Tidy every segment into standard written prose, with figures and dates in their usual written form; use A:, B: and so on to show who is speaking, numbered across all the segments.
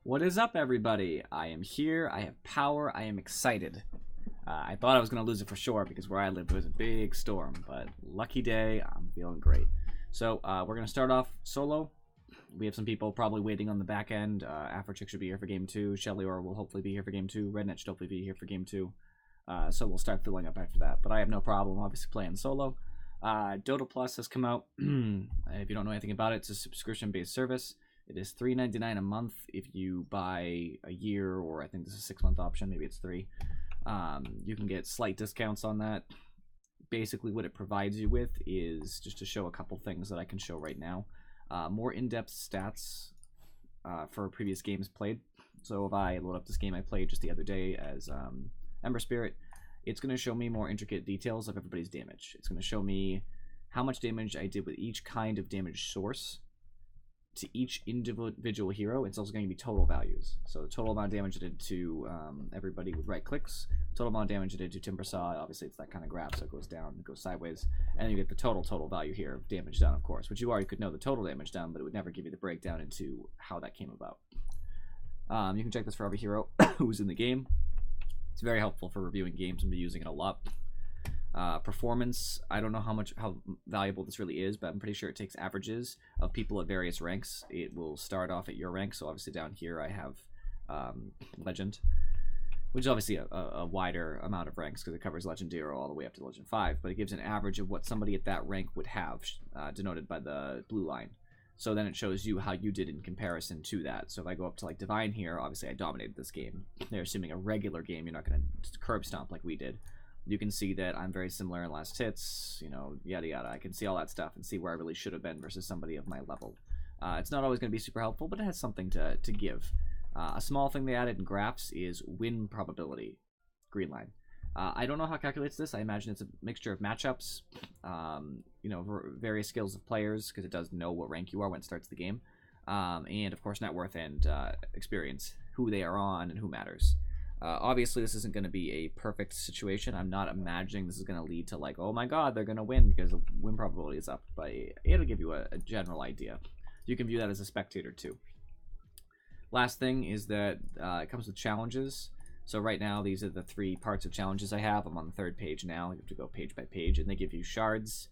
A: What is up, everybody? I am here. I have power. I am excited. I thought I was going to lose it for sure because where I lived was a big storm, but lucky day, I'm feeling great. So we're going to start off solo. We have some people probably waiting on the back end. Afrochick should be here for game 2. Shelly or will hopefully be here for game 2. Rednet should hopefully be here for game 2. So we'll start filling up after that. But I have no problem, obviously, playing solo. Dota Plus has come out. If you don't know anything about it, it's a subscription-based service. It is $3.99 a month if you buy a year, or I think this is a 6-month option. Maybe it's 3. You can get slight discounts on that. Basically, what it provides you with is just to show a couple things that I can show right now. More in-depth stats for previous games played. So if I load up this game I played just the other day as Ember Spirit, it's going to show me more intricate details of everybody's damage. It's going to show me how much damage I did with each kind of damage source to each individual hero. It's also going to be total values. So the total amount of damage I did to everybody with right clicks, total amount of damage I did to Timbersaw. Obviously it's that kind of graph, so it goes down, it goes sideways, and then you get the total value here of damage done, of course, which you already could know the total damage done, but it would never give you the breakdown into how that came about. You can check this for every hero who's in the game. It's very helpful for reviewing games. I'm going to be using it a lot. Performance, I don't know how valuable this really is, but I'm pretty sure it takes averages of people at various ranks. It will start off at your rank, so obviously down here I have Legend, which is obviously a wider amount of ranks because it covers Legend 0 all the way up to Legend 5, but it gives an average of what somebody at that rank would have, denoted by the blue line. So then it shows you how you did in comparison to that. So if I go up to like Divine here, obviously I dominated this game. They're assuming a regular game, you're not going to curb stomp like we did. You can see that I'm very similar in last hits, you know, yada yada. I can see all that stuff and see where I really should have been versus somebody of my level. It's not always going to be super helpful, but it has something to give. A small thing they added in graphs is win probability, green line. I don't know how it calculates this. I imagine it's a mixture of matchups, you know, various skills of players, because it does know what rank you are when it starts the game, and of course net worth and experience, who they are on and who matters. Obviously, this isn't going to be a perfect situation. I'm not imagining this is going to lead to like, oh my god, they're going to win because the win probability is up, but it'll give you a general idea. You can view that as a spectator too. Last thing is that it comes with challenges. So right now, these are the 3 parts of challenges I have. I'm on the 3rd page now. You have to go page by page, and they give you shards.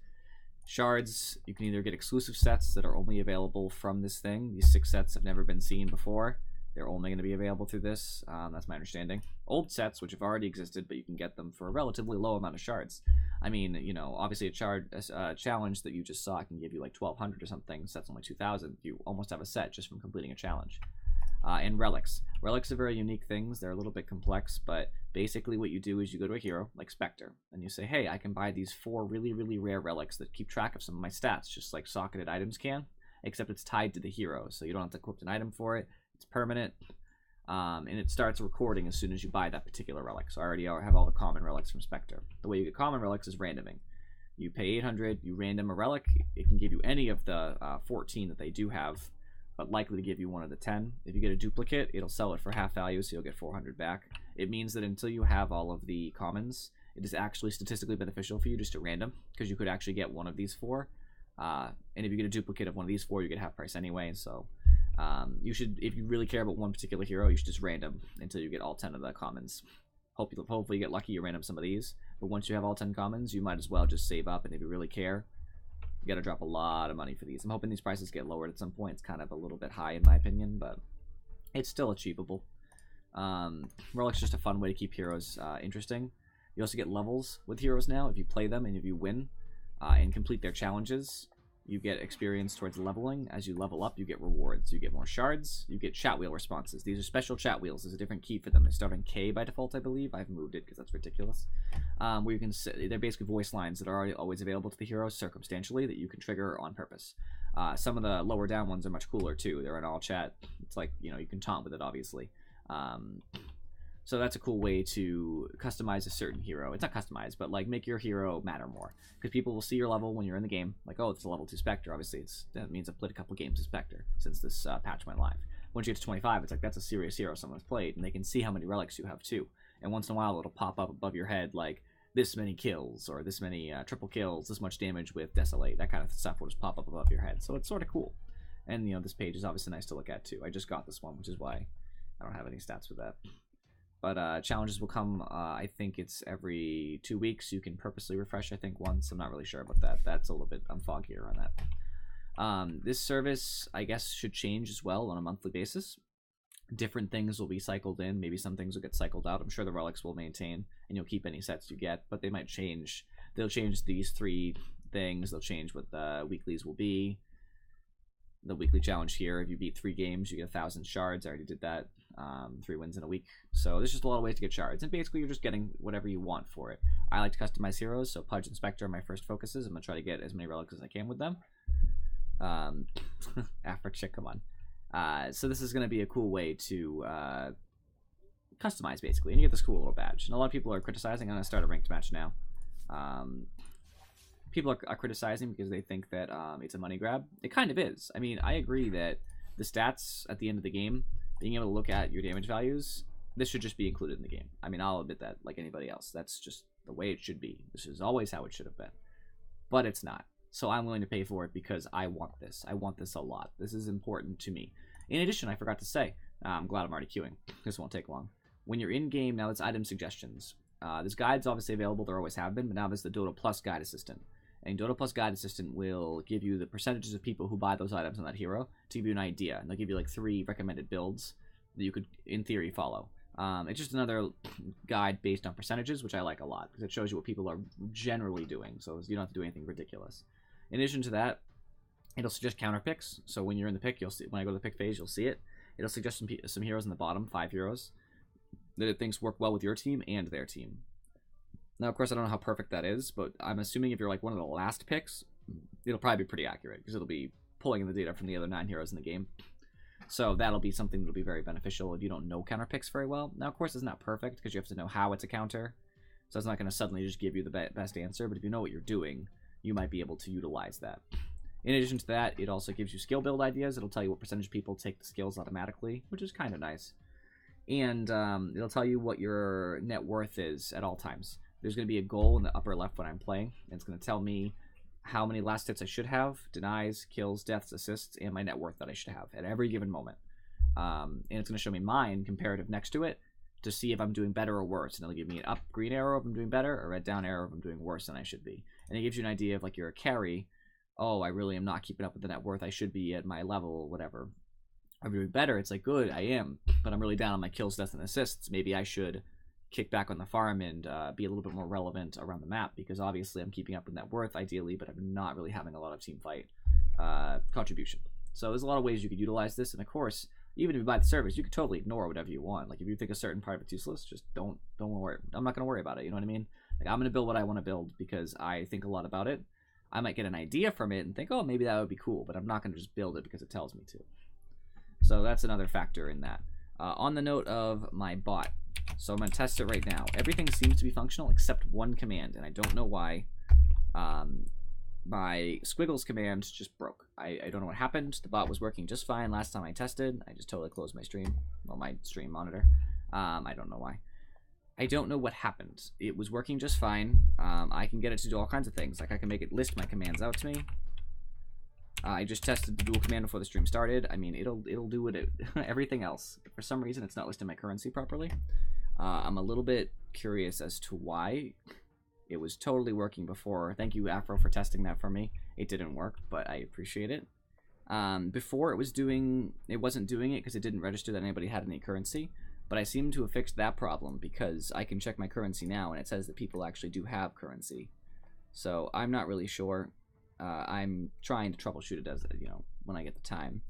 A: Shards, you can either get exclusive sets that are only available from this thing. These 6 sets have never been seen before. They're only going to be available through this. That's my understanding. Old sets, which have already existed, but you can get them for a relatively low amount of shards. I mean, you know, obviously a challenge that you just saw can give you like 1,200 or something. Set's only 2,000. You almost have a set just from completing a challenge. And relics. Relics are very unique things. They're a little bit complex, but basically what you do is you go to a hero, like Spectre, and you say, hey, I can buy these 4 really, really rare relics that keep track of some of my stats, just like socketed items can, except it's tied to the hero, so you don't have to equip an item for it. It's permanent, and it starts recording as soon as you buy that particular relic. So I already have all the common relics from Spectre. The way you get common relics is randoming. You pay 800, you random a relic. It can give you any of the 14 that they do have, but likely to give you one of the 10. If you get a duplicate, it'll sell it for half value, so you'll get 400 back. It means that until you have all of the commons, it is actually statistically beneficial for you just to random, because you could actually get one of these 4. And if you get a duplicate of one of these 4, you get half price anyway, so you should, if you really care about one particular hero, you should just random until you get all 10 of the commons. Hopefully you get lucky, you random some of these, but once you have all 10 commons, you might as well just save up, and if you really care, you gotta drop a lot of money for these. I'm hoping these prices get lowered at some point. It's kind of a little bit high in my opinion, but it's still achievable. Relic's just a fun way to keep heroes interesting. You also get levels with heroes now if you play them, and if you win and complete their challenges, you get experience towards leveling. As you level up, you get rewards. You get more shards. You get chat wheel responses. These are special chat wheels. There's a different key for them. They start on K by default, I believe. I've moved it because that's ridiculous. Where you can they're basically voice lines that are always available to the heroes circumstantially that you can trigger on purpose. Some of the lower down ones are much cooler too. They're in all chat. It's like, you know, you can taunt with it, obviously. So that's a cool way to customize a certain hero. It's not customized, but like make your hero matter more. Because people will see your level when you're in the game. Like, oh, it's a level 2 Spectre. Obviously, that means I've played a couple games of Spectre since this patch went live. Once you get to 25, it's like, that's a serious hero someone's played. And they can see how many relics you have too. And once in a while, it'll pop up above your head like, this many kills, or this many triple kills, this much damage with Desolate. That kind of stuff will just pop up above your head. So it's sort of cool. And, you know, this page is obviously nice to look at too. I just got this one, which is why I don't have any stats with that. But challenges will come, I think it's every 2 weeks. You can purposely refresh, I think, once. I'm not really sure about that. That's a little bit, I'm foggier on that. This service, I guess, should change as well on a monthly basis. Different things will be cycled in. Maybe some things will get cycled out. I'm sure the relics will maintain, and you'll keep any sets you get, but they might change. They'll change these 3 things. They'll change what the weeklies will be. The weekly challenge here, if you beat 3 games, you get 1,000 shards. I already did that. 3 wins in a week. So there's just a lot of ways to get shards, and basically you're just getting whatever you want for it. I like to customize heroes, so Pudge and Spectre are my first focuses. I'm gonna try to get as many relics as I can with them. Afric chick, come on. So this is gonna be a cool way to customize, basically, and you get this cool little badge. And a lot of people are criticizing. I'm gonna start a ranked match now. People are criticizing because they think that it's a money grab. It kind of is. I mean, I agree that the stats at the end of the game, being able to look at your damage values, this should just be included in the game. I mean, I'll admit that like anybody else. That's just the way it should be. This is always how it should have been. But it's not. So I'm willing to pay for it because I want this. I want this a lot. This is important to me. In addition, I forgot to say, I'm glad I'm already queuing. This won't take long. When you're in-game, now it's item suggestions. There's guides obviously available. There always have been, but now there's the Dota Plus Guide Assistant. And Dota Plus Guide Assistant will give you the percentages of people who buy those items on that hero to give you an idea. And they'll give you like 3 recommended builds that you could, in theory, follow. It's just another guide based on percentages, which I like a lot because it shows you what people are generally doing. So you don't have to do anything ridiculous. In addition to that, it'll suggest counter picks. So when you're in the pick, you'll see. When I go to the pick phase, you'll see it. It'll suggest some heroes in the bottom, 5 heroes, that it thinks work well with your team and their team. Now, of course, I don't know how perfect that is, but I'm assuming if you're like one of the last picks, it'll probably be pretty accurate because it'll be pulling in the data from the other 9 heroes in the game. So that'll be something that'll be very beneficial if you don't know counter picks very well. Now, of course, it's not perfect because you have to know how it's a counter. So it's not going to suddenly just give you the best answer, but if you know what you're doing, you might be able to utilize that. In addition to that, it also gives you skill build ideas. It'll tell you what percentage of people take the skills automatically, which is kind of nice. And it'll tell you what your net worth is at all times. There's going to be a goal in the upper left when I'm playing, and it's going to tell me how many last hits I should have, denies, kills, deaths, assists, and my net worth that I should have at every given moment. And it's going to show me mine comparative next to it to see if I'm doing better or worse. And it'll give me an up green arrow if I'm doing better, or red down arrow if I'm doing worse than I should be. And it gives you an idea of like you're a carry. Oh, I really am not keeping up with the net worth. I should be at my level, whatever. I'm doing better. It's like, good, I am, but I'm really down on my kills, deaths, and assists. Maybe I should kick back on the farm and be a little bit more relevant around the map, because obviously I'm keeping up with net worth ideally, but I'm not really having a lot of team fight contribution. So there's a lot of ways you could utilize this, and of course, even if you buy the service, you could totally ignore whatever you want. Like if you think a certain part of it's useless, just don't worry. I'm not going to worry about it. You know what I mean? Like I'm going to build what I want to build because I think a lot about it. I might get an idea from it and think, oh, maybe that would be cool, but I'm not going to just build it because it tells me to. So that's another factor in that. On the note of my bot, so I'm going to test it right now. Everything seems to be functional except one command, and I don't know why. My squiggles command just broke. I don't know what happened. The bot was working just fine last time I tested. I just totally closed my stream. Well, my stream monitor. I don't know why. I don't know what happened. It was working just fine. I can get it to do all kinds of things. Like I can make it list my commands out to me. I just tested the dual command before the stream started. I mean, it'll do it everything else. For some reason, it's not listing my currency properly. I'm a little bit curious as to why. It was totally working before. Thank you, Afro, for testing that for me. It didn't work, but I appreciate it. Before it wasn't doing it because it didn't register that anybody had any currency. But I seem to have fixed that problem because I can check my currency now and it says that people actually do have currency. So I'm not really sure. I'm trying to troubleshoot it as when I get the time.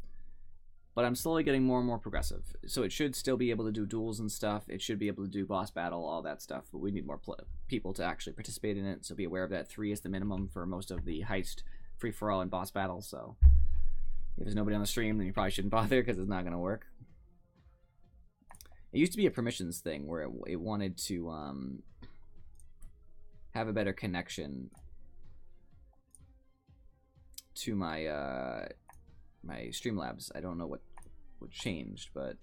A: But I'm slowly getting more and more progressive. So it should still be able to do duels and stuff. It should be able to do boss battle, all that stuff. But we need more people to actually participate in it. So be aware of that. 3 is the minimum for most of the heist, free-for-all, and boss battle. So if there's nobody on the stream, then you probably shouldn't bother because it's not going to work. It used to be a permissions thing where it wanted to have a better connection to my my Streamlabs. I don't know what changed, but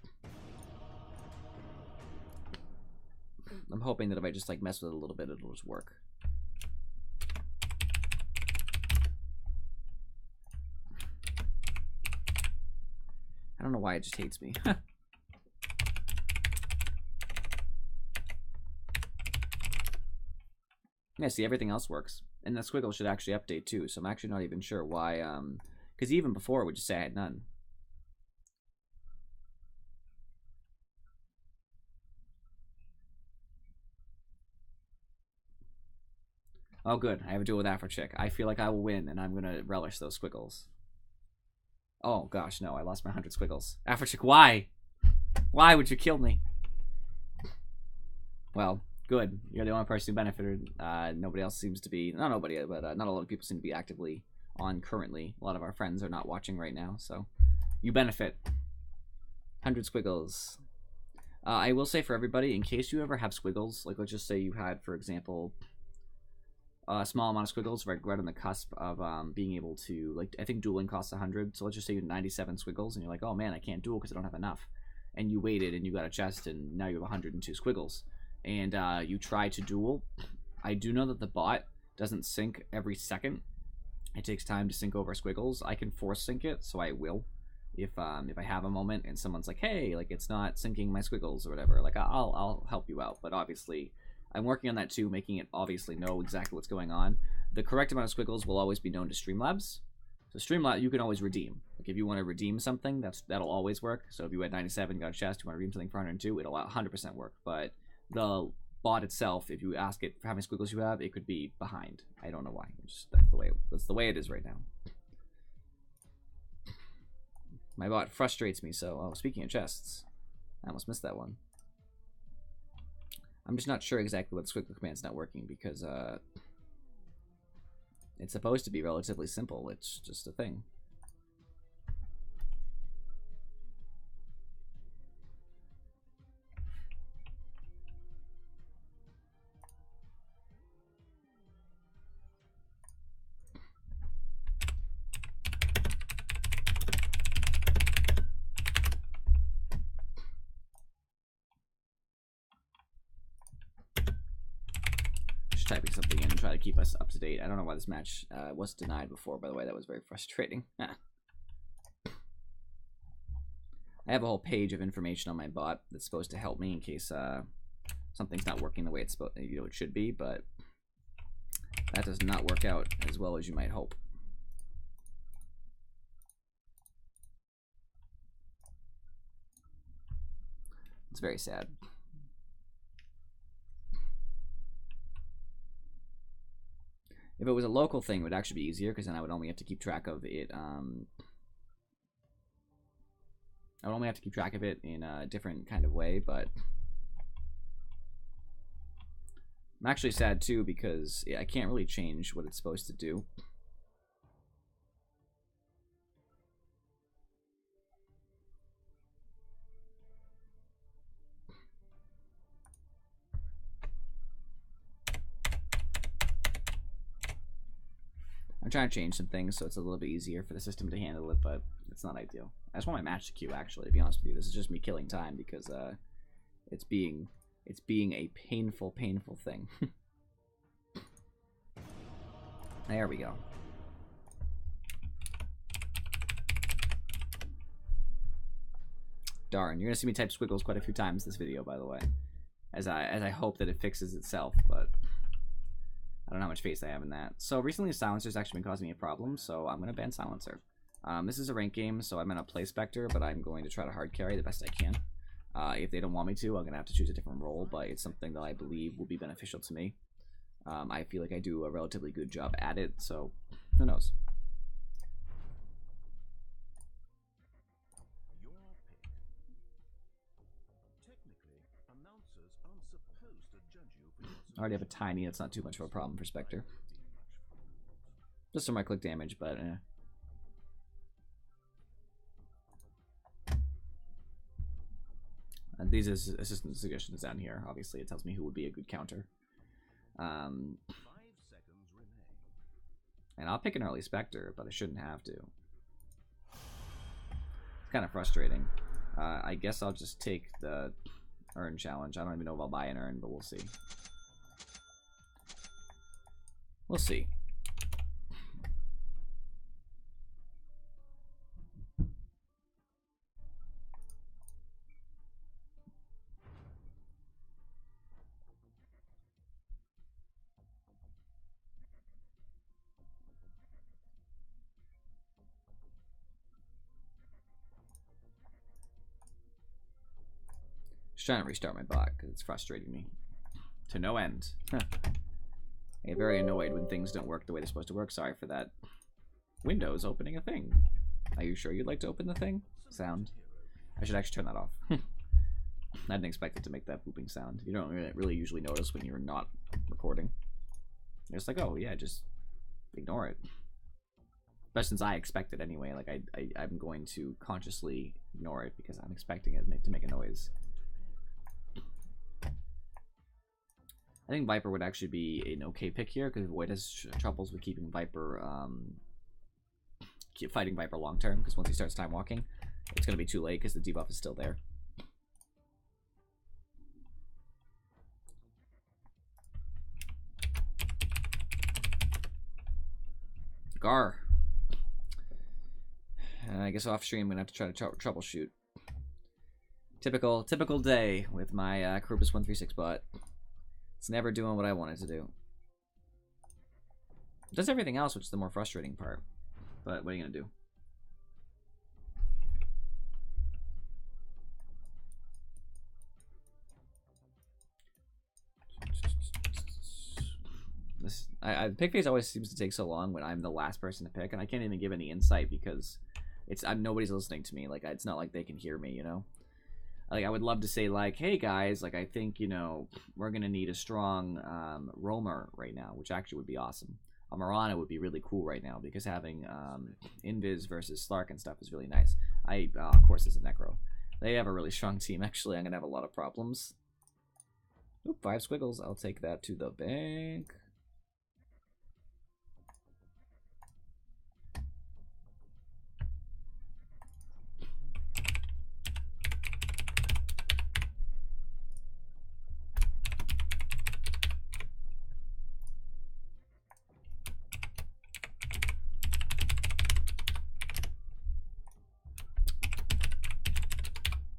A: I'm hoping that if I just like mess with it a little bit, it'll just work. I don't know why it just hates me. Yeah, see, everything else works. And the squiggle should actually update too, so I'm actually not even sure why, because even before it would just say I had none. Oh, good. I have a duel with Afrochick. I feel like I will win, and I'm going to relish those squiggles. Oh, gosh, no. I lost my 100 squiggles. Afrochick, why? Why would you kill me? Well, good. You're the only person who benefited. Nobody else seems to be... Not nobody, but not a lot of people seem to be actively on currently. A lot of our friends are not watching right now, so you benefit. 100 squiggles. I will say for everybody, in case you ever have squiggles, like let's just say you had, for example... a small amount of squiggles right on the cusp of being able to, like, I think dueling costs 100, so let's just say you have 97 squiggles, and you're like, oh man, I can't duel because I don't have enough. And you waited, and you got a chest, and now you have 102 squiggles. And you try to duel. I do know that the bot doesn't sync every second. It takes time to sync over squiggles. I can force sync it, so I will. If I have a moment and someone's like, hey, like, it's not syncing my squiggles or whatever, like, I'll help you out. But obviously... I'm working on that too, making it obviously know exactly what's going on. The correct amount of squiggles will always be known to Streamlabs. So Streamlabs, you can always redeem. Like if you want to redeem something, that'll always work. So if you had 97, got a chest, you want to redeem something for 102, it'll 100% work. But the bot itself, if you ask it for how many squiggles you have, it could be behind. I don't know why. That's the way it is right now. My bot frustrates me. So, oh, speaking of chests, I almost missed that one. I'm just not sure exactly what the squiggle command's not working because it's supposed to be relatively simple. It's just a thing. Typing something in and try to keep us up to date. I don't know why this match was denied before, by the way. That was very frustrating. I have a whole page of information on my bot that's supposed to help me in case something's not working the way it's supposed, it should be, but that does not work out as well as you might hope. It's very sad. If it was a local thing, it would actually be easier, because then I would only have to keep track of it. I would only have to keep track of it in a different kind of way, but I'm actually sad too, because I can't really change what it's supposed to do. I'm trying to change some things so it's a little bit easier for the system to handle it, but it's not ideal. I just want my match to queue, actually, to be honest with you. This is just me killing time because it's being a painful thing. There we go. Darn, you're gonna see me type squiggles quite a few times this video, by the way, as I hope that it fixes itself, but I don't know how much faith I have in that. So recently Silencer's actually been causing me a problem, so I'm going to ban Silencer. This is a ranked game, so I'm going to play Spectre, but I'm going to try to hard carry the best I can. If they don't want me to, I'm going to have to choose a different role, but it's something that I believe will be beneficial to me. I feel like I do a relatively good job at it, so who knows. I already have a tiny, that's not too much of a problem for Spectre. Just some right click damage, but And these is assistant suggestions down here. Obviously, it tells me who would be a good counter. 5 seconds remain. And I'll pick an early Spectre, but I shouldn't have to. It's kind of frustrating. I guess I'll just take the urn challenge. I don't even know if I'll buy an urn, but we'll see. We'll see. trying to restart my bot because it's frustrating me to no end. Huh. I get very annoyed when things don't work the way they're supposed to work. Sorry for that. Windows opening a thing. Are you sure you'd like to open the thing? Sound. I should actually turn that off. I didn't expect it to make that booping sound. You don't really usually notice when you're not recording. You're just like, oh yeah, just ignore it. Especially since I expect it anyway. Like I'm going to consciously ignore it because I'm expecting it to make a noise. I think Viper would actually be an okay pick here because Void has troubles with keeping Viper, keep fighting Viper long term. Because once he starts time walking, it's going to be too late because the debuff is still there. Gar. I guess off stream I'm gonna have to try to troubleshoot. Typical day with my Krupus 136 bot. It's never doing what I want it to do. It does everything else, which is the more frustrating part. But what are you gonna do? The pick phase always seems to take so long when I'm the last person to pick, and I can't even give any insight because nobody's listening to me. Like, it's not like they can hear me, you know. Like, I would love to say, like, hey guys, like, I think, you know, we're gonna need a strong roamer right now, which actually would be awesome. A Mirana would be really cool right now because having Invis versus Slark and stuff is really nice. Of course, it's a Necro. They have a really strong team. Actually, I'm gonna have a lot of problems. Oop, 5 squiggles. I'll take that to the bank.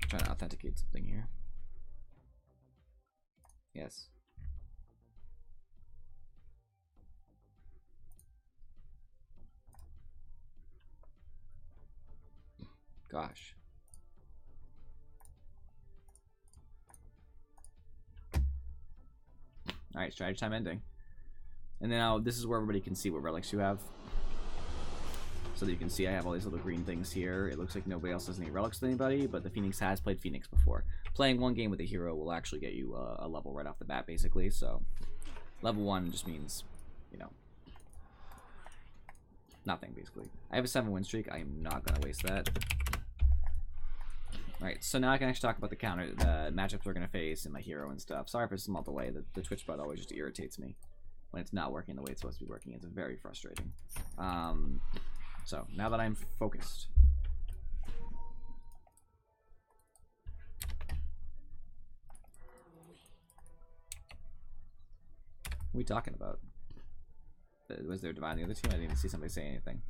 A: Trying to authenticate something here. Yes. Gosh. Alright, strategy time ending. And now this is where everybody can see what relics you have. So that you can see I have all these little green things here. It looks like nobody else has any relics with anybody, but the Phoenix has played Phoenix before. Playing one game with a hero will actually get you a level right off the bat, basically. So level 1 just means, you know, nothing, basically. I have a 7 win streak. I am not going to waste that. Alright, so now I can actually talk about the matchups we're going to face and my hero and stuff. Sorry for some small delay. The Twitch bot always just irritates me when it's not working the way it's supposed to be working. It's very frustrating. So, now that I'm focused. What are we talking about? Was there Divine on the other team? I didn't even see somebody say anything.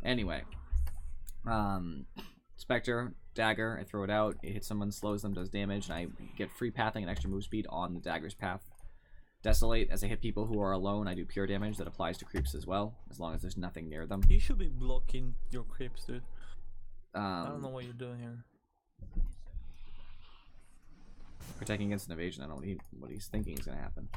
A: Anyway. Spectre, dagger, I throw it out, it hits someone, slows them, does damage, and I get free pathing and extra move speed on the dagger's path. Desolate, as I hit people who are alone, I do pure damage that applies to creeps as well, as long as there's nothing near them.
B: You should be blocking your creeps, dude. I don't know what you're doing here.
A: Protecting against an evasion, I don't know what he's thinking is going to happen.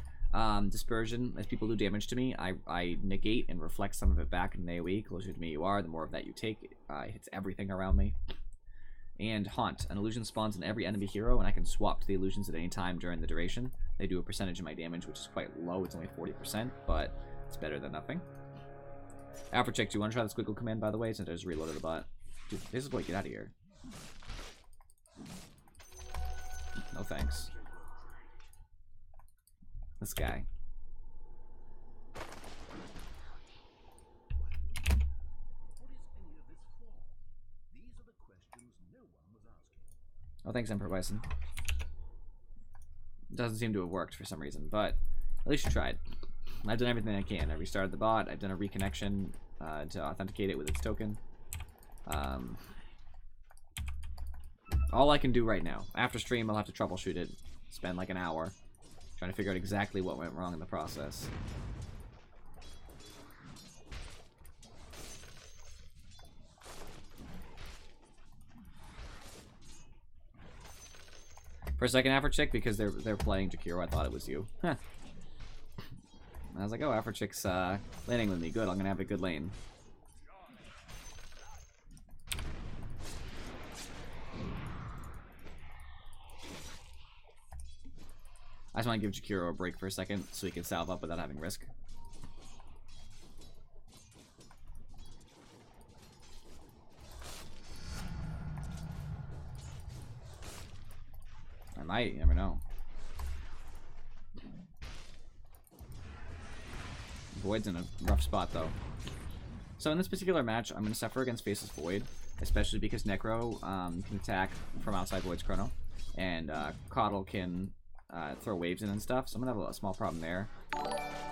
A: Dispersion, as people do damage to me, I negate and reflect some of it back in an AoE. Closer to me you are, the more of that you take. It hits everything around me. And Haunt, an illusion spawns in every enemy hero, and I can swap to the illusions at any time during the duration. They do a percentage of my damage, which is quite low. It's only 40%, but it's better than nothing. Afrocheck, do you want to try the squiggle command, by the way, since I just reloaded the bot? Dude, this is boy, get out of here. No thanks. This guy. Oh, thanks, Emperor Bison. Doesn't seem to have worked for some reason, but at least you tried. I've done everything I can. I restarted the bot. I've done a reconnection to authenticate it with its token. All I can do right now. After stream, I'll have to troubleshoot it. Spend like an hour trying to figure out exactly what went wrong in the process. For a second, Afrochick, because they're playing Jakiro, I thought it was you. Huh. I was like, oh, Afrochick's laning with me. Good, I'm gonna have a good lane. I just want to give Jakiro a break for a second so he can salve up without having risk. I might, you never know. Void's in a rough spot though. So in this particular match, I'm going to suffer against Faceless Void, especially because Necro can attack from outside Void's Chrono, and Coddle can throw waves in and stuff, so I'm going to have a small problem there.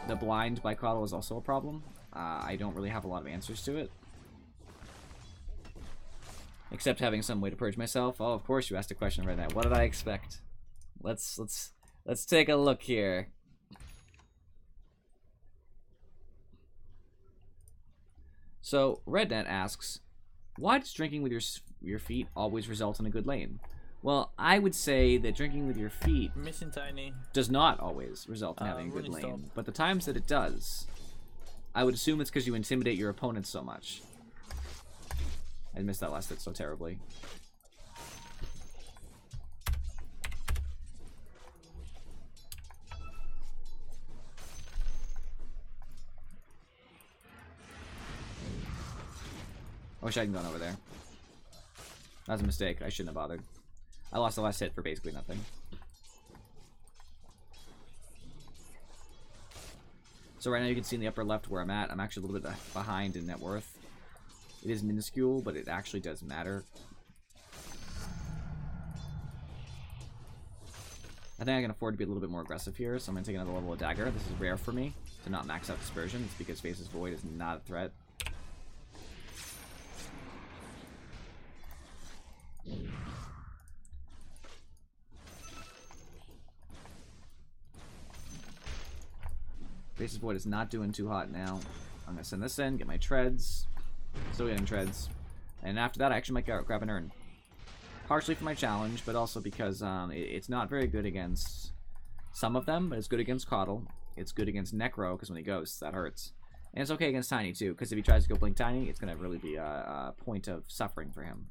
A: The blind by Coddle is also a problem. I don't really have a lot of answers to it. Except having some way to purge myself. Oh, of course you asked a question right now. What did I expect? Let's take a look here. So Rednet asks, why does drinking with your feet always result in a good lane? Well, I would say that drinking with your feet
B: Missing Tiny
A: does not always result in having a good lane.
B: Stop.
A: But the times that it does, I would assume it's because you intimidate your opponents so much. I missed that last hit so terribly. I wish I hadn't gone over there. That was a mistake. I shouldn't have bothered. I lost the last hit for basically nothing. So right now you can see in the upper left where I'm at. I'm actually a little bit behind in net worth. It is minuscule, but it actually does matter. I think I can afford to be a little bit more aggressive here, so I'm going to take another level of dagger. This is rare for me to not max out dispersion. It's because Faceless Void is not a threat. Faceless Void is not doing too hot now. I'm going to send this in, get my treads. Still getting treads. And after that, I actually might grab an urn. Partially for my challenge, but also because it's not very good against some of them, but it's good against Coddle. It's good against Necro, because when he ghosts, that hurts. And it's okay against Tiny, too, because if he tries to go blink Tiny, it's going to really be a point of suffering for him.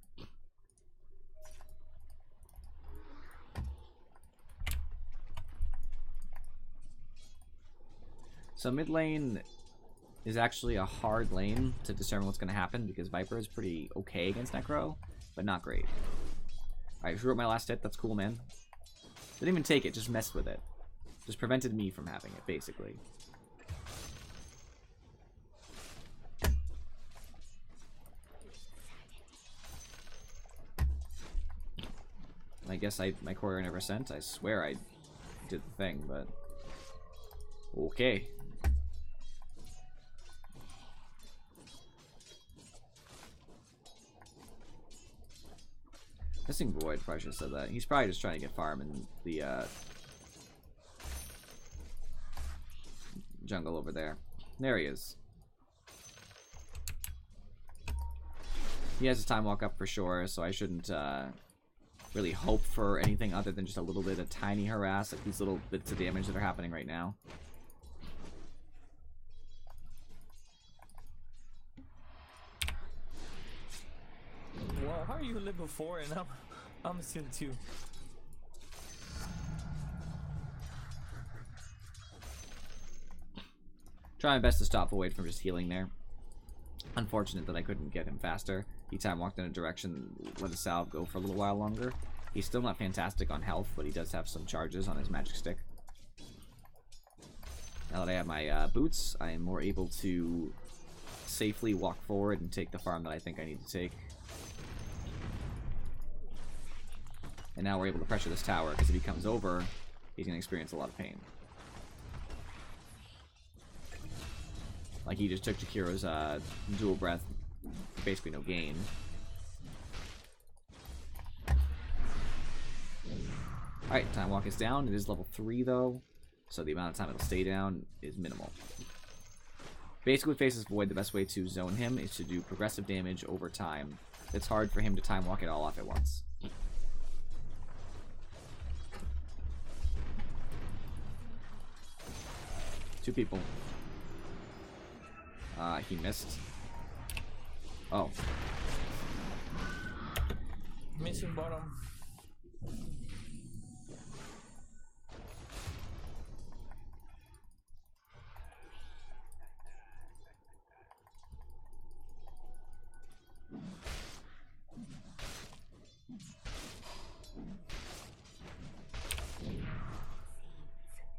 A: So mid lane is actually a hard lane to determine what's going to happen because Viper is pretty okay against Necro, but not great. Alright, drew up my last hit. That's cool, man. Didn't even take it, just messed with it. Just prevented me from having it, basically. I guess my courier never sent. I swear I did the thing, but... Okay. Missing Void, probably should have said that. He's probably just trying to get farm in the jungle over there. There he is. He has his time walk up for sure, so I shouldn't really hope for anything other than just a little bit of tiny harass, like these little bits of damage that are happening right now.
B: Wow, how are you level 4 and I'm still 2?
A: Try my best to stop Void from just healing there. Unfortunate that I couldn't get him faster. He time walked in a direction, let his salve go for a little while longer. He's still not fantastic on health, but he does have some charges on his magic stick. Now that I have my boots, I am more able to safely walk forward and take the farm that I think I need to take. And now we're able to pressure this tower, because if he comes over, he's going to experience a lot of pain. Like, he just took Jakiro's dual breath, basically no gain. Alright, time walk is down. It is level 3, though, so the amount of time it'll stay down is minimal. Basically, with Faceless Void, the best way to zone him is to do progressive damage over time. It's hard for him to time walk it all off at once. 2 people. He missed. Oh.
B: Missing bottom.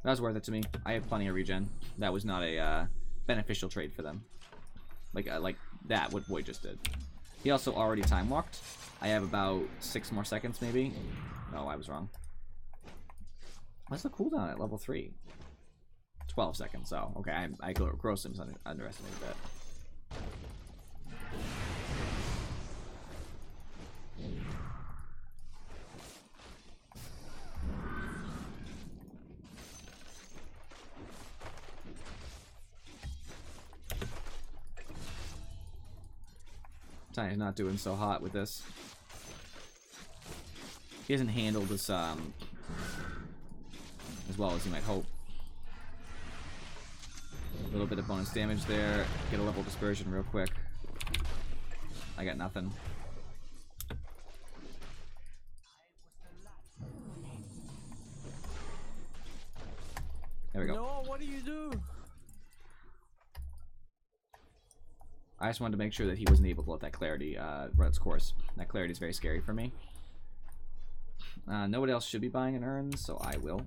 A: That was worth it to me. I have plenty of regen. That was not a beneficial trade for them. Like that, what Void just did. He also already time walked. I have about 6 more seconds, maybe. No, I was wrong. What's the cooldown at level 3? 12 seconds. Oh, okay. I grossly underestimated that. Tiny's not doing so hot with this. He hasn't handled this as well as you might hope. A little bit of bonus damage there. Get a level dispersion real quick. I got nothing. There we go.
B: No, what do you do?
A: I just wanted to make sure that he wasn't able to let that clarity run its course. That clarity is very scary for me. Nobody else should be buying an urn, so I will.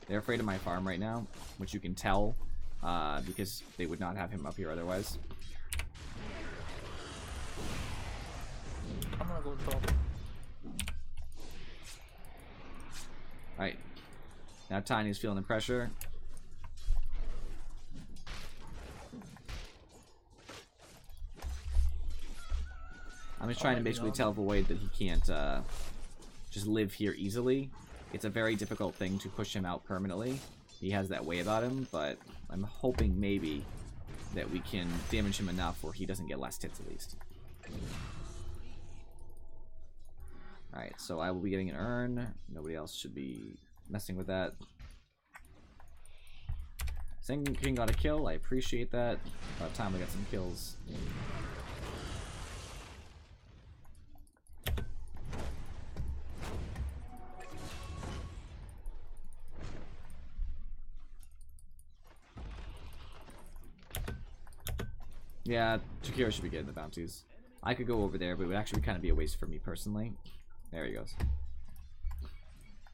A: They're afraid of my farm right now, which you can tell, because they would not have him up here otherwise.
B: I'm gonna go top.
A: Alright. Now Tiny's feeling the pressure. I'm just trying to basically tell Void that he can't just live here easily. It's a very difficult thing to push him out permanently. He has that way about him, but I'm hoping maybe that we can damage him enough where he doesn't get less hits at least. Alright, so I will be getting an urn. Nobody else should be messing with that. Second King got a kill. I appreciate that. About time we got some kills. Yeah, Jakiro should be getting the bounties. I could go over there, but it would actually kind of be a waste for me personally. There he goes.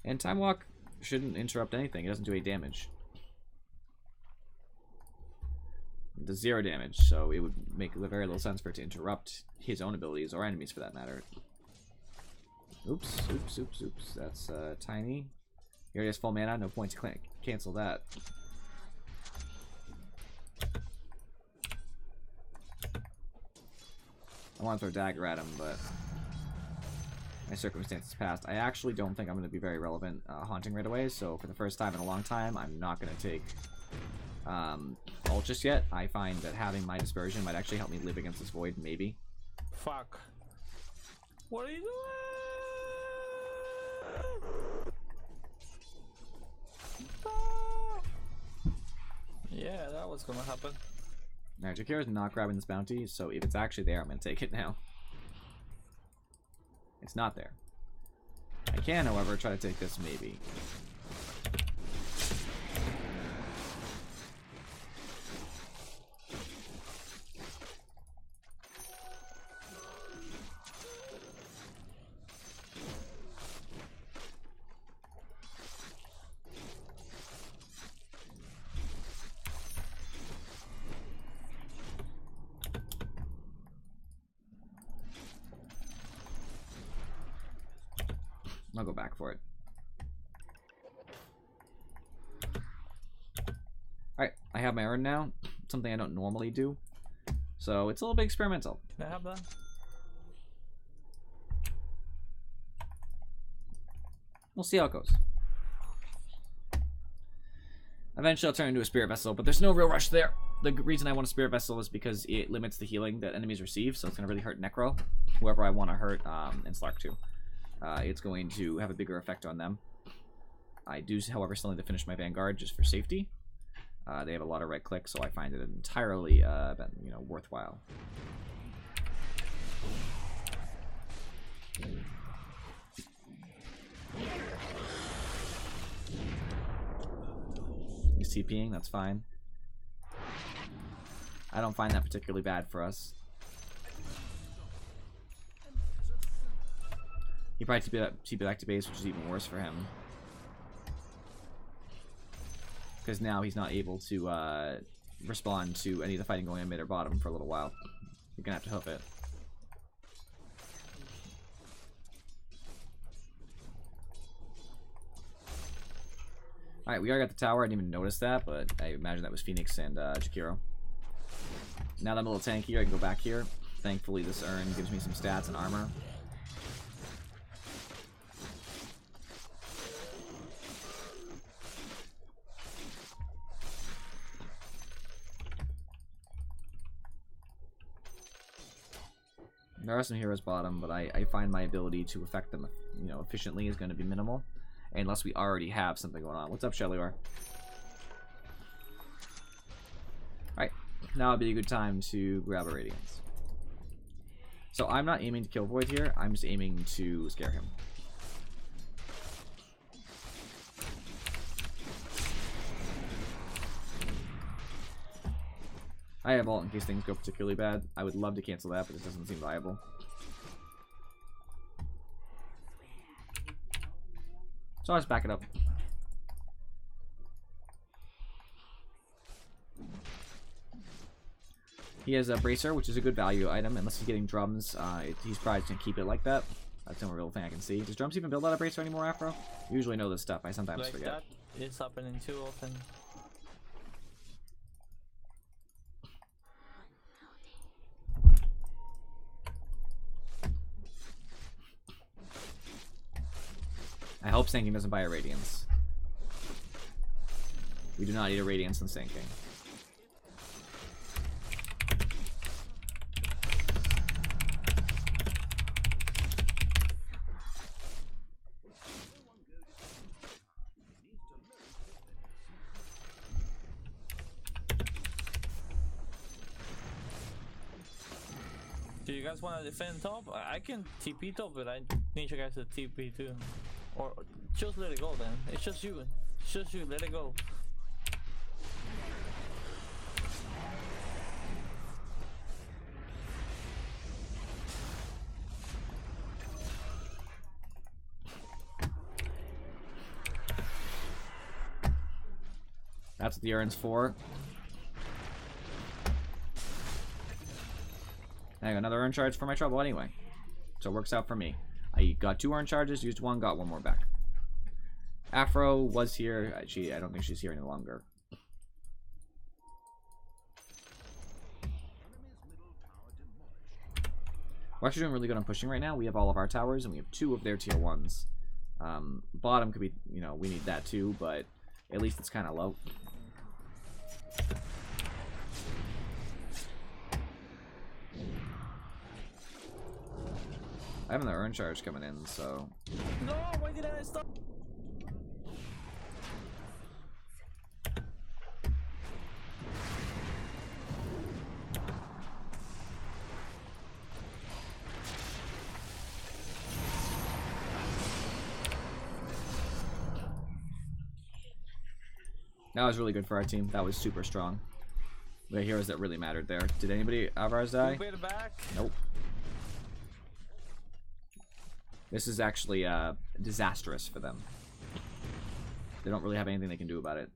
A: And Time Walk shouldn't interrupt anything. It doesn't do any damage. It does 0 damage, so it would make very little sense for it to interrupt his own abilities, or enemies for that matter. Oops, oops, oops, oops. That's Tiny. He already has full mana, no point to cancel that. I want to throw Dagger at him, but my circumstances passed. I actually don't think I'm going to be very relevant haunting right away, so for the first time in a long time, I'm not going to take ult just yet. I find that having my dispersion might actually help me live against this Void, maybe.
B: Fuck. What are you doing? Yeah, that was gonna happen.
A: Alright, Jakiro's not grabbing this bounty, so if it's actually there, I'm going to take it now. It's not there. I can, however, try to take this maybe. I'll go back for it. Alright, I have my urn now. Something I don't normally do. So it's a little bit experimental.
B: Can I have that?
A: We'll see how it goes. Eventually I'll turn into a spirit vessel, but there's no real rush there. the reason I want a Spirit Vessel is because it limits the healing that enemies receive, so it's going to really hurt Necro. Whoever I want to hurt, and Slark too. It's going to have a bigger effect on them. I do, however, still need to finish my Vanguard just for safety. They have a lot of right clicks, so I find it entirely, worthwhile. He's TPing, that's fine. I don't find that particularly bad for us. He probably TP back to base, which is even worse for him. Because now he's not able to respond to any of the fighting going on mid or bottom for a little while. You're gonna have to hoof it. Alright, we already got the tower. I didn't even notice that, but I imagine that was Phoenix and Jakiro. Now that I'm a little tanky, I can go back here. Thankfully, this urn gives me some stats and armor. There are some heroes bottom, but I find my ability to affect them, efficiently is going to be minimal, unless we already have something going on. What's up, Shelior? Alright, now would be a good time to grab a Radiance. So I'm not aiming to kill Void here, I'm just aiming to scare him. I have ult in case things go particularly bad. I would love to cancel that, but it doesn't seem viable. So I'll just back it up. He has a Bracer, which is a good value item. Unless he's getting drums, he's probably going to keep it like that. That's the only real thing I can see. Does drums even build out a Bracer anymore, Afro? I usually know this stuff. I sometimes forget.
B: That is happening too often.
A: I hope Sinking doesn't buy a Radiance. We do not need a Radiance in Sinking.
B: Do you guys want to defend top? I can TP top, but I need you guys to TP too. Or just let it go then. It's just you. It's just you. Let it go.
A: That's what the urn's for. I got another urn charge for my trouble anyway. So it works out for me. I got 2 urn charges, used 1, got 1 more back. Afro was here. I don't think she's here any longer. We're actually doing really good on pushing right now. We have all of our towers, and we have 2 of their tier 1s. Bottom could be, we need that too, but at least it's kind of low. I have another urn charge coming in, so...
B: No, why did I stop?
A: That was really good for our team. That was super strong. We had heroes that really mattered there. Did anybody of ours die?
B: Back.
A: Nope. This is actually disastrous for them. They don't really have anything they can do about it.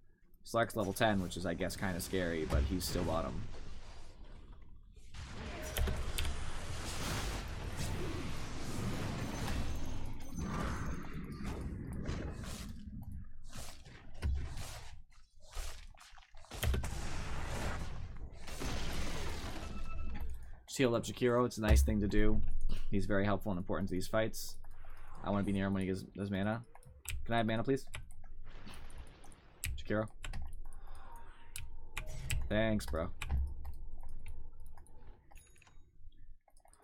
A: Slark's level 10, which is, I guess, kind of scary, but he's still bottom. Just healed up Jakiro. It's a nice thing to do. He's very helpful and important to these fights. I want to be near him when he does mana. Can I have mana, please? Jakiro. Thanks, bro.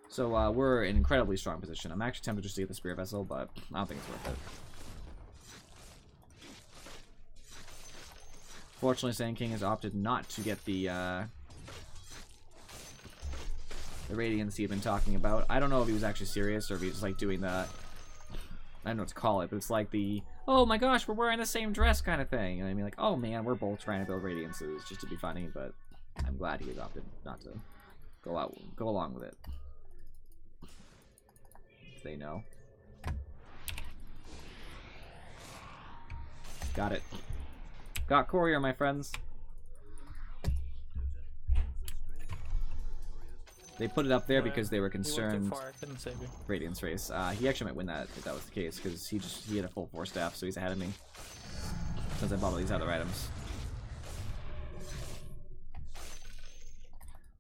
A: So, we're in an incredibly strong position. I'm actually tempted just to get the Spear Vessel, but I don't think it's worth it. Fortunately, Sand King has opted not to get the Radiance he'd been talking about. I don't know if he was actually serious or if he was like doing the... I don't know what to call it, but it's like the, oh my gosh, we're wearing the same dress kind of thing. And I mean, like, oh man, we're both trying to build Radiances just to be funny, but I'm glad he opted not to go along with it. They know. Got it. Got Courier, my friends. They put it up there because they were concerned. Radiance race. He actually might win that if that was the case, because he had a full 4 staff, so he's ahead of me. Since I bought all these other items.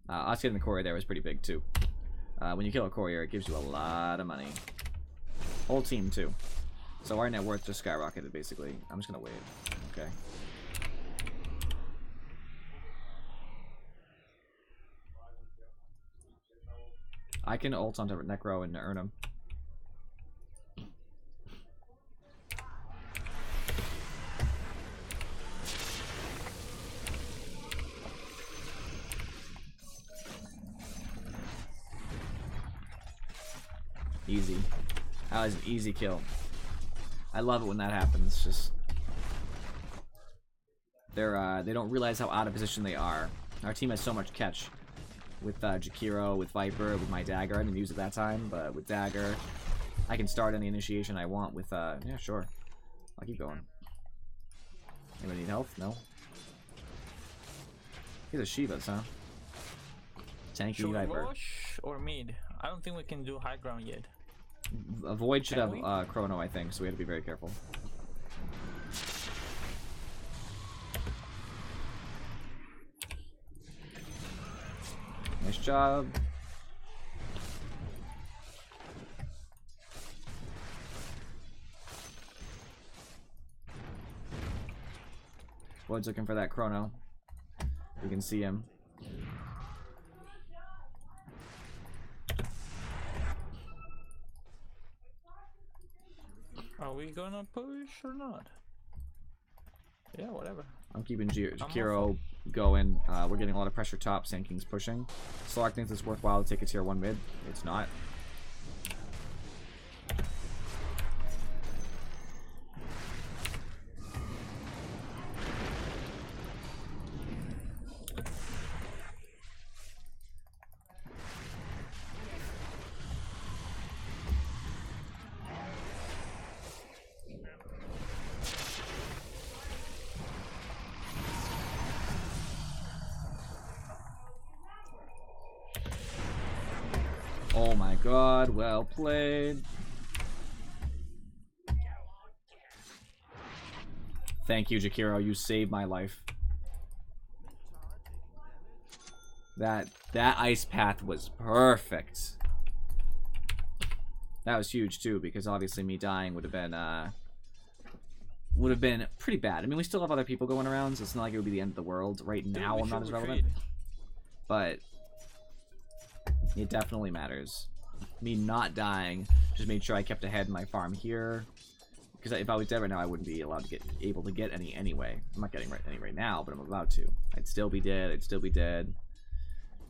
A: Us getting the Courier there was pretty big too. When you kill a Courier, it gives you a lot of money. Whole team too. So our net worth just skyrocketed basically. I'm just gonna wait. Okay. I can ult onto Necro and earn him. Easy. That was an easy kill. I love it when that happens. Just they don't realize how out of position they are. Our team has so much catch. With Jakiro, with Viper, with my dagger. I didn't use it that time, but with dagger, I can start any initiation I want with, yeah, sure. I'll keep going. Anybody need health? No? These are Shivas, huh? Tanky Viper.
B: Rush or mid? I don't think we can do high ground yet.
A: Void should have Chrono, I think, so we have to be very careful. Nice job. Void's looking for that Chrono. We can see him.
B: Are we gonna push or not? Yeah, whatever.
A: I'm keeping Jakiro going. We're getting a lot of pressure top. Sand King's pushing. Slark thinks it's worthwhile to take a tier 1 mid. It's not. Oh my god, well played. Thank you, Jakiro, you saved my life. That ice path was perfect. That was huge too, because obviously me dying would have been pretty bad. I mean, we still have other people going around, so it's not like it would be the end of the world. Right now, I'm not as relevant. But it definitely matters. Me not dying just made sure I kept ahead in my farm here. Because if I was dead right now, I wouldn't be allowed to able to get any anyway. I'm not getting any right now, but I'm about to. I'd still be dead. I'd still be dead.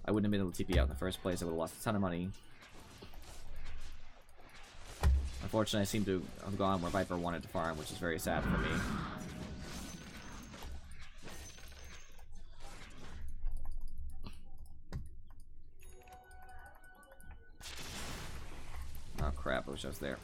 A: I wouldn't have been able to TP out in the first place. I would have lost a ton of money. Unfortunately, I seem to have gone where Viper wanted to farm, which is very sad for me. Oh crap, I wish I was there.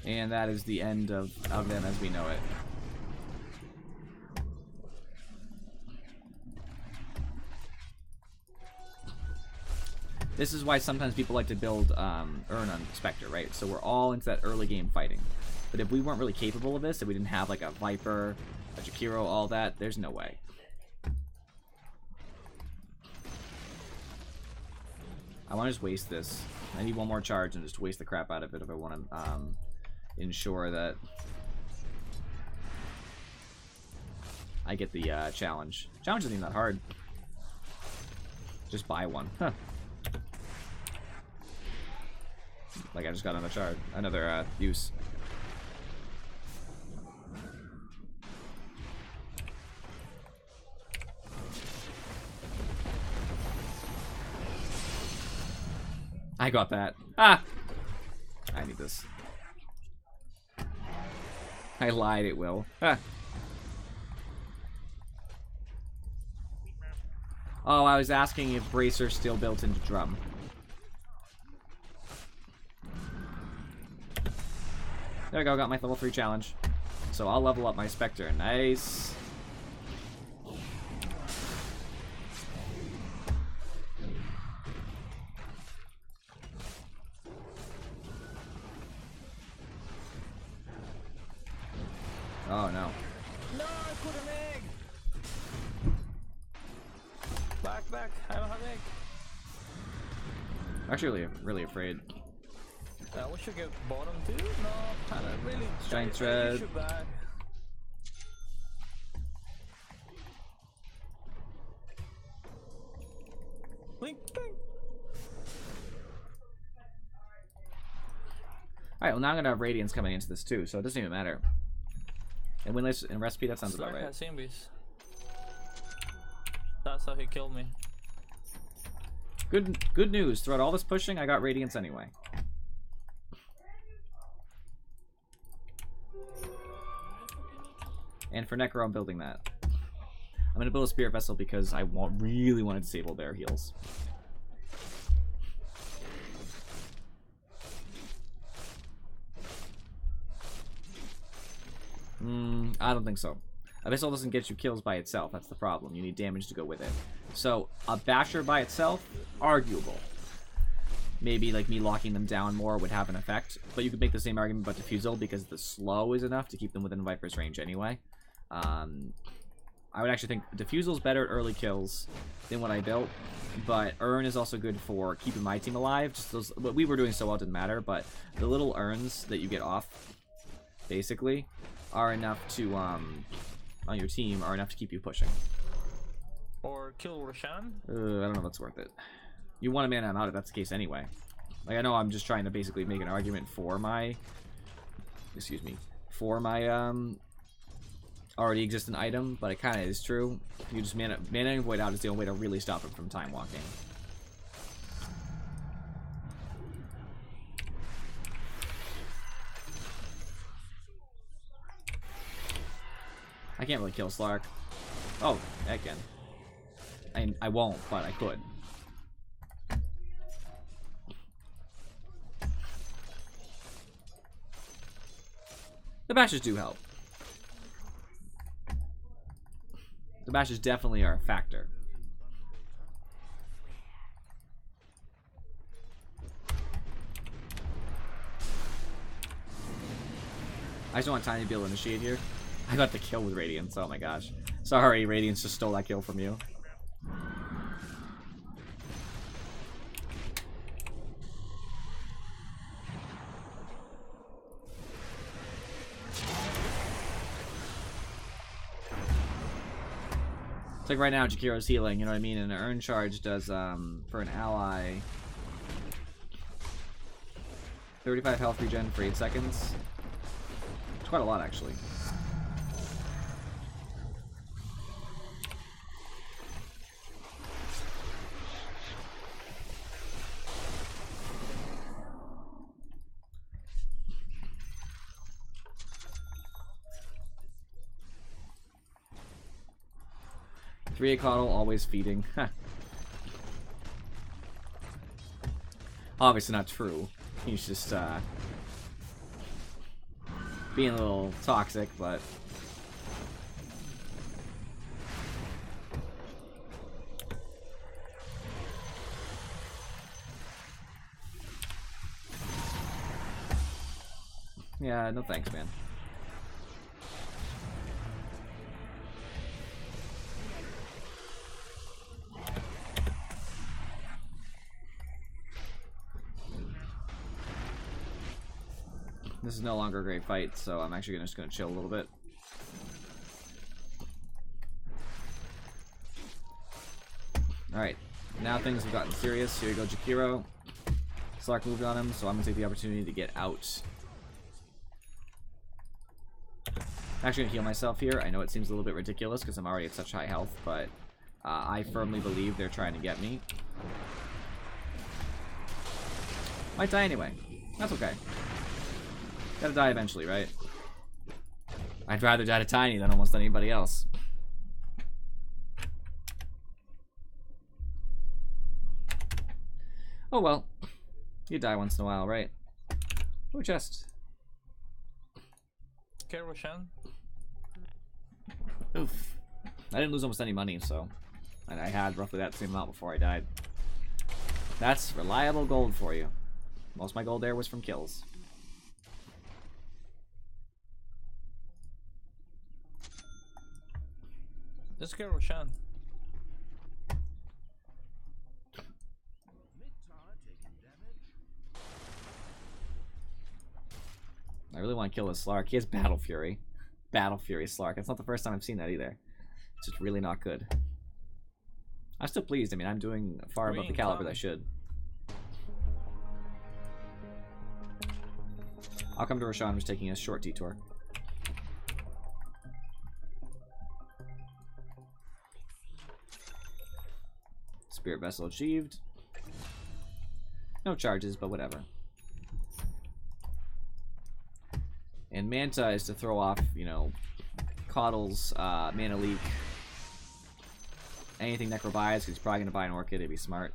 A: And that is the end of them as we know it. This is why sometimes people like to build Urn on Spectre, right? So we're all into that early game fighting. But if we weren't really capable of this, if we didn't have like a Viper, a Jakiro, all that, there's no way. I want to just waste this. I need one more charge and just waste the crap out of it if I want to ensure that I get the challenge. Challenge isn't even that hard. Just buy one. Huh. Like I just got another charge, another use. I got that. Ah! I need this. I lied, it will. Ah. Oh, I was asking if Bracer's still built into Drum. There we go, got my level 3 challenge. So I'll level up my Spectre. Nice. Oh no.
B: No, I put an egg! Back, I don't have egg.
A: Actually, really afraid.
B: We should get bottom too? No, I don't really.
A: Giant Thread.
B: Link, bang.
A: Alright, well now I'm gonna have Radiance coming into this too, so it doesn't even matter. And winless in recipe, that sounds about right.
B: Has Simbies. That's how he killed me.
A: Good news. Throughout all this pushing, I got Radiance anyway. And for Necro, I'm building that. I'm gonna build a Spirit Vessel because I really want to disable their heals. I don't think so. Abyssal doesn't get you kills by itself. That's the problem. You need damage to go with it. So, a Basher by itself, arguable. Maybe, like, me locking them down more would have an effect. But you could make the same argument about Diffusal because the slow is enough to keep them within Viper's range anyway. I would actually think Diffusal's better at early kills than what I built. But Urn is also good for keeping my team alive. Just those, what we were doing so well didn't matter. But the little Urns that you get off, basically, are enough to, on your team, are enough to keep you pushing.
B: Or kill Roshan?
A: I don't know if that's worth it. You want a mana out if that's the case anyway. Like, I know I'm just trying to basically make an argument for my... Excuse me. For my, already existent item, but it kind of is true. You just mana and Void out is the only way to really stop it from time walking. I can't really kill Slark. Oh, I can. I won't, but I could. The bashes do help. The bashes definitely are a factor. I just want Tiny to be able to initiate here. I got the kill with Radiance, oh my gosh. Sorry, Radiance just stole that kill from you. It's like right now, Jakiro's healing, you know what I mean? And an Urn Charge does, for an ally, 35 health regen for 8 seconds. It's quite a lot, actually. Three Coddle, always feeding. Obviously not true. He's just being a little toxic, but Yeah, no thanks, man. This is no longer a great fight, so I'm actually just gonna chill a little bit. Alright, now things have gotten serious. Here we go, Jakiro. Slark moved on him, so I'm gonna take the opportunity to get out. I'm actually gonna heal myself here. I know it seems a little bit ridiculous because I'm already at such high health, but I firmly believe they're trying to get me. Might die anyway. That's okay. Gotta die eventually, right? I'd rather die to Tiny than almost anybody else. Oh well. You die once in a while, right? Oh, chest.
B: Okay, Roshan.
A: Oof. I didn't lose almost any money, so... And I had roughly that same amount before I died. That's reliable gold for you. Most of my gold there was from kills.
B: Let's get Roshan.
A: I really want to kill this Slark. He has Battle Fury. Battle Fury Slark. That's not the first time I've seen that either. It's just really not good. I'm still pleased. I mean, I'm doing far above the caliber that I should. I'll come to Roshan. I'm just taking a short detour. Spirit Vessel achieved. No charges, but whatever. And Manta is to throw off, you know, Coddle's Mana Leak. Anything Necro buys, because he's probably going to buy an Orchid. It'd be smart.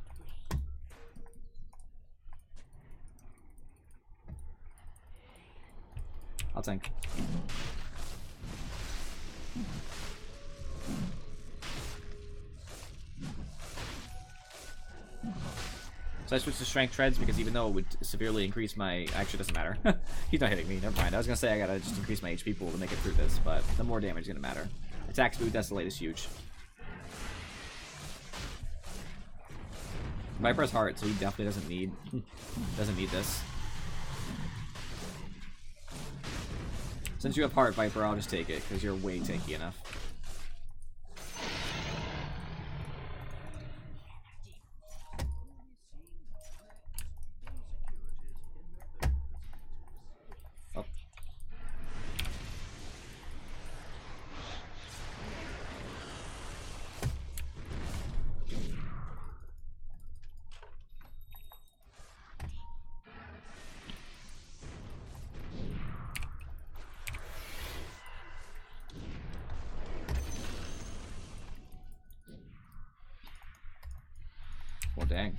A: I'll tank. So I switched to Strength Treads because even though it would severely increase my... Actually, it doesn't matter. He's not hitting me. Never mind. I was going to say I got to just increase my HP pool to make it through this, but the more damage is going to matter. Attack speed, Desolate is huge. Viper's Heart, so he definitely doesn't need this. Since you have Heart, Viper, I'll just take it, because you're way tanky enough. Oh. Well, dang.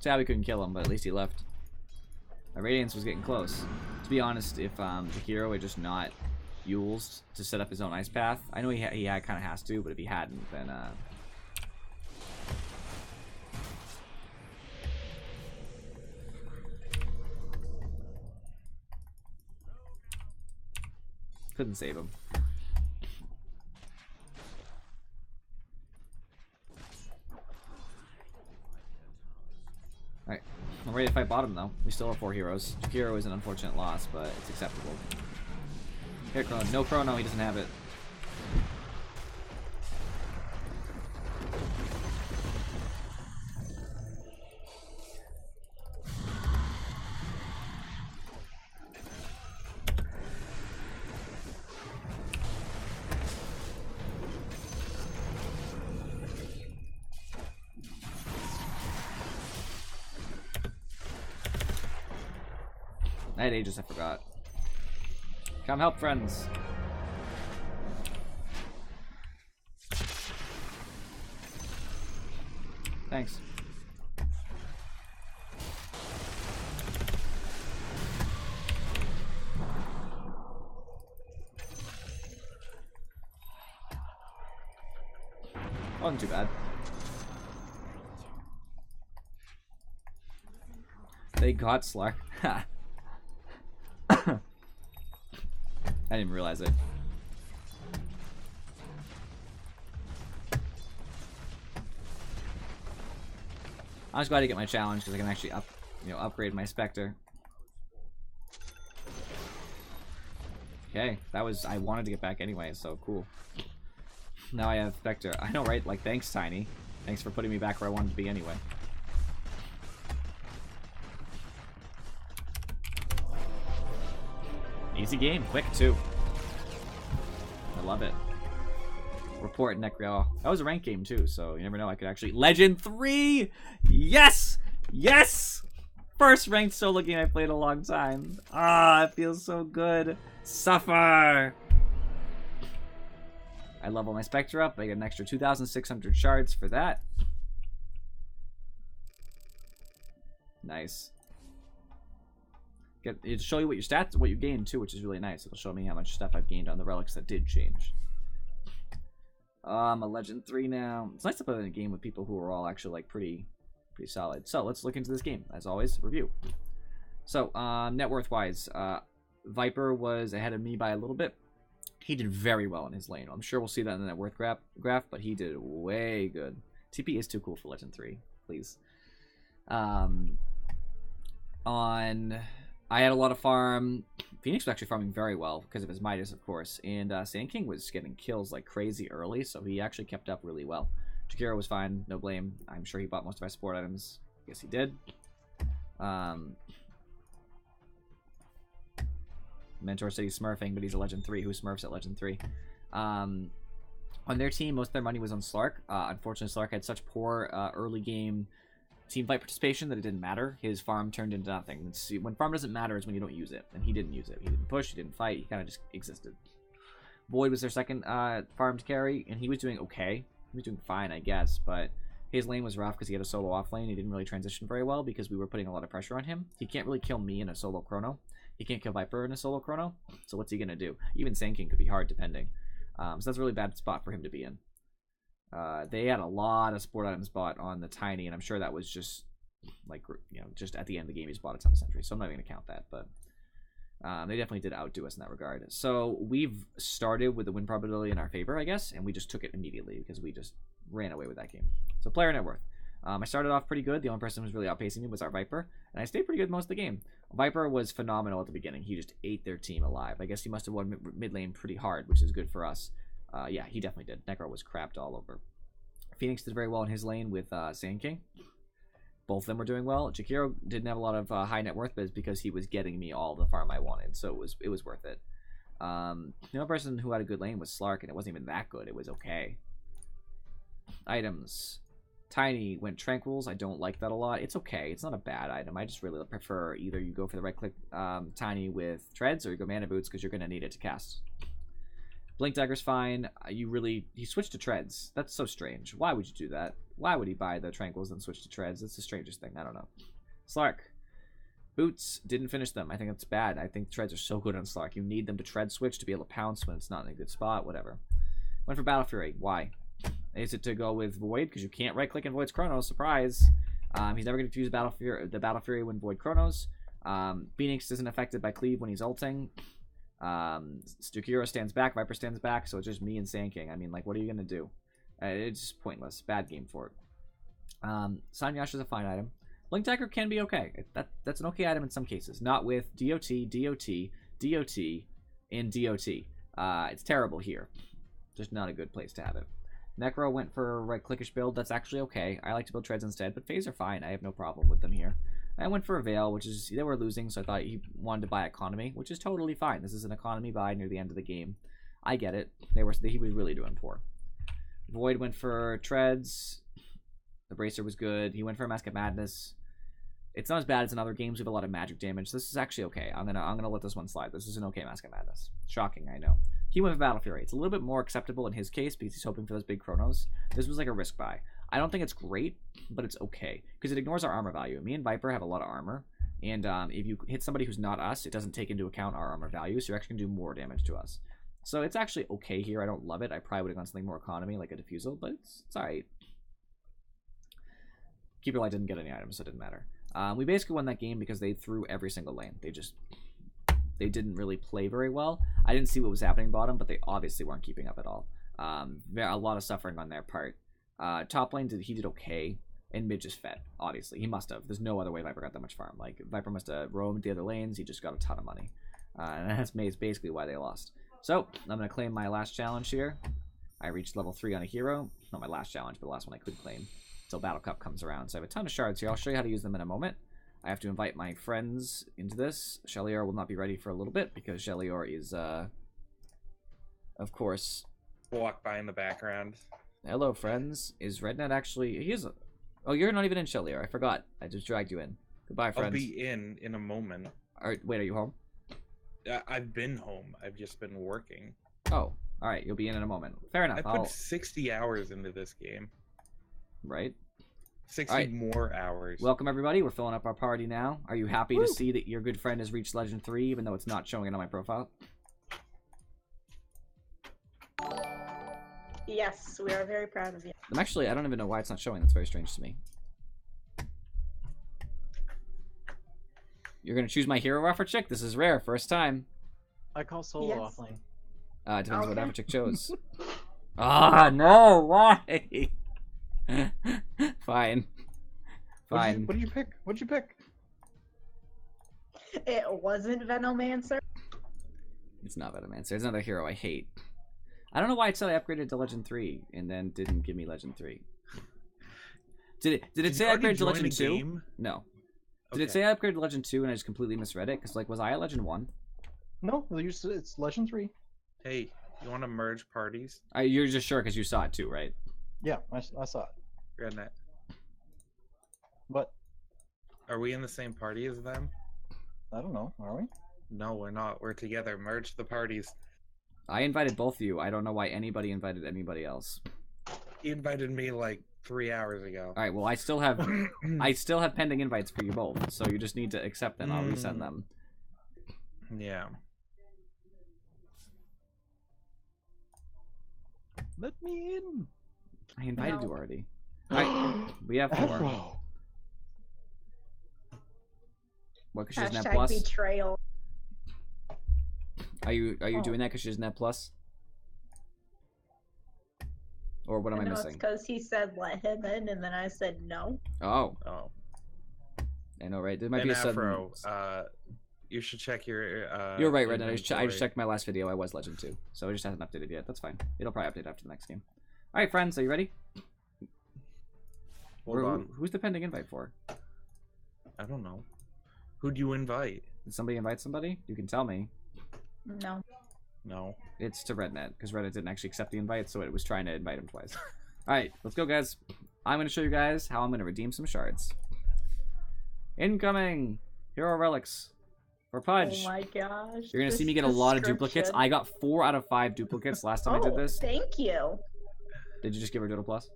A: Sad we couldn't kill him, but at least he left. My Radiance was getting close. To be honest, if the hero had just not Yules to set up his own Ice Path, I know he kind of has to, but if he hadn't, then couldn't save him. Alright, I'm ready to fight bottom though. We still have 4 heroes. Hero is an unfortunate loss, but it's acceptable. Here, Chrono. No Chrono, he doesn't have it. I had Aegis, I forgot. Come help, friends. Thanks. Wasn't too bad. They got Slark. I didn't even realize it. I was glad to get my challenge because I can actually upgrade my Spectre. Okay, that was, I wanted to get back anyway, so cool. Now I have Spectre. I know, right? Like, thanks, Tiny. Thanks for putting me back where I wanted to be anyway. Easy game, quick too. I love it. Report Necro. That was a ranked game too, so you never know. I could actually Legend 3. Yes, yes. First ranked solo game I played in a long time. Ah, it feels so good. Suffer. I level my Spectre up. I get an extra 2,600 shards for that. Nice. It'll show you what your stats, what you gained too, which is really nice. It'll show me how much stuff I've gained on the relics that did change. I'm a Legend 3 now. It's nice to play in a game with people who are all actually like pretty solid. So let's look into this game. As always, review. So net worth wise, Viper was ahead of me by a little bit. He did very well in his lane. I'm sure we'll see that in the net worth graph, but he did way good. TP is too cool for Legend 3, please. I had a lot of farm. Phoenix was actually farming very well because of his Midas, of course. And Sand King was getting kills like crazy early, so he actually kept up really well. Jakiro was fine, no blame. I'm sure he bought most of my support items. I guess he did. Mentor said he's smurfing, but he's a Legend 3. Who smurfs at Legend 3? On their team, most of their money was on Slark. Unfortunately, Slark had such poor early game team fight participation that it didn't matter. His farm turned into nothing. When farm doesn't matter is when you don't use it, and he didn't use it. He didn't push, he didn't fight, he kind of just existed. Void was their second farm to carry, and he was doing okay. He was doing fine, I guess, but his lane was rough because he had a solo off lane. He didn't really transition very well because we were putting a lot of pressure on him. He can't really kill me in a solo chrono. He can't kill Viper in a solo chrono, so what's he going to do? Even Sand King could be hard, depending. So that's a really bad spot for him to be in. They had a lot of support items bought on the Tiny, and I'm sure that was just like, you know, just at the end of the game he's bought a ton of sentries, so I'm not even gonna count that, but they definitely did outdo us in that regard. So we've started with the win probability in our favor, I guess, and we just took it immediately because we just ran away with that game. So player net worth. I started off pretty good. The only person who was really outpacing me was our Viper, and I stayed pretty good most of the game. Viper was phenomenal at the beginning. He just ate their team alive. I guess he must have won mid lane pretty hard, which is good for us. Yeah, he definitely did. Necro was crapped all over. Phoenix did very well in his lane with Sand King. Both of them were doing well. Jakiro didn't have a lot of high net worth, but it's because he was getting me all the farm I wanted, so it was worth it. The only person who had a good lane was Slark, and it wasn't even that good. It was okay. Items. Tiny went Tranquils. I don't like that a lot. It's okay. It's not a bad item. I just really prefer either you go for the right click Tiny with Treads, or you go Mana Boots because you're going to need it to cast. Blink Dagger's fine. He switched to Treads. That's so strange. Why would you do that? Why would he buy the Tranquils and switch to Treads? That's the strangest thing. I don't know. Slark. Boots didn't finish them. I think that's bad. I think Treads are so good on Slark. You need them to Tread switch to be able to pounce when it's not in a good spot. Whatever. Went for Battle Fury. Why? Is it to go with Void? Because you can't right click in Void's Chronos. Surprise. He's never going to use the Battle Fury when Void Chronos. Phoenix isn't affected by Cleave when he's ulting. Stukiro stands back, Viper stands back, so it's just me and Sand King. I mean, like, what are you gonna do? It's just pointless. Bad game for it. Sanyash is a fine item. Blink Dagger can be okay. That's an okay item in some cases. Not with DOT, DOT, DOT, and DOT. It's terrible here. Just not a good place to have it. Necro went for a right-clickish build. That's actually okay. I like to build Treads instead, but Phase are fine. I have no problem with them here. I went for a Veil, which is, they were losing, so I thought he wanted to buy Economy, which is totally fine. This is an Economy buy near the end of the game. I get it. He was really doing poor. Void went for Treads. The Bracer was good. He went for a Mask of Madness. It's not as bad as in other games. We have a lot of magic damage. This is actually okay. I'm gonna let this one slide. This is an okay Mask of Madness. Shocking, I know. He went for Battle Fury. It's a little bit more acceptable in his case because he's hoping for those big chronos. This was like a risk buy. I don't think it's great, but it's okay because it ignores our armor value. Me and Viper have a lot of armor, and if you hit somebody who's not us, it doesn't take into account our armor value, so you're actually gonna do more damage to us. So it's actually okay here. I don't love it. I probably would have gone something more economy like a Diffusal, but it's alright. Keeper Light didn't get any items, so it didn't matter. We basically won that game because they threw every single lane. They didn't really play very well. I didn't see what was happening bottom, but they obviously weren't keeping up at all. A lot of suffering on their part. Top lane, he did okay, and mid just fed. Obviously, he must have. There's no other way Viper got that much farm. Like, Viper must have roamed the other lanes. He just got a ton of money. And that's basically why they lost. So, I'm going to claim my last challenge here. I reached level 3 on a hero. Not my last challenge, but the last one I could claim. Until Battle Cup comes around. So I have a ton of shards here. I'll show you how to use them in a moment. I have to invite my friends into this. Shelior will not be ready for a little bit because Shelior is, of course...
C: Walk by in the background.
A: Hello, friends. Is Rednet actually... He is... Oh, you're not even in Shelior. I forgot. I just dragged you in. Goodbye, friends.
C: I'll be in a moment.
A: Wait, are you home?
C: I've been home. I've just been working.
A: Oh, alright. You'll be in a moment. Fair enough.
C: I put 60 hours into this game.
A: Right.
C: 60 more hours.
A: Welcome, everybody. We're filling up our party now. Are you happy to see that your good friend has reached Legend 3, even though it's not showing it on my profile?
D: Yes, we are very proud of you.
A: I don't even know why it's not showing. That's very strange to me. You're going to choose my hero Afrochick? This is rare. First time.
E: I call solo offlane.
A: Depends what Afrochick chose. No! Why? Fine.
E: What did you pick? What'd you pick?
D: It wasn't Venomancer.
A: It's not Venomancer. It's another hero I hate. I don't know why it said I upgraded to Legend 3 and then didn't give me Legend 3. Did it say I upgraded to Legend 2? No. Did it say I upgraded to Legend 2 and I just completely misread it? Because, like, was I at Legend 1?
E: No, it's Legend 3.
C: Hey, you want to merge parties?
A: You're just sure because you saw it too, right?
E: Yeah, I saw it.
C: Rednet.
E: What?
C: Are we in the same party as them?
E: I don't know. Are we?
C: No, we're not. We're together. Merge the parties.
A: I invited both of you. I don't know why anybody invited anybody else.
C: He invited me like 3 hours ago.
A: All right. Well, I still have pending invites for you both. So you just need to accept them. I'll resend them.
C: Yeah.
E: Let me in.
A: I invited you already. All right. We have 4. What? Because she's Net Plus.
D: Betrayal.
A: Are you doing that because she's Net Plus? Or what am I missing?
D: It's because he said let him in, and then I said no.
A: Oh.
C: Oh.
A: I know, right? There might be a sudden...
C: you should check your...
A: You're right, Rednet. I just checked my last video. I was Legend 2. So it just hasn't updated yet. That's fine. It'll probably update after the next game. Alright, friends. Are you ready?
C: Hold on.
A: Who's the pending invite for?
C: I don't know. Who'd you invite?
A: Did somebody invite somebody? You can tell me.
D: No.
C: No.
A: It's to Rednet, because Rednet didn't actually accept the invite, so it was trying to invite him twice. Alright, let's go, guys. I'm going to show you guys how I'm going to redeem some shards. Incoming! Hero relics. For Pudge.
D: Oh my gosh.
A: You're going to see me get a lot of duplicates. I got 4 out of 5 duplicates last time I did this.
D: Thank you.
A: Did you just give her Dota Plus?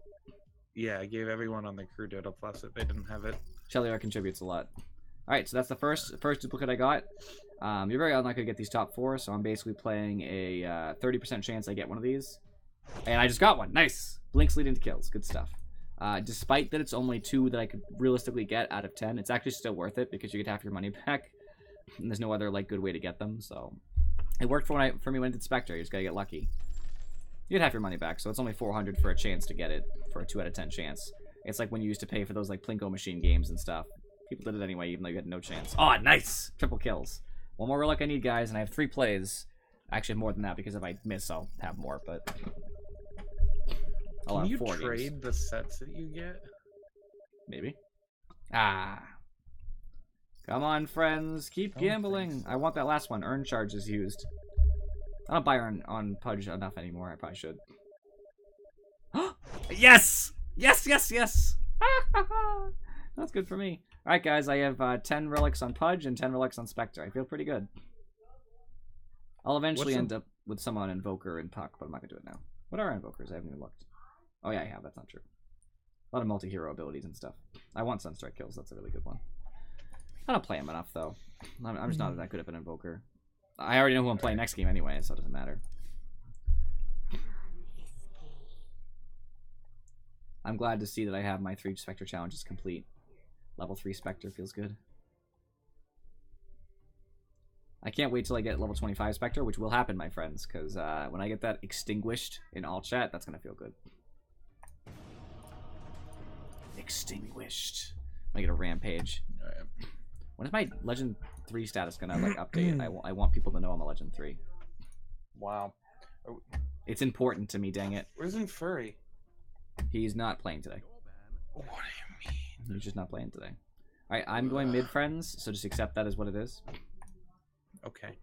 C: Yeah, I gave everyone on the crew Dota Plus if they didn't have it.
A: Shelior contributes a lot. Alright, so that's the first duplicate I got. You're very unlikely to get these top 4, so I'm basically playing a 30% chance I get one of these. And I just got one. Nice! Blinks lead into kills. Good stuff. Despite that it's only 2 that I could realistically get out of 10, it's actually still worth it because you get half your money back. And there's no other like good way to get them, so... It worked for me when I did Spectre. You just gotta get lucky. You get half your money back, so it's only 400 for a chance to get it, for a 2 out of 10 chance. It's like when you used to pay for those like Plinko machine games and stuff. People did it anyway, even though you had no chance. Oh, nice! Triple kills. One more relic I need, guys, and I have 3 plays. Actually, more than that, because if I miss, I'll have more, but...
C: Can you trade the sets that you get?
A: Maybe. Ah. Come on, friends. Keep gambling. I want that last one. Earn charges used. I don't buy on Pudge enough anymore. I probably should. Yes! Yes, yes, yes! That's good for me. Alright, guys. I have 10 relics on Pudge and 10 relics on Spectre. I feel pretty good. I'll eventually end up with some on Invoker and Puck, but I'm not going to do it now. What are Invokers? I haven't even looked. Oh, yeah, I have. That's not true. A lot of multi-hero abilities and stuff. I want Sunstrike kills. That's a really good one. I don't play him enough, though. I'm just not that good of an Invoker. I already know who I'm playing next game anyway, so it doesn't matter. I'm glad to see that I have my 3 Spectre challenges complete. Level 3 Spectre feels good. I can't wait till I get level 25 Spectre, which will happen, my friends, because when I get that extinguished in all chat, that's going to feel good. Extinguished. I get a rampage. When is my Legend 3 status going to like update? I want people to know I'm a Legend 3.
C: Wow.
A: It's important to me, dang it.
C: Where's Furry?
A: He's not playing today.
C: What do you mean?
A: He's just not playing today. Alright, I'm going mid, friends, so just accept that as what it is.
C: Okay.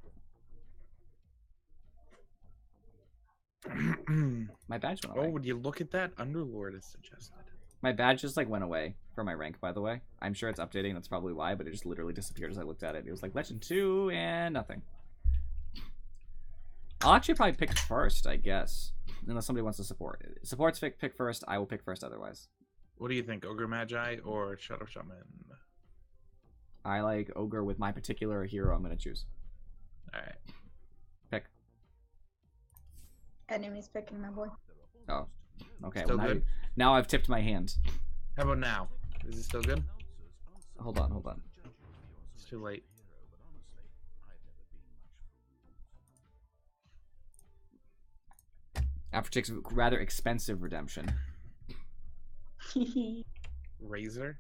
A: My badge went away.
C: Oh, would you look at that? Underlord is suggested.
A: My badge just like went away for my rank, by the way. I'm sure it's updating, that's probably why, but it just literally disappeared as I looked at it. It was like Legend 2 and nothing. I'll actually probably pick first, I guess. Unless somebody wants to support. Supports pick first, I will pick first otherwise.
C: What do you think, Ogre Magi or Shadow Shaman?
A: I like Ogre with my particular hero I'm going to choose.
C: Alright.
A: Pick.
D: Enemy's picking my boy.
A: Oh. Okay,
C: Still
A: well
C: good?
A: now I've tipped my hand.
C: How about now? Is it still good?
A: Hold on, hold on.
C: It's too late.
A: After takes a rather expensive redemption.
C: Razor?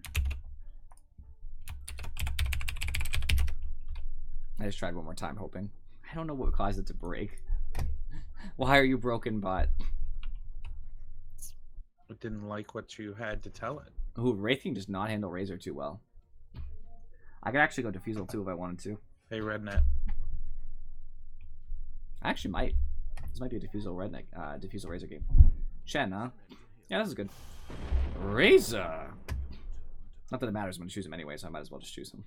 A: I just tried one more time, hoping. I don't know what caused it to break. Why are you broken, bot?
C: It didn't like what you had to tell it.
A: Ooh, Wraith King does not handle Razor too well. I could actually go Diffusal too if I wanted to.
C: Hey, Rednet.
A: I actually might. This might be a Diffusal Redneck, Diffusal Razor game. Chen, huh? Yeah, this is good. Razor! Not that it matters, I'm going to choose him anyway, so I might as well just choose him.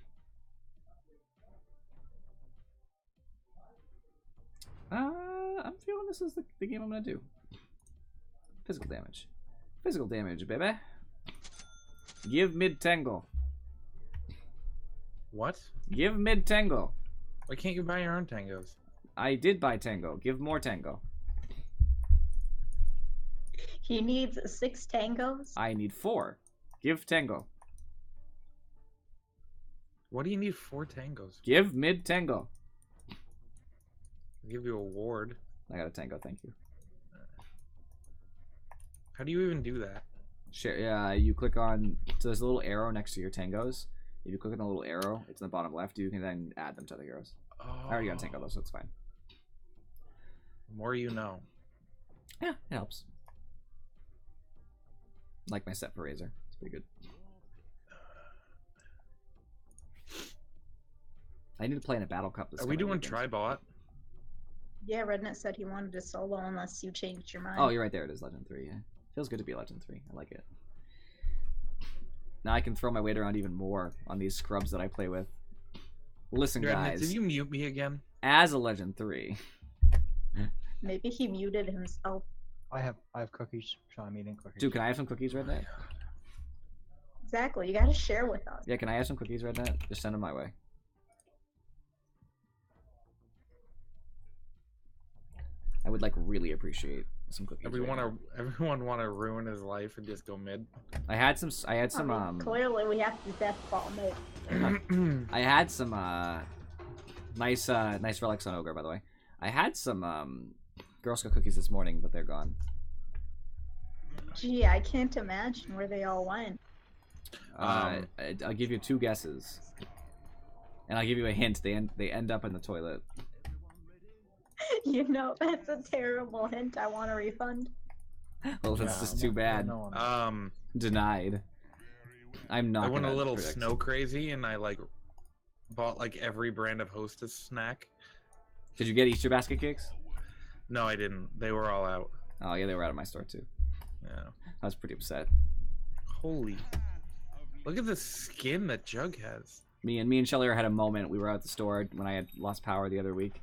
A: I'm feeling this is the game I'm going to do. Physical damage. Physical damage, baby. Give mid Tangle.
C: What?
A: Give mid Tangle.
C: Why can't you buy your own tangos?
A: I did buy Tango. Give more Tango.
D: He needs 6 tangos.
A: I need 4. Give Tango.
C: What do you need 4 tangos?
A: Give mid Tango.
C: I'll give you a ward.
A: I got a Tango, thank you.
C: How do you even do that?
A: Share. Yeah, you click on. So there's a little arrow next to your Tangos. If you click on the little arrow, it's in the bottom left. You can then add them to the heroes.
C: Oh,
A: I already got a Tango though, so it's fine.
C: The more you know.
A: Yeah, it helps. Like my set for Razor. It's pretty good. I need to play in a battle cup this
C: Are we
A: coming
C: doing
A: weekend.
C: Tribot?
D: Yeah, Rednet said he wanted to solo unless you changed your mind.
A: Oh, you're right there. It is Legend 3. Yeah. Feels good to be Legend 3. I like it. Now I can throw my weight around even more on these scrubs that I play with. Listen,
C: Rednet,
A: guys.
C: did you mute me again?
A: As a Legend 3.
D: Maybe he muted himself.
E: I have cookies, so I'm eating cookies.
A: Dude, can I have some cookies, Rednet?
D: Exactly. You gotta share with us.
A: Yeah, can I have some cookies, Rednet? Just send them my way. I would like really appreciate some cookies.
C: Everyone
A: right
C: wanna ruin his life and just go mid.
A: now. I had some
D: I mean, clearly we have to death bomb it.
A: I had some nice relics on Ogre, by the way. I had some Girl Scout cookies this morning, but they're gone.
D: Gee, I can't imagine where they all went.
A: I'll give you 2 guesses, and I'll give you a hint. They end up in the toilet.
D: You know, that's a terrible hint. I want a refund.
A: Well, that's
E: Yeah,
A: just too bad.
E: No,
A: Denied. I'm not.
C: I went a
A: gonna
C: little
A: predict.
C: snow crazy and I like bought like every brand of Hostess snack.
A: Did you get Easter basket cakes?
C: No, I didn't. They were all out.
A: Oh yeah, they were out of my store too.
C: Yeah.
A: I was pretty upset.
C: Holy. Look at the skin that Jug has.
A: Me and Shelly had a moment. We were out at the store when I had lost power the other week,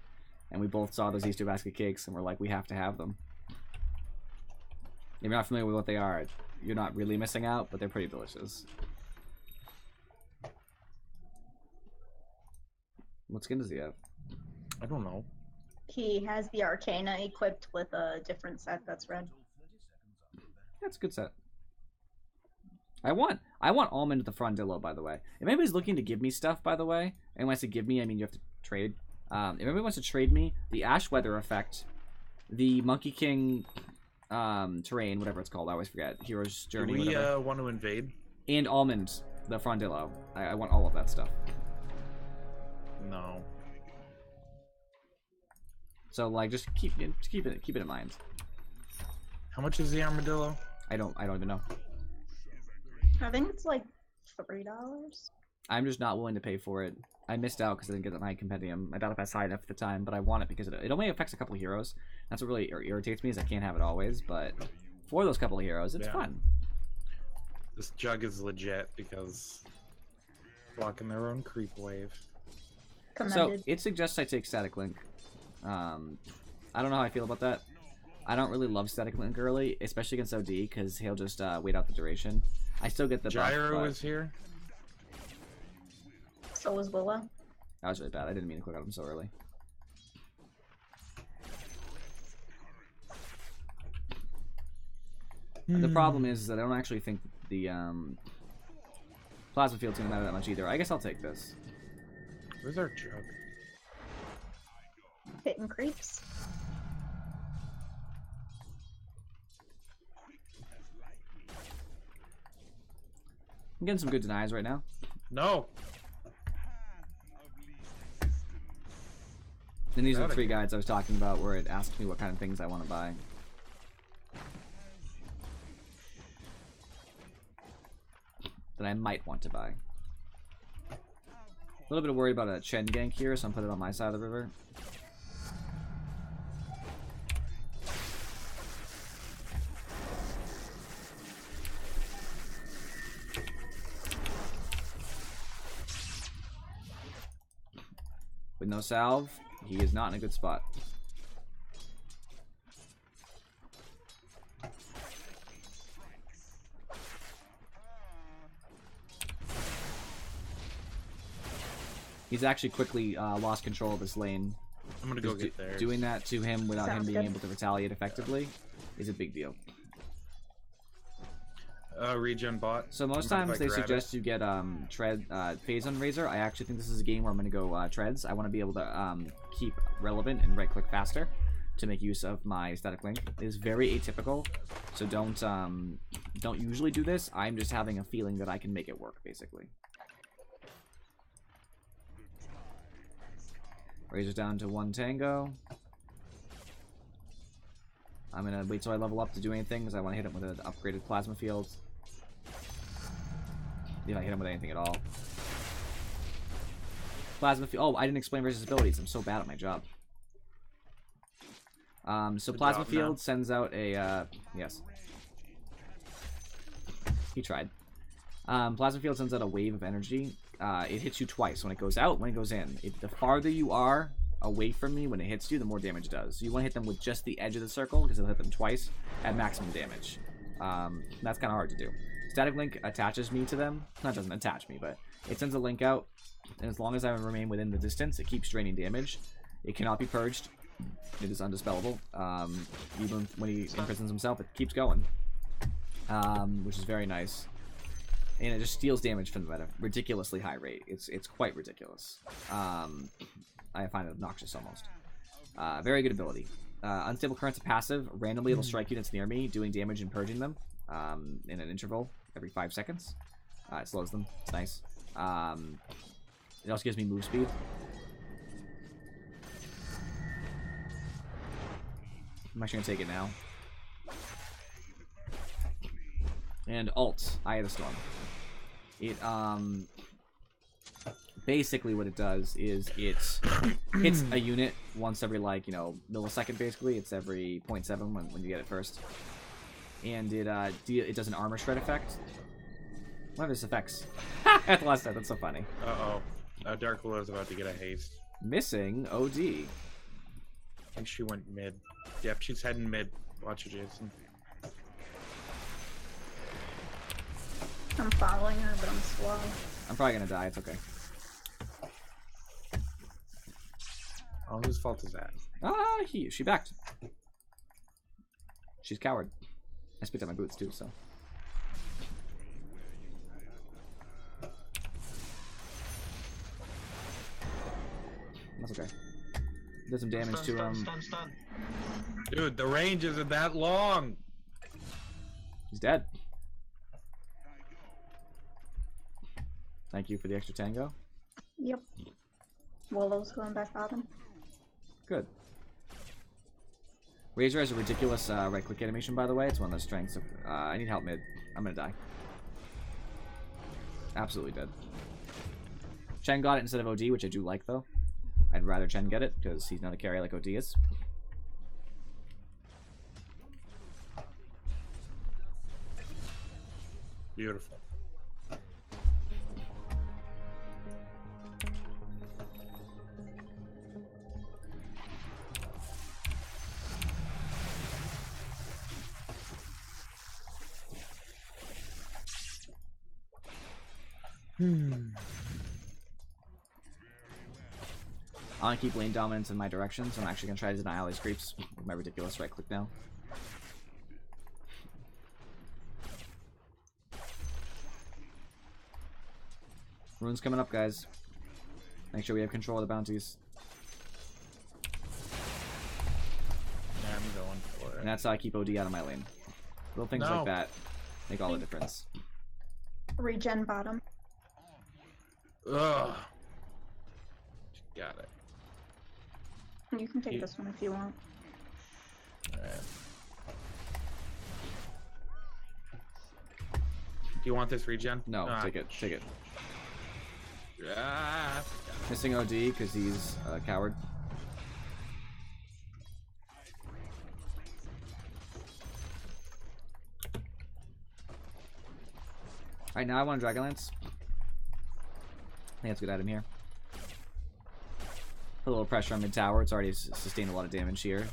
A: and we both saw those Easter basket cakes, and we're like, we have to have them. If you're not familiar with what they are, you're not really missing out, but they're pretty delicious. What skin does he have?
C: I don't know.
D: He has the Arcana equipped with a different set that's red.
A: That's a good set. I want Almond the Frondillo, by the way. If anybody's looking to give me stuff, by the way, and when I say give me, I mean you have to trade. If anybody wants to trade me the Ash Weather effect, the Monkey King terrain, whatever it's called, I always forget. Hero's Journey.
C: Do we
A: whatever.
C: want to invade?
A: And Almond the Frondillo. I want all of that stuff.
C: No.
A: So like, just keep it in mind.
C: How much is the armadillo?
A: I don't even know.
D: I think it's like $3.
A: I'm just not willing to pay for it. I missed out because I didn't get my compendium. My battle pass high enough at the time, but I want it because it only affects a couple of heroes. That's what really irritates me is I can't have it always, but for those couple of heroes, it's fun.
C: This jug is legit because blocking their own creep wave.
D: Commended.
A: So it suggests I take Static Link. I don't know how I feel about that. I don't really love Static Link early, especially against OD, because he'll just wait out the duration. I still get the
C: Gyro
A: buff,
C: is here.
D: So was Willow.
A: That was really bad. I didn't mean to click on him so early. The problem is that I don't actually think the plasma field's gonna matter that much either. I guess I'll take this.
C: Where's our jug?
D: Hitting creeps.
A: I'm getting some good denies right now.
C: No.
A: And these are the 3 guides I was talking about where it asks me what kind of things I want to buy. That I might want to buy. A little bit worried about a Chen gank here, so I'm putting it on my side of the river. With no salve, he is not in a good spot. He's actually quickly lost control of this lane.
C: I'm gonna go get there.
A: Doing that to him without him
D: Sounds
A: being
D: good.
A: able to retaliate effectively is a big deal.
C: Regen bot.
A: So most
C: I'm gonna
A: times they
C: grab
A: suggest you get phase on Razor. I actually think this is a game where I'm gonna go treads. I want to be able to keep relevant and right click faster to make use of my static link. It is very atypical, so don't usually do this. I'm just having a feeling that I can make it work basically. Razor's down to 1 tango. I'm gonna wait till I level up to do anything because I want to hit him with an upgraded plasma field. If I hit him with anything at all. Plasma field. Oh, I didn't explain Razor's abilities. I'm so bad at my job. So
C: Good
A: plasma
C: job, man.
A: field sends out a yes. He tried. Plasma field sends out a wave of energy. It hits you twice when it goes out, when it goes in. The farther you are away from me when it hits you, the more damage it does. So you want to hit them with just the edge of the circle because it'll hit them twice at maximum damage. That's kind of hard to do. Static Link attaches me to them. That doesn't attach me, but it sends a link out, and as long as I remain within the distance, it keeps draining damage. It cannot be purged. It is undispellable. Even when he imprisons himself, it keeps going, which is very nice. And it just steals damage from them at a ridiculously high rate. It's quite ridiculous. I find it obnoxious almost. Very good ability. Unstable Current's a passive. Randomly it'll strike units near me, doing damage and purging them in an interval every 5 seconds. It slows them. It's nice. It also gives me move speed. I'm actually gonna take it now. And alt, Eye of the Storm. It basically what it does is it hits a unit once every millisecond basically. It's every 0.7 when you get it first. And it does an armor shred effect. One of its effects. At the last time, that's so funny.
C: Uh-oh. Dark Willow's about to get a haste.
A: Missing OD.
C: I think she went mid. Yep, she's heading mid. Watch her, Jason.
D: I'm following her, but I'm slow.
A: I'm probably gonna die, it's okay.
C: Oh, whose fault is that?
A: She backed. She's coward. I just picked up my boots too, so. That's okay. Did some damage to him.
F: Stun.
C: Dude, the range isn't that long.
A: He's dead. Thank you for the extra tango.
D: Yep. Willow's going back bottom.
A: Good. Razor has a ridiculous right-click animation, by the way. It's one of those strengths. I need help mid. I'm gonna die. Absolutely dead. Chen got it instead of OD, which I do like, though. I'd rather Chen get it, because he's not a carry like OD is.
C: Beautiful.
A: I want to keep lane dominance in my direction, so I'm actually going to try to deny all these creeps with my ridiculous right click now. Rune's coming up, guys. Make sure we have control of the bounties.
C: Yeah, I'm going for it.
A: And that's how I keep OD out of my lane. Little things
C: No.
A: like that make all the difference.
D: Regen bottom.
C: Ugh. Got it.
D: You can take
C: You-
D: this one if you want.
C: Alright. Do you want this regen?
A: No,
C: Ah,
A: take it. Take it.
C: Ah.
A: Missing OD because he's a coward. Alright, now I want a Dragonlance. I think that's a good item here. Put a little pressure on mid tower. It's already sustained a lot of damage here.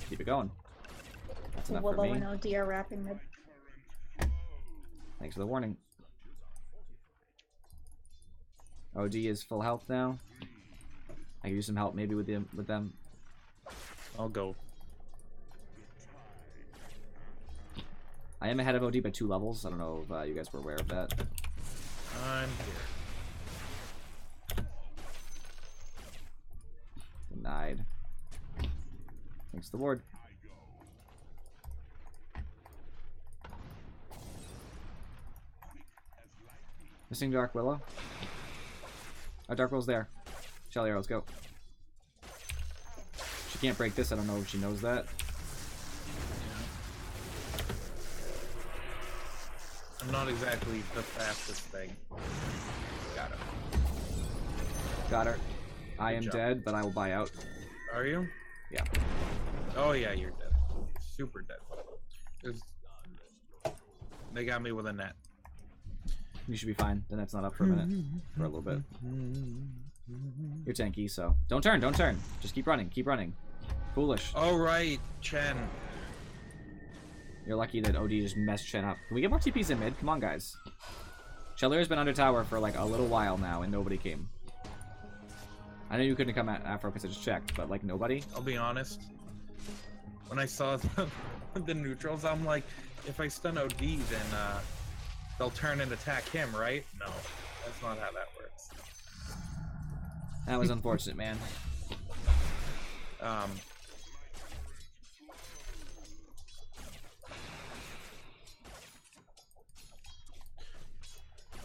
A: Keep it going. That's enough for
D: Willow
A: me.
D: and OD are wrapping mid.
A: Thanks for the warning. OD is full health now. I can use some help maybe with them.
C: I'll go.
A: I am ahead of OD by 2 levels. I don't know if you guys were aware of that.
C: I'm here.
A: Denied. Thanks to the ward. Missing Dark Willow. Oh, Dark Willow's there. Shelly arrows, go. She can't break this. I don't know if she knows that.
C: I'm not exactly the fastest thing. Got it.
A: Got her. I
C: Good
A: am
C: job.
A: dead, but I will buy out.
C: Are you?
A: Yeah.
C: Oh yeah, you're dead. Super dead. There's... They got me with a net.
A: You should be fine. The net's not up for a minute. For a little bit. You're tanky, so... Don't turn, don't turn. Just keep running, keep running. Foolish.
C: Oh right, Chen.
A: You're lucky that OD just messed Chen up. Can we get more TPs in mid? Come on, guys. Cheller's been under tower for like a little while now, and nobody came. I know you couldn't come after because I just checked, but like nobody.
C: I'll be honest. When I saw the neutrals, I'm like, if I stun OD, then they'll turn and attack him, right? No, that's not how that works.
A: That was unfortunate, man.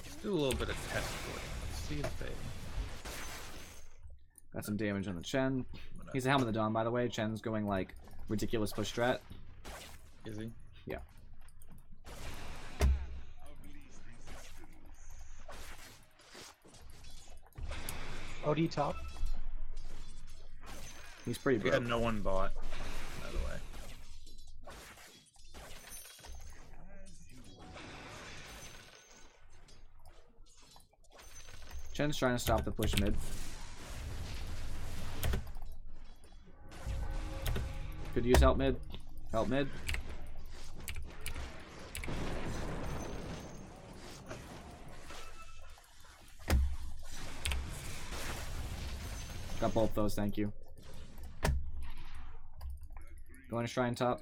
C: Let's do a little bit of test work. Let's see if they...
A: Got some damage on the Chen. He's a Helm of the Dawn, by the way. Chen's going like ridiculous push strat.
C: Is he?
A: Yeah.
E: OD top.
A: He's pretty
C: Yeah,
A: broke.
C: no one bought, by the way.
A: Chen's trying to stop the push mid. Could use help mid. Help mid. Got both those, thank you. Going to shrine top.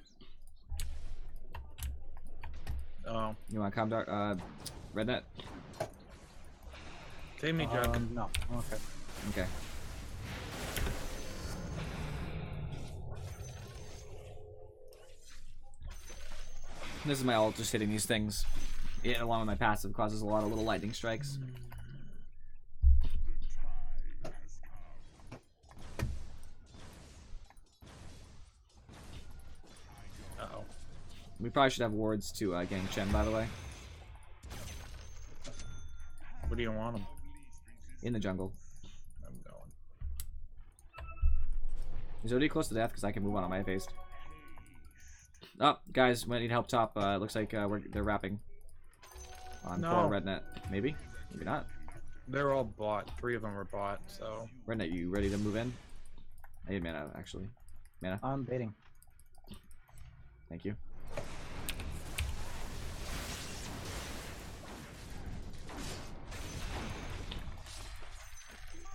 C: Oh,
A: You want to come dark? Red net.
C: save me, Jug.
E: No. Okay.
A: Okay. This is my ult, just hitting these things. It, along with my passive, causes a lot of little lightning strikes.
C: Uh-oh.
A: We probably should have wards to gang Chen, by the way.
C: What do you want him?
A: In the jungle.
C: I'm going.
A: Is OD close to death? Because I can move on my face. Oh, guys, we need help top. Looks like they're wrapping. On
C: No.
A: poor Rednet. Maybe? Maybe not.
C: They're all bought. 3 of them are bought, so...
A: Rednet, you ready to move in? I need mana, actually. Mana?
E: I'm baiting.
A: Thank you.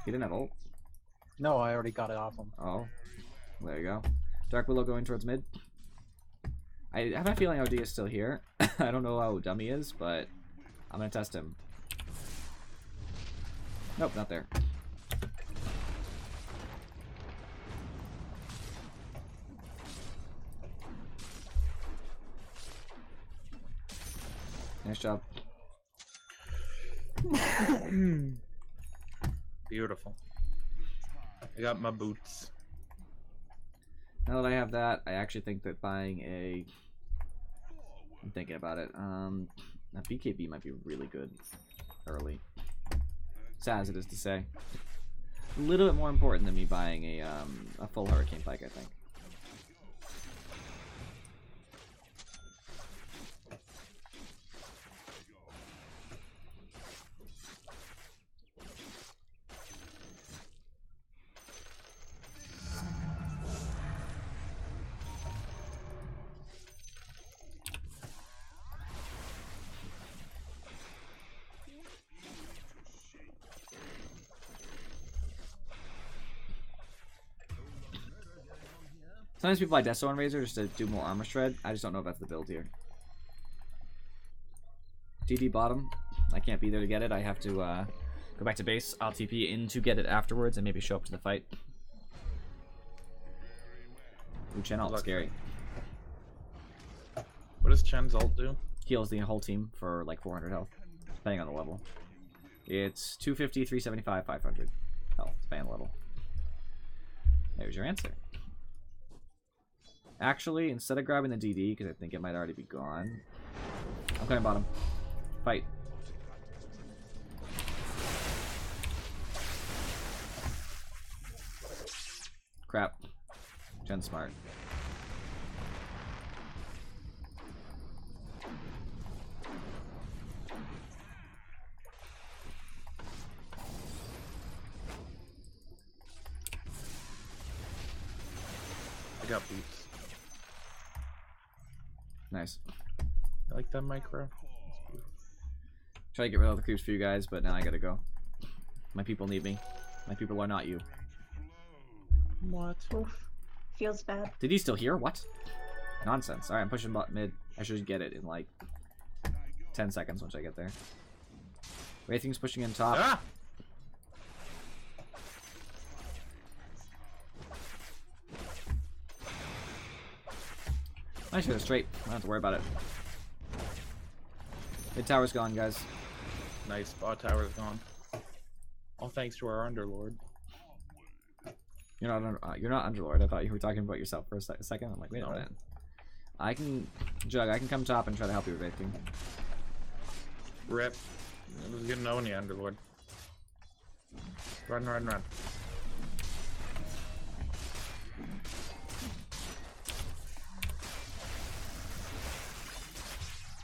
A: He didn't have ult?
E: No, I already got it off him.
A: Oh. There you go. Dark Willow going towards mid. I have a feeling OD is still here. I don't know how dumb he is, but I'm gonna test him. Nope, not there. Nice job.
C: Beautiful. I got my boots.
A: Now that I have that, I actually think that buying a... I'm thinking about it. A BKB might be really good early. Sad as it is to say. A little bit more important than me buying a full Hurricane Pike, I think. Sometimes people buy Deso and Razor just to do more armor shred. I just don't know if that's the build here. DD bottom. I can't be there to get it. I have to go back to base. I'll TP in to get it afterwards and maybe show up to the fight. Ooh, Chen ult, scary.
C: What does Chen's ult do?
A: Heals the whole team for like 400 health, depending on the level. It's 250, 375, 500 health, depending on the level. There's your answer. Actually, instead of grabbing the DD, because I think it might already be gone, I'm coming bottom. Fight. Crap. Jen's smart.
C: I got boots.
A: Nice.
C: I like that micro.
A: Try to get rid of the creeps for you guys, but now I gotta go. My people need me. My people are not you.
C: What?
D: Oof. Feels bad.
A: Did he still hear? What? Nonsense. Alright, I'm pushing bot mid. I should get it in like 10 seconds once I get there. Wraithing's pushing in top.
C: Ah!
A: I should have straight. I don't have to worry about it. Mid tower's gone, guys.
C: Nice. Bot tower's gone. All thanks to our Underlord.
A: You're not Underlord. I thought you were talking about yourself for a second. I'm like, wait a minute. I can Jug. I can come top and try to help you with Wraithing.
C: Rip. It was good knowing you, Underlord. Run, run, run.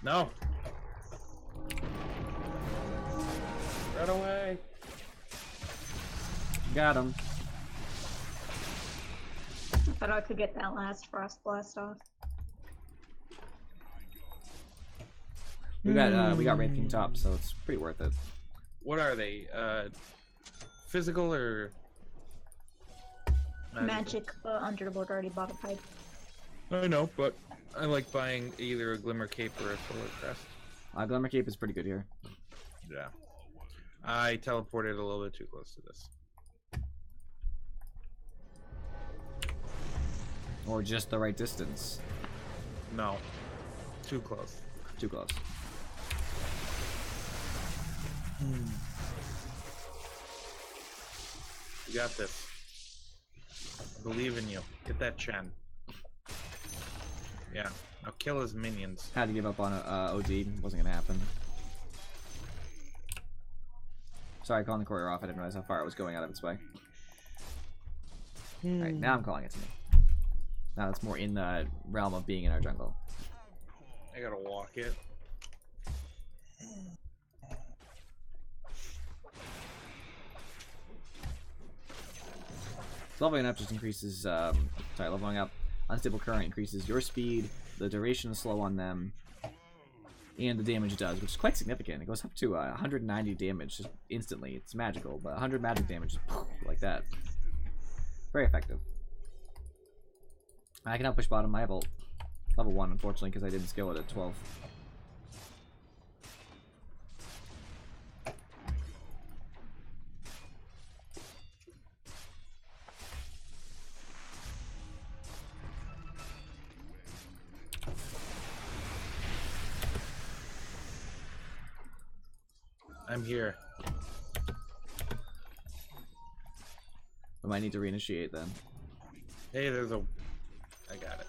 C: No. Run away.
A: Got him.
D: I thought I could get that last Frost Blast off.
A: We got Wraith King top, so it's pretty worth it.
C: What are they? Physical or
D: Magic Underlord already bought a pipe.
C: I know, but I like buying either a Glimmer Cape or a Solar Crest.
A: Glimmer Cape is pretty good here.
C: Yeah. I teleported a little bit too close to this.
A: Or just the right distance.
C: No. too close.
A: Too close.
C: You got this. I believe in you. Get that Chen. Yeah. Now kill his minions.
A: Had to give up on OD. Wasn't gonna happen. Sorry, calling the courier off. I didn't realize how far it was going out of its way. Alright, now I'm calling it to me. Now it's more in the realm of being in our jungle.
C: I gotta walk it.
A: Leveling up just increases, leveling up unstable current increases your speed, the duration is slow on them, and the damage it does, which is quite significant. It goes up to 190 damage just instantly. It's magical, but 100 magic damage like that. Very effective. I can now push bottom. I have a level 1, unfortunately, because I didn't skill it at 12.
C: I'm here.
A: I might need to reinitiate then.
C: Hey, there's a... I got it.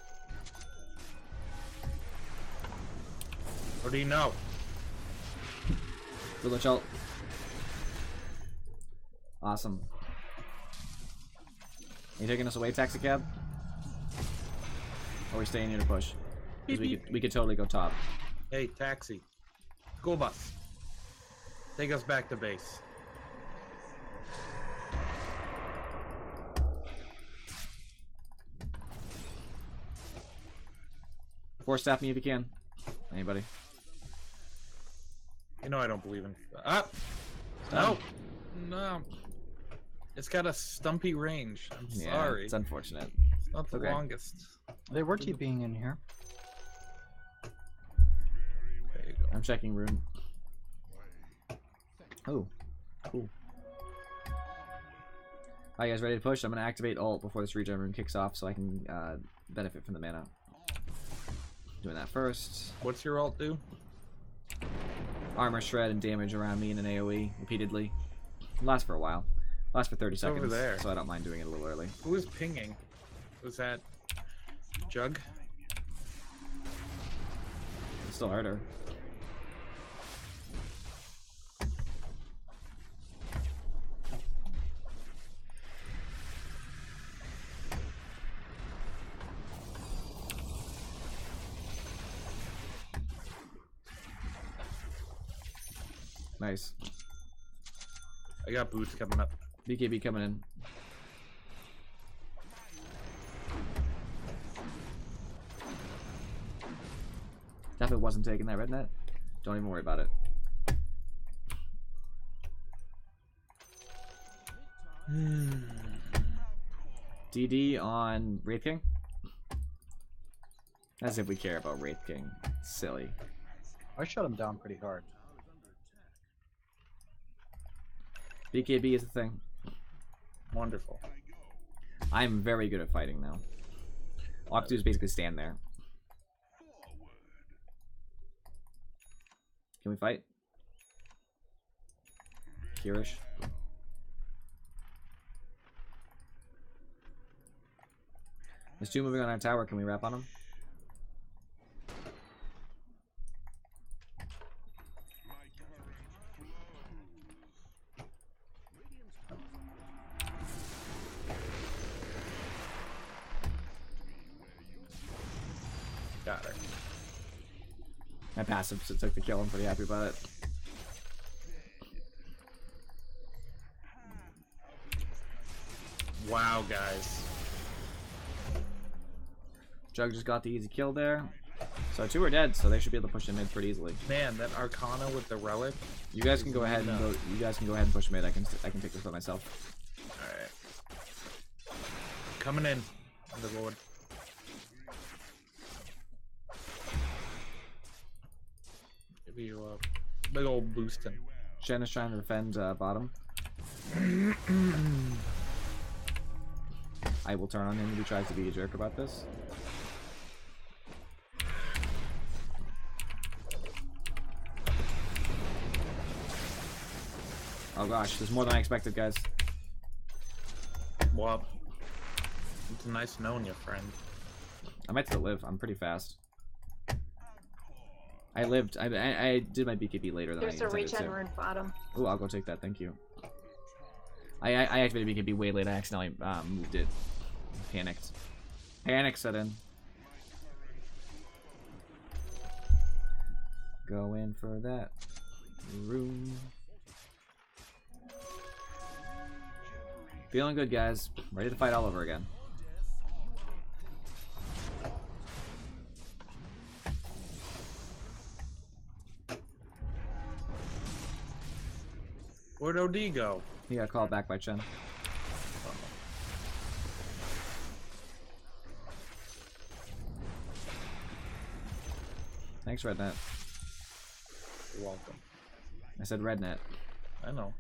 C: What do you know?
A: Village ult. Awesome. Are you taking us away, taxi cab? Or are we staying here to push? Because we could totally go top.
C: Hey, taxi. School bus. Take us back to base.
A: Force staff me if you can. Anybody?
C: You know I don't believe in... Ah! No! No. It's got a stumpy range. I'm sorry.
A: It's unfortunate.
C: It's not the
A: Okay.
C: longest.
E: They were TPing in here.
C: There you go.
A: I'm checking rune. Oh, cool. Are you guys ready to push? I'm going to activate ult before this regen rune kicks off so I can benefit from the mana. Doing that first.
C: What's your ult do?
A: Armor shred and damage around me in an AoE repeatedly. Lasts for a while. Lasts for 30 seconds.
C: over there.
A: So I don't mind doing it a little early.
C: Who is pinging? Was that... Jug?
A: It still hurt her. Nice.
C: I got boots coming up.
A: BKB coming in. Definitely wasn't taking that red net. Don't even worry about it. DD on Wraith King? As if we care about Wraith King. Silly.
E: I shut him down pretty hard.
A: BKB is the thing.
C: Wonderful.
A: I'm very good at fighting now. All I have to do is basically stand there. Can we fight? Kirish? There's two moving on our tower. Can we wrap on them?
C: Got her.
A: My passive took the kill. I'm pretty happy about it.
C: Wow, guys.
A: Jug just got the easy kill there. So two are dead, so they should be able to push in mid pretty easily.
C: Man, that Arcana with the relic.
A: You guys can go ahead and go. You guys can go ahead and push mid. I can take this by myself.
C: Alright. Coming in. Underlord. Give you a big old boostin'.
A: Shen is trying to defend bottom. I will turn on him if he tries to be a jerk about this. Oh gosh, there's more than I expected, guys.
C: Well, it's nice knowing you, friend.
A: I might still live. I'm pretty fast. I lived. I did my BKB later than I
D: There's a
A: intended to.
D: regen rune bottom.
A: Ooh, I'll go take that. Thank you. I activated BKB way late. I accidentally moved it. Panicked. Panic set in. Go in for that room. Feeling good, guys. Ready to fight all over again.
C: Where'd OD go?
A: He got called back by Chen. Thanks, Rednet.
C: You're welcome.
A: I said Rednet.
C: I know.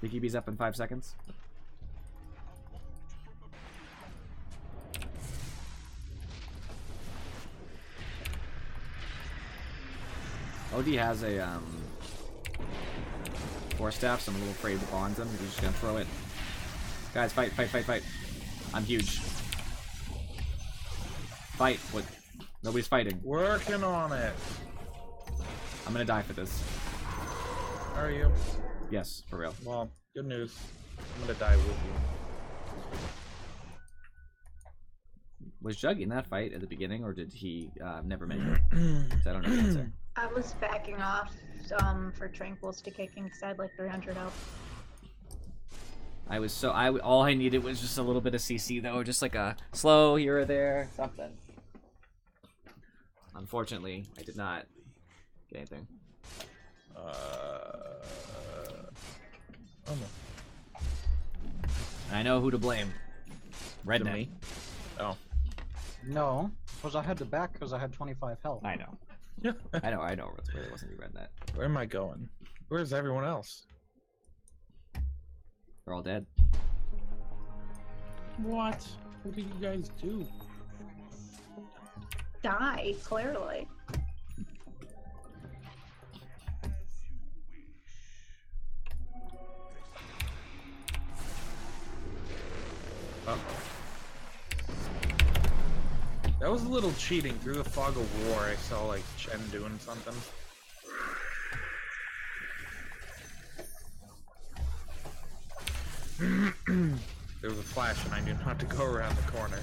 A: BKB's up in 5 seconds. OD has a Force staff, so I'm a little afraid to bonds him. He's just gonna throw it. Guys, fight, fight, fight, fight. I'm huge. Fight. What? Nobody's fighting.
C: Working on it.
A: I'm gonna die for this.
C: Are you?
A: Yes, for real.
C: Well, good news. I'm gonna die with you.
A: Was Jug in that fight at the beginning, or did he never make it? 'Cause I don't know the answer.
D: I was backing off for Tranquil stick kicking because I had like 300 health.
A: I was so all I needed was just a little bit of CC though, just like a slow here or there, something. Unfortunately, I did not get anything.
C: Oh no.
A: I know who to blame.
C: To
A: Redneck.
C: me? Oh.
E: No, because I had to back because I had 25 health.
A: I know. I know. It wasn't you, Rednet.
C: Where am I going? Where's everyone else?
A: They're all dead.
C: What? What did you guys do?
D: Die, clearly.
C: Uh-oh. That was a little cheating. Through the fog of war, I saw like Chen doing something. There was a flash and I knew not to go around the corner.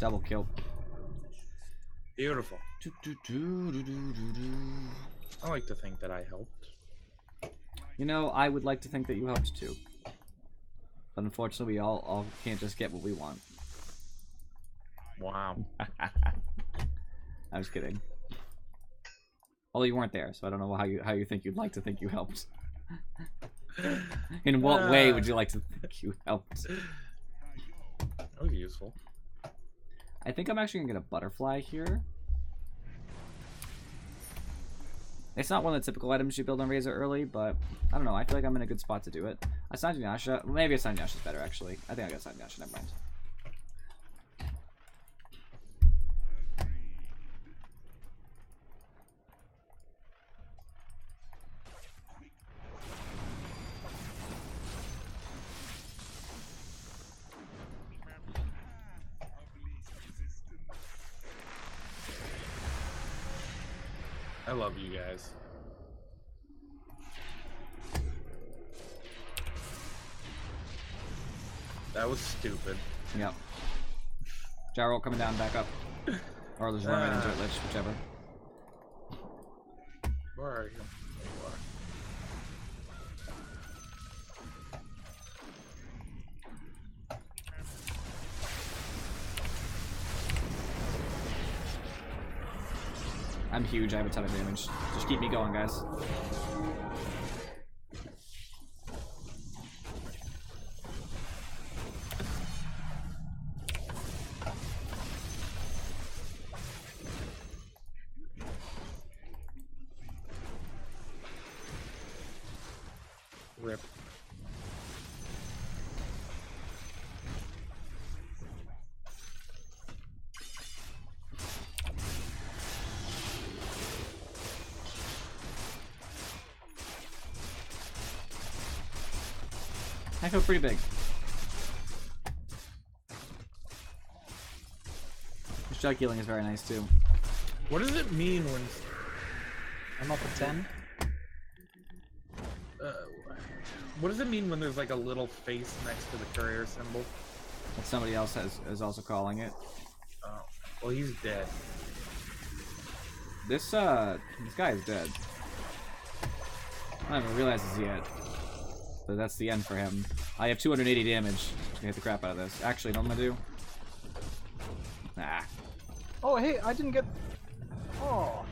A: Double kill.
C: Beautiful. I like to think that I helped.
A: You know, I would like to think that you helped too. But unfortunately, we all can't just get what we want.
C: Wow.
A: I was kidding. Although you weren't there, so I don't know how you think you'd like to think you helped. In what way would you like to think you helped?
C: That was useful.
A: I think I'm actually gonna get a butterfly here. It's not one of the typical items you build on Razor early, but I don't know. I feel like I'm in a good spot to do it. Assigned Yasha. Maybe Assigned Yasha's better actually. I think I got Assigned Yasha. Never mind.
C: I love you guys. That was stupid.
A: Yep. Gyro coming down, back up. Or just run right into it, Lich, whichever.
C: Where are you? There you are.
A: I'm huge, I have a ton of damage. Just keep me going, guys.
C: Rip.
A: I feel pretty big. The shot healing is very nice too.
C: What does it mean when?
E: I'm up at 10.
C: What does it mean when there's like a little face next to the courier symbol?
A: That somebody else is also calling it.
C: Oh, well, he's dead.
A: This guy is dead. I haven't realized this yet. But that's the end for him. I have 280 damage. Just gonna hit the crap out of this. Actually, you know what I'm gonna do? Nah.
E: Oh, hey, I didn't get... Oh,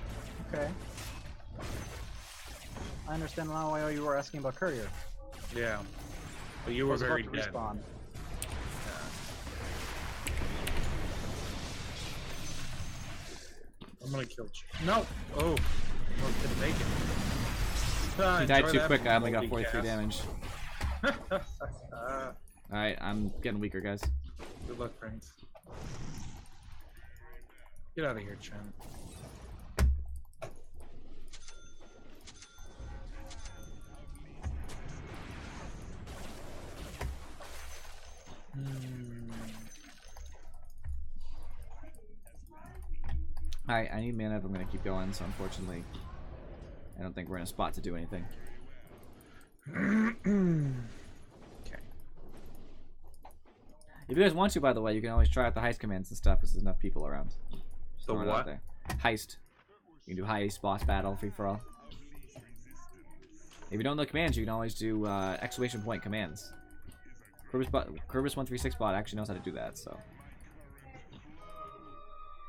E: okay. I understand now why you were asking about courier.
C: Yeah, but you
E: I
C: were
E: was
C: very
E: about to
C: dead.
E: respawn.
C: I'm gonna kill you. No! Oh! Almost didn't make it.
A: He died
C: Enjoy
A: too
C: that
A: quick, I only got
C: multicast.
A: 43 damage. Alright, I'm getting weaker, guys.
C: Good luck, friends. Get out of here, Chen.
A: Alright, I need mana if I'm gonna keep going, so unfortunately, I don't think we're in a spot to do anything.
C: Okay.
A: If you guys want to, by the way, you can always try out the heist commands and stuff if there's enough people around. Just
C: The
A: throwing it out
C: what?
A: there. Heist. You can do heist, boss battle, free for all. If you don't know commands, you can always do exclamation point commands. Kerberos136 bot actually knows how to do that, so.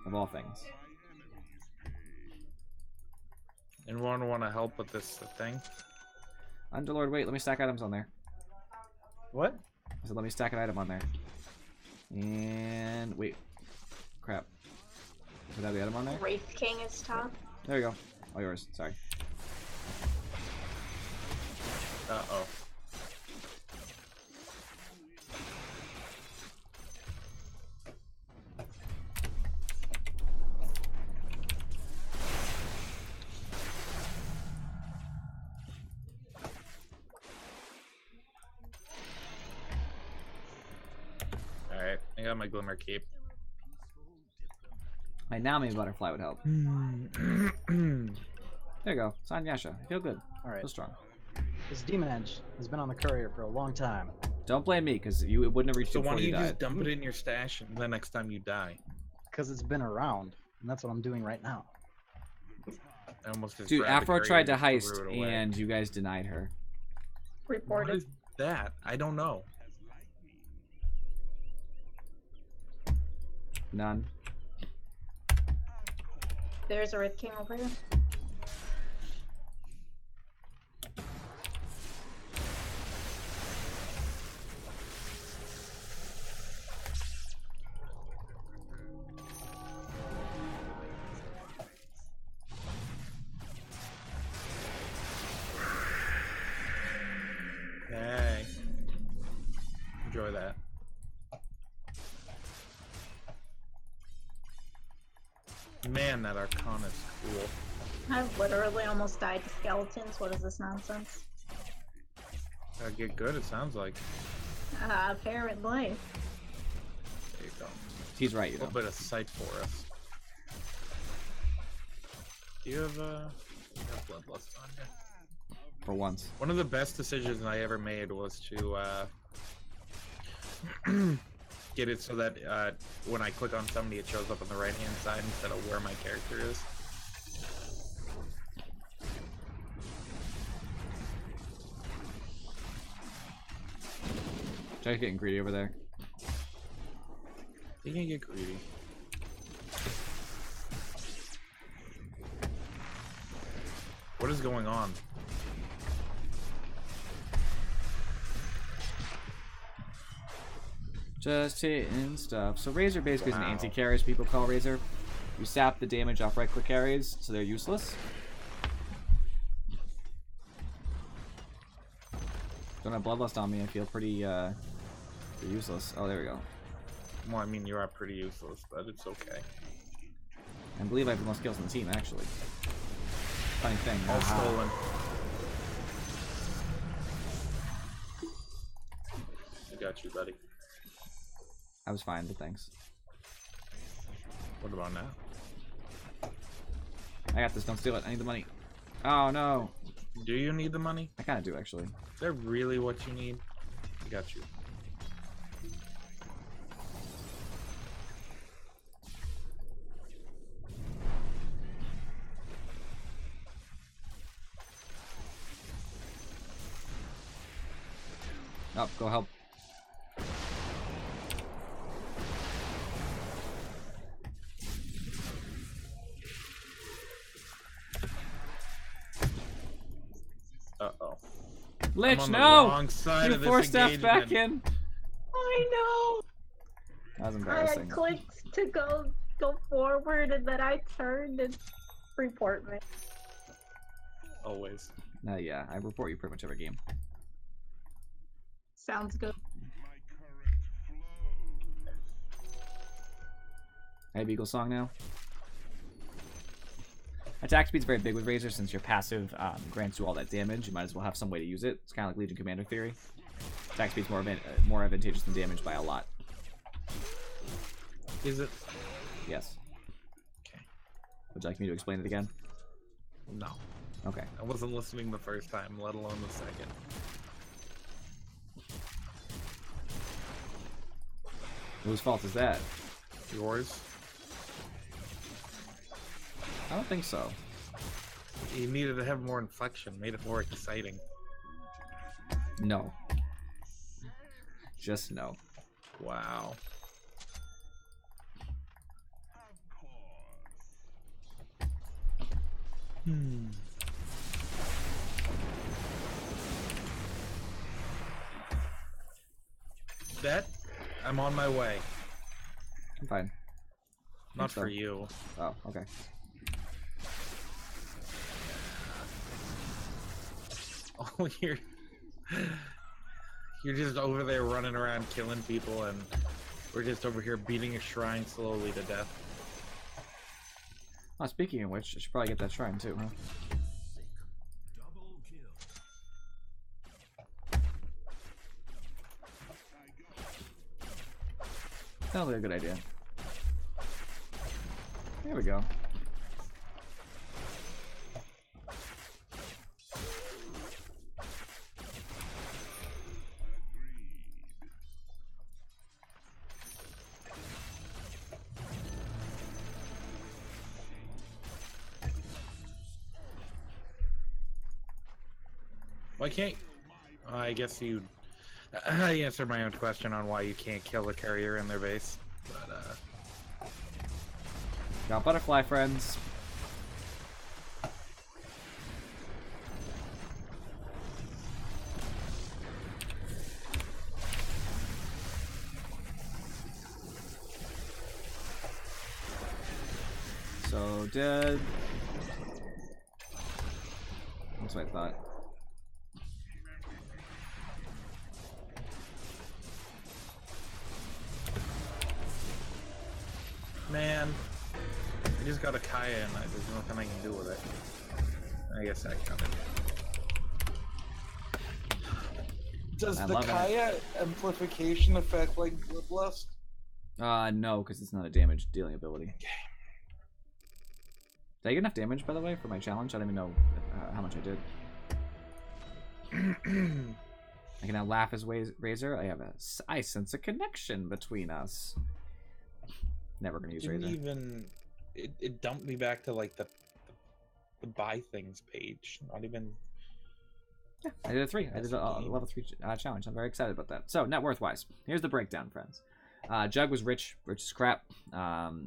A: Of all things.
C: Anyone want to help with this thing?
A: Underlord, wait, let me stack items on there.
E: What?
A: I said let me stack an item on there. And wait. Crap. Did I have the item on there?
D: Wraith King is top.
A: There you go. All yours. Sorry.
C: Uh-oh. Alright, I got my Glimmer Cape.
A: Right now, maybe Butterfly would help. There you go. Sign Yasha. I feel good.
E: Alright.
A: Feel strong.
E: This Demon Edge has been on the courier for a long time.
A: Don't blame me, because it wouldn't have reached
C: So
A: you
C: why
A: before
C: don't
A: you
C: you
A: died.
C: just dump it in your stash and the next time you die?
E: Because it's been around, and that's what I'm doing right now.
C: I almost just
A: Dude,
C: grabbed the
A: Afro tried to
C: courier and
A: heist,
C: threw it away.
A: and you guys denied her.
C: What
D: Reported.
C: is that? I don't know.
A: None.
D: There's a Wraith King over here.
C: Hey. Enjoy that. Man, that Arcana is cool.
D: I've literally almost died to skeletons. What is this nonsense?
C: Gotta get good, it sounds like.
D: Apparently.
C: There you go.
A: He's right,
C: A
A: you know.
C: little bit of sight for us. Do you have, you have Bloodlust on you?
A: For once.
C: One of the best decisions I ever made was to, get it so that, when I click on somebody, it shows up on the right-hand side instead of where my character is.
A: Try getting greedy over there.
C: You can get greedy. What is going on?
A: Just hitting stuff. So Razor basically is an
C: Wow.
A: anti-carry, as people call Razor. You sap the damage off right-click carries, so they're useless. Don't have Bloodlust on me, I feel pretty useless. Oh, there we go.
C: Well, I mean, you are pretty useless, but it's okay.
A: I believe I have the most kills on the team, actually. Funny thing.
C: All
A: Aha.
C: stolen. got you, buddy.
A: I was fine, but thanks.
C: What about now?
A: I got this. Don't steal it. I need the money. Oh, no.
C: Do you need the money?
A: I kind of do, actually.
C: Is that really what you need? I got you.
A: Oh, go help.
C: Uh-oh.
A: Lich,
C: I'm on the
A: no!
C: wrong side
A: You
C: of this
A: forced us back
C: engagement.
A: in.
D: I know.
A: That was
D: I
A: embarrassing.
D: had clicked to go forward, and then I turned and report me.
C: Always.
A: Yeah, I report you pretty much every game.
D: Sounds good.
A: I have Eagle Song now. Attack speed's very big with Razor since your passive grants you all that damage. You might as well have some way to use it. It's kind of like Legion Commander theory. Attack speed's more advantageous than damage by a lot.
C: Is it?
A: Yes.
C: Okay.
A: Would you like me to explain it again?
C: No.
A: Okay.
C: I wasn't listening the first time, let alone the second.
A: Whose fault is that?
C: Yours?
A: I don't think so.
C: You needed to have more inflection, made it more exciting.
A: No. Just no.
C: Wow. Bet I'm on my way.
A: I'm fine.
C: Not
A: so.
C: for you.
A: Oh, okay.
C: Oh, you're just over there running around killing people, and we're just over here beating a shrine slowly to death.
A: Oh, speaking of which, I should probably get that shrine too, huh? Sounds like a good idea. There we go.
C: Why can't... I guess you... I answered my own question on why you can't kill a carrier in their base. But,
A: Got butterfly friends. So dead. That's what I thought.
C: man, I just got a Kaya and there's nothing I can do with it. I guess that counted.
F: Does
A: I
F: the
A: love it.
F: Kaya amplification affect like Bloodlust?
A: No, because it's not a damage dealing ability. Did I get enough damage, by the way, for my challenge? I don't even know how much I did. I can now laugh as Razor. I sense a connection between us. Never gonna use
C: Didn't
A: Razor.
C: even it dumped me back to like the buy things page. Not even.
A: Yeah, I did a 3. I did a level 3 challenge. I'm very excited about that. So, net worth wise, here's the breakdown, friends. Jug was rich as crap.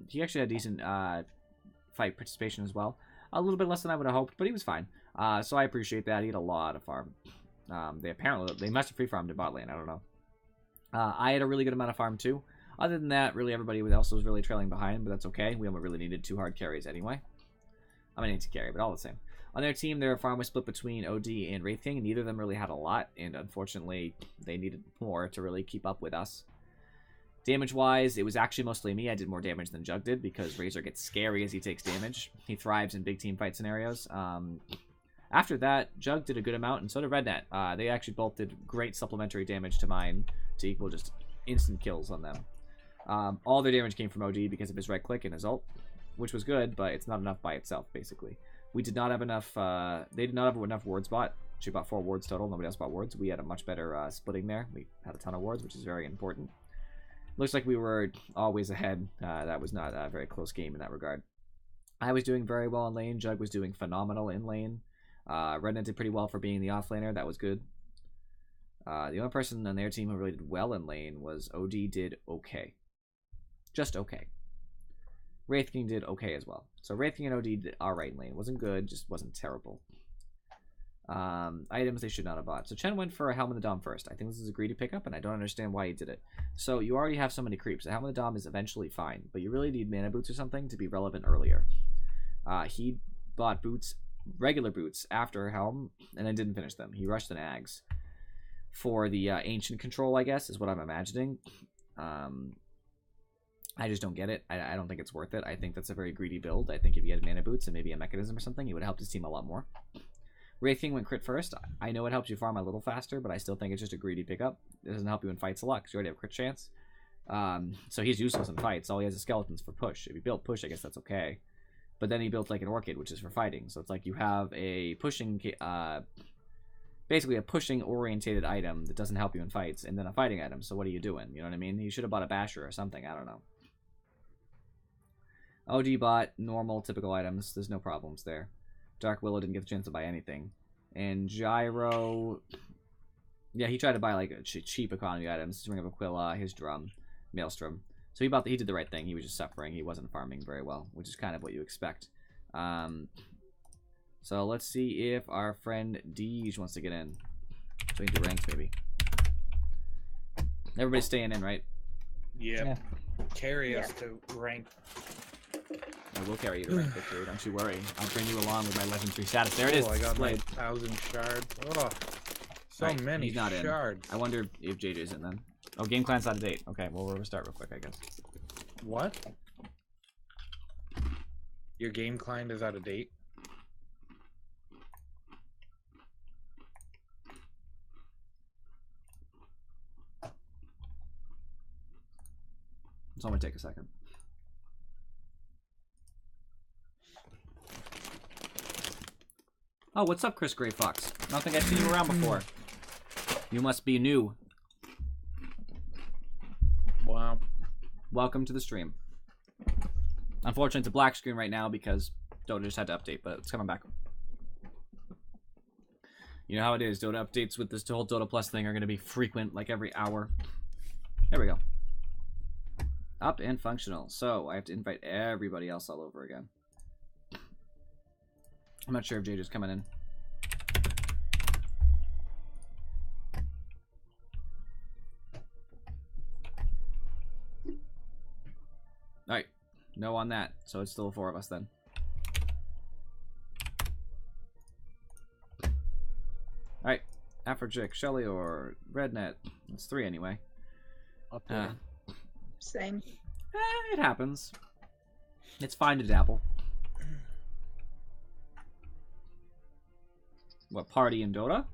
A: He actually had decent fight participation as well. A little bit less than I would have hoped, but he was fine. So I appreciate that. He had a lot of farm. They must have free farmed in bot lane. I don't know. I had a really good amount of farm too. Other than that, really everybody else was really trailing behind, but that's okay. We only really needed 2 hard carries anyway. I mean, to carry, but all the same. On their team, their farm was split between OD and Wraith King, and neither of them really had a lot, and unfortunately, they needed more to really keep up with us. Damage-wise, it was actually mostly me. I did more damage than Jug did, because Razor gets scary as he takes damage. He thrives in big team fight scenarios. After that, Jug did a good amount, and so did Rednet. They actually both did great supplementary damage to mine to equal just instant kills on them. All their damage came from OD because of his right click and his ult, which was good, but it's not enough by itself, basically. We did not have enough, they did not have enough wards bought. She bought 4 wards total, nobody else bought wards. We had a much better splitting there. We had a ton of wards, which is very important. Looks like we were always ahead. That was not a very close game in that regard. I was doing very well in lane. Jug was doing phenomenal in lane. Rednet did pretty well for being the offlaner. That was good. The only person on their team who really did well in lane was OD did okay. Just okay. Wraith King did okay as well. So Wraith King and OD did alright in lane. Wasn't good, just wasn't terrible. Items they should not have bought. So Chen went for a Helm in the Dom first. I think this is a greedy pickup, and I don't understand why he did it. So you already have so many creeps. A Helm in the Dom is eventually fine, but you really need mana boots or something to be relevant earlier. He bought boots, regular boots, after Helm, and then didn't finish them. He rushed an Ags for the ancient control, I guess, is what I'm imagining. I just don't get it. I don't think it's worth it. I think that's a very greedy build. I think if he had mana boots and maybe a mechanism or something, he would have helped his team a lot more. Wraith King went crit first. I know it helps you farm a little faster, but I still think it's just a greedy pickup. It doesn't help you in fights a lot because you already have crit chance. So he's useless in fights. All he has is skeletons for push. If he built push, I guess that's okay. But then he built like an orchid, which is for fighting. So it's like you have a pushing, basically a pushing orientated item that doesn't help you in fights, and then a fighting item. So what are you doing? You know what I mean? You should have bought a basher or something. I don't know. OD bought normal, typical items. There's no problems there. Dark Willow didn't get the chance to buy anything. And Gyro, yeah, he tried to buy like a cheap economy items. Ring of Aquila, his drum, Maelstrom. So he did the right thing. He was just suffering. He wasn't farming very well, which is kind of what you expect. So let's see if our friend Deej wants to get in. So we can do ranks maybe. Everybody's staying in, right?
C: Yep.
E: Yeah.
C: Carry us to rank.
A: I will carry you to rank victory, don't you worry. I'll bring you along with my legendary status. There it is.
C: Oh, I got my
A: displayed.
C: 1,000 shards. Oh, so
A: Right,
C: many
A: he's not
C: shards.
A: I wonder if JJ's in then. Oh, game clan's out of date. Okay, well, we'll restart real quick, I guess.
C: What? Your game client is out of date?
A: It's only take a second. Oh, what's up, Chris Gray Fox? I don't think I've seen you around before. You must be new.
C: Wow.
A: Welcome to the stream. Unfortunately, it's a black screen right now because Dota just had to update, but it's coming back. You know how it is. Dota updates with this whole Dota Plus thing are going to be frequent, like every hour. There we go. Up and functional. So, I have to invite everybody else all over again. I'm not sure if JJ's coming in. Alright. No on that. So it's still 4 of us then. Alright. Afrojick, Shelly, or Rednet. It's 3 anyway.
E: Up there.
D: Same.
A: It happens. It's fine to dabble. What, party in Dota?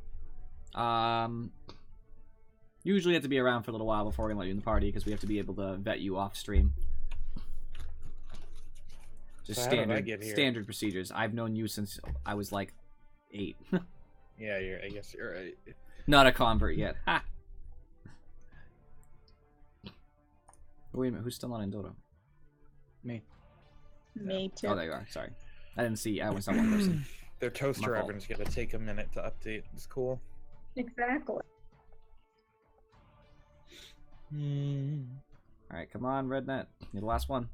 A: Usually you have to be around for a little while before we're gonna let you in the party because we have to be able to vet you off stream. Just
C: So how did I get here?
A: standard procedures. I've known you since I was like 8.
C: Yeah, I guess you're right.
A: Not a convert yet. Ha! Wait a minute, who's still not in Dota?
E: Me.
D: Me too.
A: Oh, there you are. Sorry. I didn't see. I only saw one person.
C: Their toaster
A: My fault.
C: oven's gonna take a minute to update. It's cool.
D: Exactly.
A: Alright, come on, Rednet. You're the last one.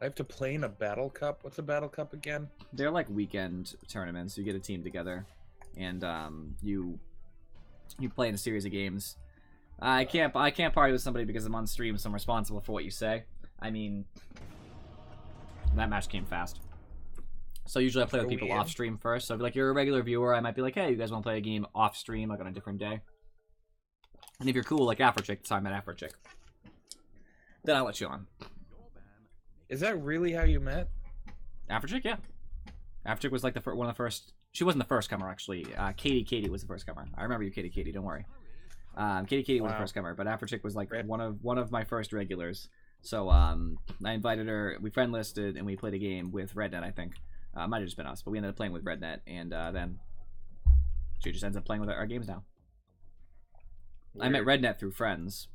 C: I have to play in a battle cup. What's a battle cup again?
A: They're like weekend tournaments. You get a team together, and you play in a series of games. I can't party with somebody because I'm on stream, so I'm responsible for what you say. I mean, that match came fast. So usually I play with
C: Are
A: people
C: we in?
A: off stream first. So if like you're a regular viewer, I might be like, hey, you guys want to play a game off stream, like on a different day? And if you're cool, like Afrochick, that's how I met Afrochick. Then I'll let you on.
C: Is that really how you met?
A: Afrochick, yeah. Afterchick was like one of the first. She wasn't the first comer actually. Katie was the first comer. I remember you, Katie. Don't worry. Katie was the first comer, but Afterchick was like one of my first regulars. So I invited her. We friend listed and we played a game with Rednet. I think might have just been us, but we ended up playing with Rednet, and then she just ends up playing with our games now. Weird. I met Rednet through friends.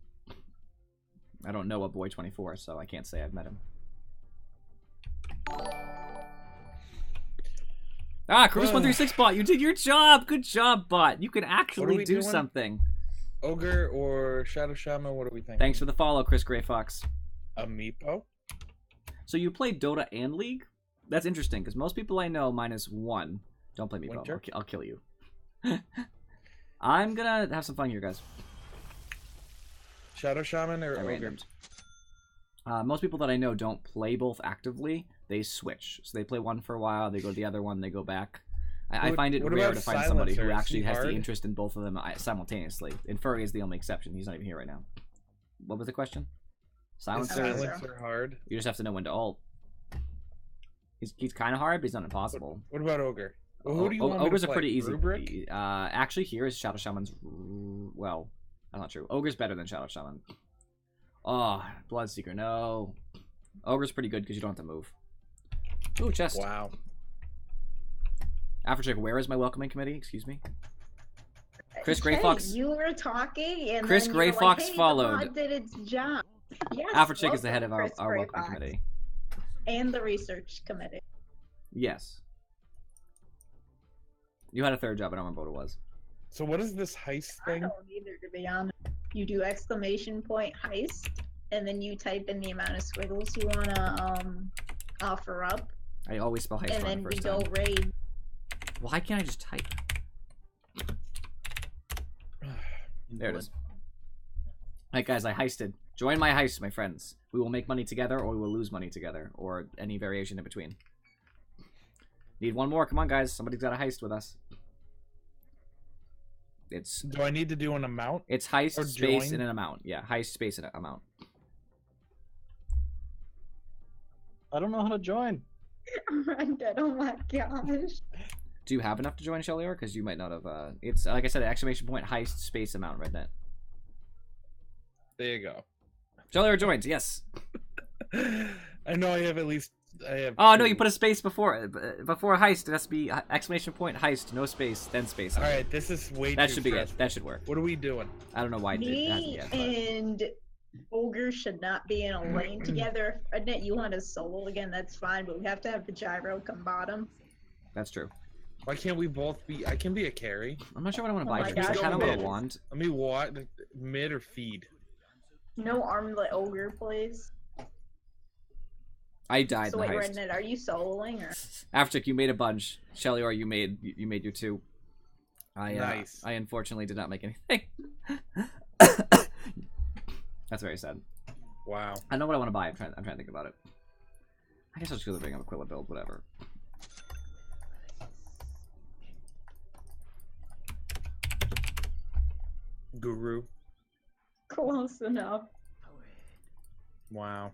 A: I don't know a boy 24, so I can't say I've met him. Chris136 bot, you did your job. Good job, bot. You can actually do something.
C: Ogre or Shadow Shaman? What do we think?
A: Thanks for the follow, Chris Gray Fox.
C: A Meepo?
A: So you play Dota and League? That's interesting because most people I know -1 don't play Meepo. I'll kill you. I'm gonna have some fun here, guys.
C: Shadow Shaman or Ogre?
A: Most people that I know don't play both actively. They switch. So they play one for a while, they go to the other one, they go back. I find it rare to find somebody who actually has the interest in both of them simultaneously. And Furry is the only exception. He's not even here right now. What was the question?
C: Silencer hard?
A: You just have to know when to ult. He's kind of hard, but he's not impossible.
C: What about Ogre? Well, who do you want
A: Ogres
C: to
A: are pretty easy.
C: Rubric?
A: Actually, here is Shadow Shaman's... Well, that's not true. Ogre's better than Shadow Shaman. Oh, Bloodseeker, no. Ogre's pretty good because you don't have to move. Ooh, chest.
C: Wow.
A: Afterchick, where is my welcoming committee? Excuse me. Chris Gray Fox.
D: You were talking, and
A: Chris
D: then
A: Gray
D: you were
A: Fox
D: like, hey,
A: followed.
D: The mod did its job. Yes.
A: Afterchick is the head of our welcoming
D: Fox.
A: committee.
D: And the research committee.
A: Yes. You had a third job. I don't remember what it was.
C: So what is this heist thing?
D: I don't either, to be honest. You do !heist, and then you type in the amount of squiggles you want to offer up.
A: I always spell heist
D: and
A: wrong
D: then
A: the first
D: you go
A: time.
D: raid.
A: Why can't I just type? There it is. Alright guys, I heisted. Join my heist, my friends. We will make money together, or we will lose money together, or any variation in between. Need one more. Come on, guys. Somebody's got a heist with us. It's.
C: Do I need to do an amount?
A: It's heist, space, and an amount. Yeah, heist, space, and an amount.
E: I don't know how to join.
D: Oh my gosh.
A: Do you have enough to join Shellior? Because you might not have. It's like I said, exclamation point, heist, space, amount, Rednet.
C: There you go.
A: Shellior joins. Yes.
C: I know I have at least.
A: Oh no! You put a space before heist. It has to be exclamation point heist, no space, then space.
C: All right, this is way.
A: That
C: too
A: should be
C: stressful.
A: it. That should work.
C: What are we doing?
A: I don't know why.
D: Me and Ogre should not be in a lane together. Admit you want to solo again, that's fine, but we have to have the gyro come bottom.
A: That's true.
C: Why can't we both be? I can be a carry.
A: I'm not sure what I want to buy.
D: my
A: I
D: gosh.
A: kind of want a wand.
C: Let me watch mid or feed.
D: No arm the Ogre, please.
A: I died
D: So
A: in the
D: wait,
A: heist.
D: Rednet, are you soloing or?
A: Afterchick, you made a bunch. Shellior, you made your two.
C: Nice.
A: I unfortunately did not make anything. That's very sad.
C: Wow.
A: I know what I want to buy. I'm trying to think about it. I guess I'll just go to bring up Aquila build, whatever.
C: Guru.
D: Close enough.
C: Wow.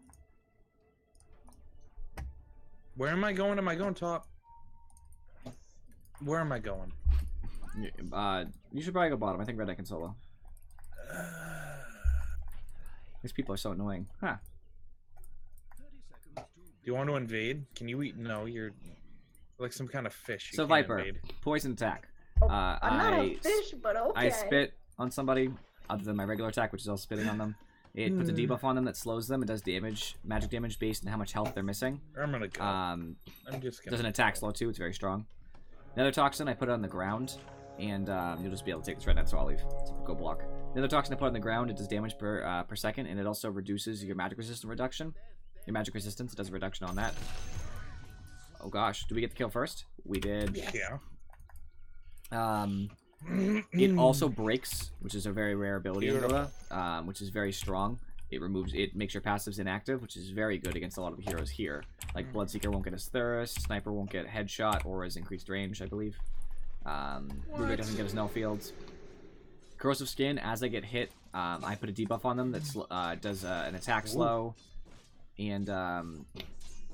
C: Where am I going? Am I going top? Where am I going?
A: You should probably go bottom. I think Redneck can solo. These people are so annoying. Huh.
C: Do you want to invade? Can you eat? No, you're like some kind of fish. You
A: So
C: can't
A: Viper,
C: invade.
A: poison attack.
D: Oh, I'm not a fish, but okay.
A: I spit on somebody, other than my regular attack, which is all spitting on them. It puts a debuff on them that slows them. It does damage, magic damage, based on how much health they're missing.
C: I'm gonna go. I'm just gonna.
A: Does an attack slow too. It's very strong. Another toxin, I put it on the ground, and you'll just be able to take this right now. So I'll leave. So go block. Another toxin I put on the ground. It does damage per second, and it also reduces your magic resistance reduction. Your magic resistance. It does a reduction on that. Oh gosh, did we get the kill first? We did.
D: Yes.
C: Yeah.
A: It also breaks, which is a very rare ability in Dota, which is very strong. It makes your passives inactive, which is very good against a lot of the heroes here. Like Bloodseeker won't get his Thirst, Sniper won't get Headshot or his increased range, I believe. Ruby doesn't get his Null Fields. Corrosive Skin, as I get hit, I put a debuff on them that does an attack slow and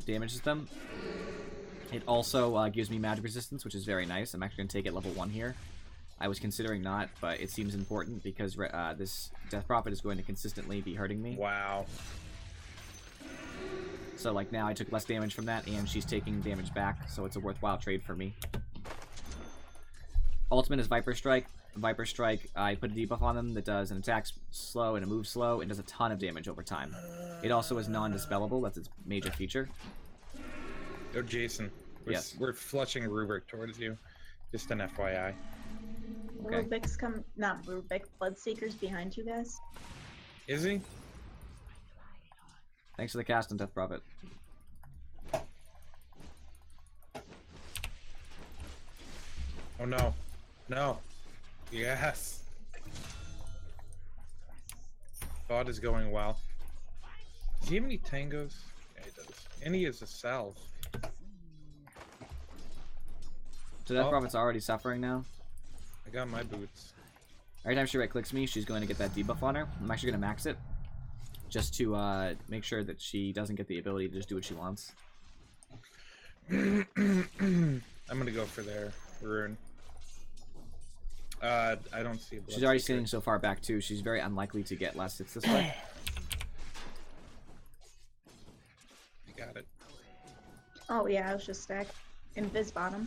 A: damages them. It also gives me magic resistance, which is very nice. I'm actually going to take it level 1 here. I was considering not, but it seems important because this Death Prophet is going to consistently be hurting me.
C: Wow.
A: So like now I took less damage from that, and she's taking damage back, so it's a worthwhile trade for me. Ultimate is Viper Strike. Viper Strike, I put a debuff on them that does an attack slow and a move slow, and does a ton of damage over time. It also is non-dispellable, that's its major feature.
C: Yo, Jason.
A: Yes.
C: We're flushing Rubik towards you. Just an FYI.
A: Okay.
D: Rubik's not Rubik, Bloodseeker's behind you guys.
C: Is he?
A: Thanks for the cast on Death Prophet.
C: Oh no. No. Yes. Thought is going well. Does he have any tangos? Yeah, he does. And he has a salve.
A: So Death
C: Oh.
A: Prophet's already suffering now.
C: I got my boots.
A: Every time she right-clicks me, she's going to get that debuff on her. I'm actually going to max it, just to make sure that she doesn't get the ability to just do what she wants.
C: I'm gonna go for their rune. I don't see a
A: She's already
C: Bloodseeker.
A: sitting so far back, too. She's very unlikely to get last hits this way.
C: I got it.
D: Oh yeah, I was just stacked. Invis bottom.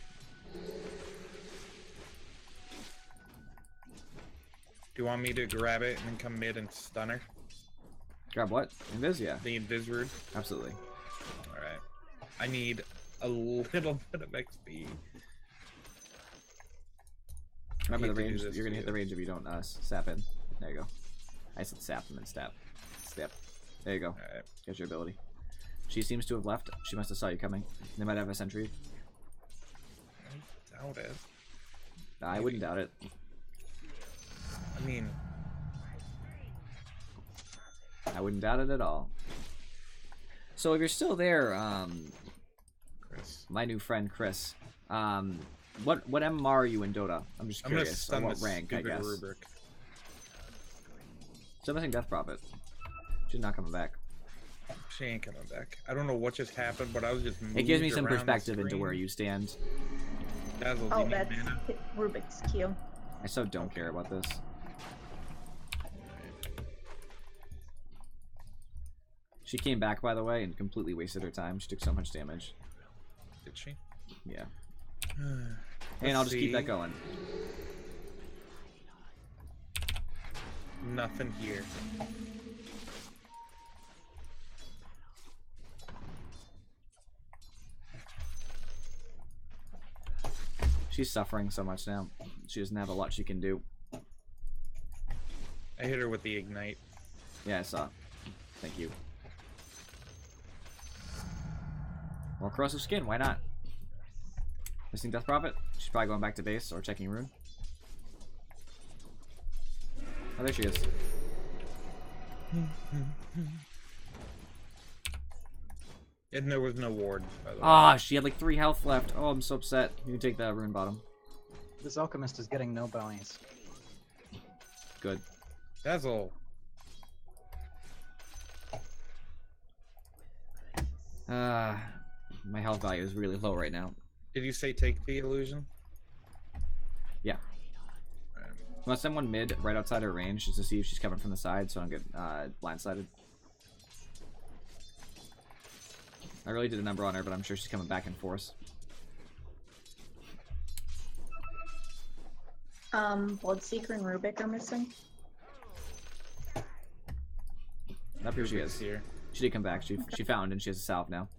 C: Do you want me to grab it and then come mid and stun her?
A: Grab what? Invis? Yeah,
C: The Invis rune?
A: absolutely.
C: Alright. I need a little bit of XP.
A: Remember the
C: hate to do
A: range.
C: this
A: You're gonna
C: to
A: hit the
C: you.
A: range if you don't sap in. There you go. I said sap and then stab. Step. There you go.
C: Alright.
A: Get your ability. She seems to have left. She must have saw you coming. They might have a sentry.
C: I doubt it.
A: I wouldn't doubt it.
C: I mean,
A: I wouldn't doubt it at all. So if you're still there,
C: Chris.
A: my new friend Chris, what MMR are you in Dota? I'm just
C: I'm gonna
A: curious. Or
C: stun
A: what
C: this
A: rank, I
C: stupid
A: guess.
C: Rubik.
A: Still missing Death Prophet. She's not coming back.
C: She ain't coming back. I don't know what just happened, but I was just
A: It gives me
C: moved
A: some
C: around the
A: perspective into
C: screen.
A: where you stand.
C: Dazzle, do
D: Oh,
C: you need
D: that's
C: mana?
D: Rubik's Q.
A: I so don't care about this. She came back, by the way, and completely wasted her time. She took so much damage.
C: Did she?
A: Yeah. And I'll just keep that going.
C: Nothing here.
A: She's suffering so much now. She doesn't have a lot she can do.
C: I hit her with the ignite.
A: Yeah, I saw. Thank you. More corrosive skin, why not? Missing Death Prophet? She's probably going back to base or checking rune. Oh, there she is.
C: And there was no ward, by the way.
A: Ah, she had like 3 health left. Oh, I'm so upset. You can take the rune bottom.
E: This alchemist is getting no bounties.
A: Good.
C: Dazzle.
A: My health value is really low right now.
C: Did you say take the illusion?
A: Yeah. I'm gonna send one mid right outside her range just to see if she's coming from the side so I don't get blindsided. I really did a number on her, but I'm sure she's coming back in force.
D: Bloodseeker and Rubik are missing.
A: Up here she
C: Rubik's
A: is.
C: here.
A: She did come back. She found and she has a salve now.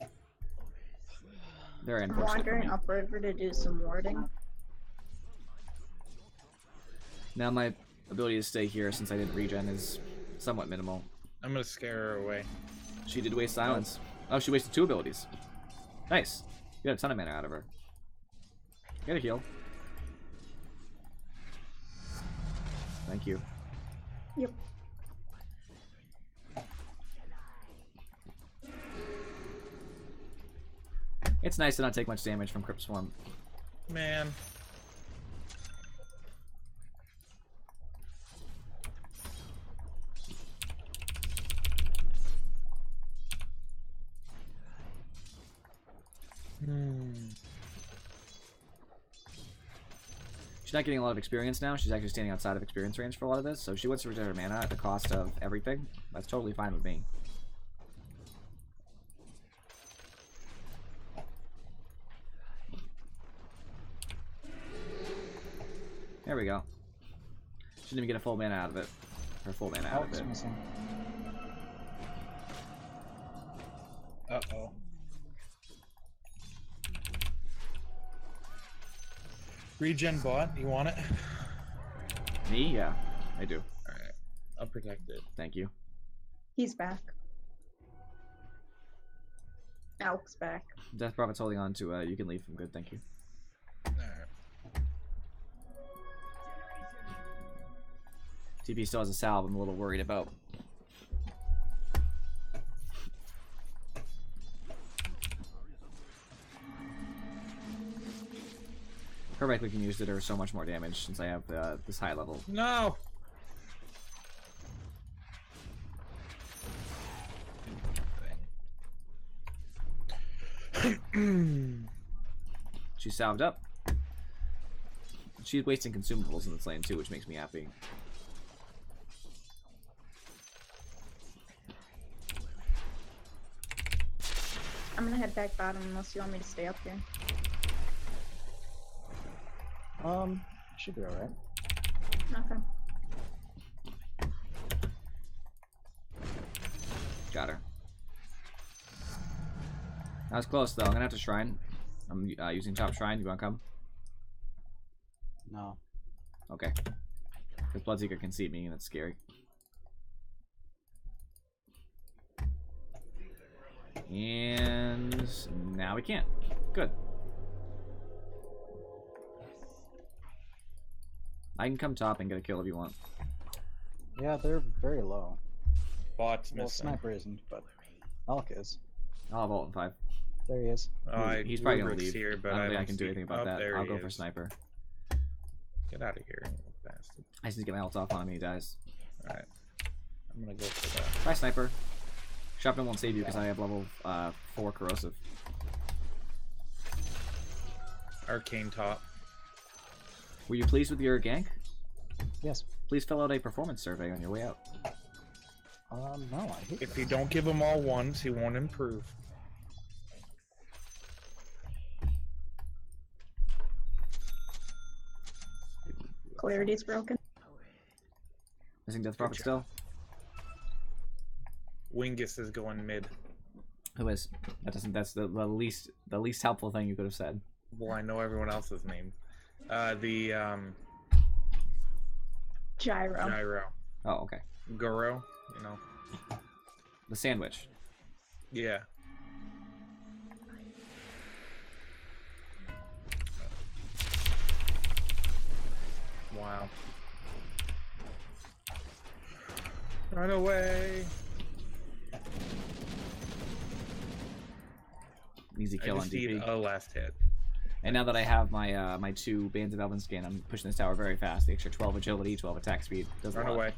A: Very
D: I'm
A: unfortunate for
D: wandering
A: me.
D: upriver to do some warding.
A: Now my ability to stay here since I didn't regen is somewhat minimal.
C: I'm gonna scare her away.
A: She did waste silence. Oh, she wasted 2 abilities. Nice. You got a ton of mana out of her. Get a heal. Thank you.
D: Yep.
A: It's nice to not take much damage from Crypt Swarm.
C: Man.
A: She's not getting a lot of experience now. She's actually standing outside of experience range for a lot of this, so she wants to return her mana at the cost of everything. That's totally fine with me. There we go. She didn't even get a full mana out of it. Her full mana out of
E: Alex
A: it.
E: missing.
C: Uh-oh. Regen bot, you want it?
A: Me? Yeah, I do.
C: Alright. I'll protect it.
A: Thank you.
D: He's back. Alex back.
A: Death Prophet's holding on to, you can leave. I'm good, thank you.
C: Alright.
A: TP still has a salve I'm a little worried about. Perfectly can use it or so much more damage since I have this high level.
C: No!
A: She's salved up. She's wasting consumables in this lane too, which makes me happy.
D: I'm gonna head back bottom unless you want me to stay up here.
E: Should be alright.
D: Okay.
A: Got her. That was close though. I'm gonna have to shrine. I'm using top shrine. You wanna come?
E: No.
A: Okay. Because Bloodseeker can see me and it's scary. And now we can't. Good. I can come top and get a kill if you want.
E: Yeah, they're very low.
C: Bot's
E: Well,
C: missing.
E: Sniper isn't, but Alk is.
A: I'll have ult in 5.
E: There he is.
A: He's probably gonna
C: Rubrik's
A: leave.
C: Here, but
A: I don't think I
C: don't
A: can do
C: see-
A: anything about
C: Oh,
A: that.
C: there
A: I'll
C: he
A: go for
C: is.
A: sniper.
C: Get out of here, you bastard.
A: I just need to get my ult off on him and he dies.
C: Alright. I'm gonna go for that.
A: Bye, sniper. Sharpton won't save you because I have level 4 corrosive.
C: Arcane top.
A: Were you pleased with your gank?
E: Yes.
A: Please fill out a performance survey on your way out.
E: No, I hate
C: If
E: that.
C: you don't give him all ones, he won't improve.
D: Clarity's broken.
A: Missing Death Prophet
C: job.
A: still?
C: Wingus is going mid.
A: Who is? That's the least helpful thing you could have said.
C: Well, I know everyone else's name.
D: Gyro.
C: Gyro.
A: Oh, okay.
C: Goro, you know.
A: The sandwich.
C: Yeah. Wow. Run away.
A: Easy
C: I
A: kill on
C: just need
A: DP.
C: a last hit.
A: And now that I have my my 2 Bands of Elven Skin, I'm pushing this tower very fast. The extra 12 agility, 12 attack speed. Does a
C: Run
A: lot.
C: away.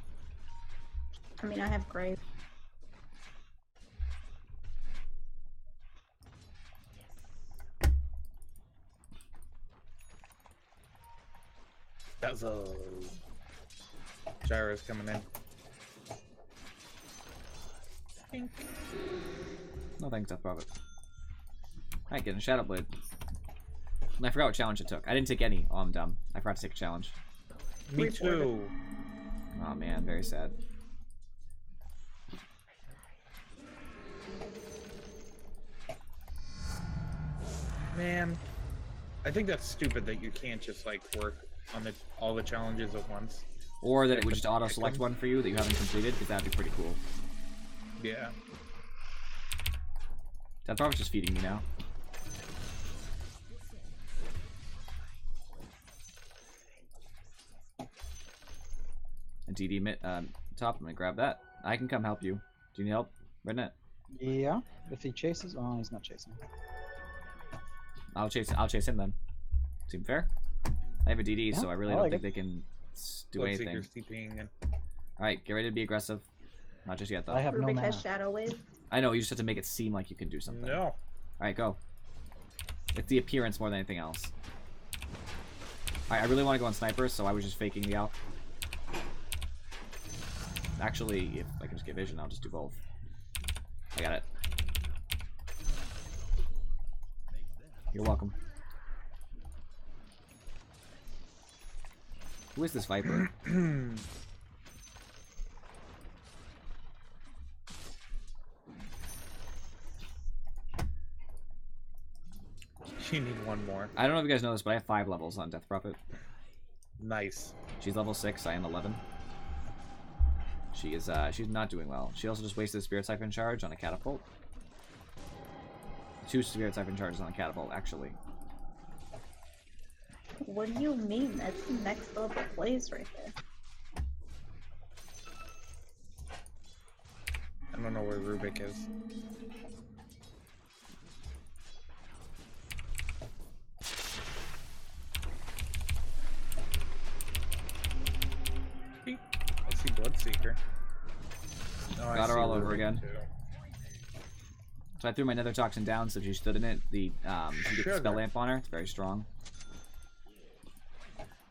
D: I mean, I have Grave.
C: That's a Gyro's coming in.
A: No thanks, Death Prophet. Alright, getting Shadow Blade. And I forgot what challenge it took. I didn't take any. Oh, I'm dumb. I forgot to take a challenge.
C: Me
D: Report it.
C: too.
A: Oh man, very sad.
C: Man, I think that's stupid that you can't just like work on all the challenges at once.
A: Or that it would just auto-select one for you that you haven't completed, because that'd be pretty cool.
C: Yeah.
A: Death Prophet's just feeding me now. And DD top, I'm gonna grab that. I can come help you. Do you need help, Rednet?
E: Yeah. If he chases, oh, he's not chasing.
A: I'll chase him then. Seem fair? I have a DD, so
E: Yeah,
A: I really
E: I
A: don't
E: like
A: think
E: it.
A: they can do anything.
C: Bloodseeker's TPing and
A: Alright, get ready to be aggressive. Not just yet though.
E: I have no
D: Rubik
E: mana.
D: has Shadow Wave.
A: I know, you just have to make it seem like you can do something.
C: no.
A: Alright, go. It's the appearance more than anything else. I really want to go on sniper, so I was just faking the elk. Actually, if I can just get vision, I'll just do both. I got it. You're welcome. Who is this Viper?
C: You need one more.
A: I don't know if you guys know this, but I have 5 levels on Death Prophet.
C: Nice.
A: She's level 6, I am 11. She is, she's not doing well. She also just wasted a Spirit Siphon charge on a catapult. 2 Spirit Siphon charges on a catapult, actually.
D: What do you mean? That's the next level plays right there.
C: I don't know where Rubik is. I see Bloodseeker. Oh, I
A: Got her
C: see
A: all over
C: Rubik,
A: again.
C: too.
A: So I threw my Nether Toxin down, so if she stood in it, the you get the spell
C: Sugar.
A: lamp on her. It's very strong.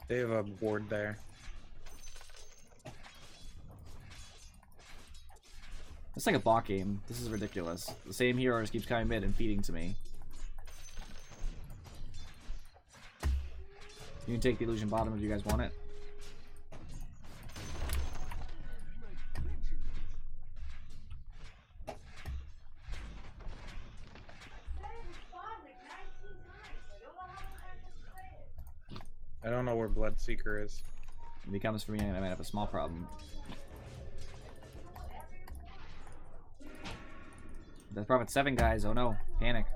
C: They have a ward there.
A: It's like a bot game. This is ridiculous. The same hero just keeps coming mid and feeding to me. You can take the illusion bottom if you guys want it.
C: I don't know where Bloodseeker is.
A: If he comes for me, I might have a small problem. That's Prophet 7, guys. Oh no. Panic.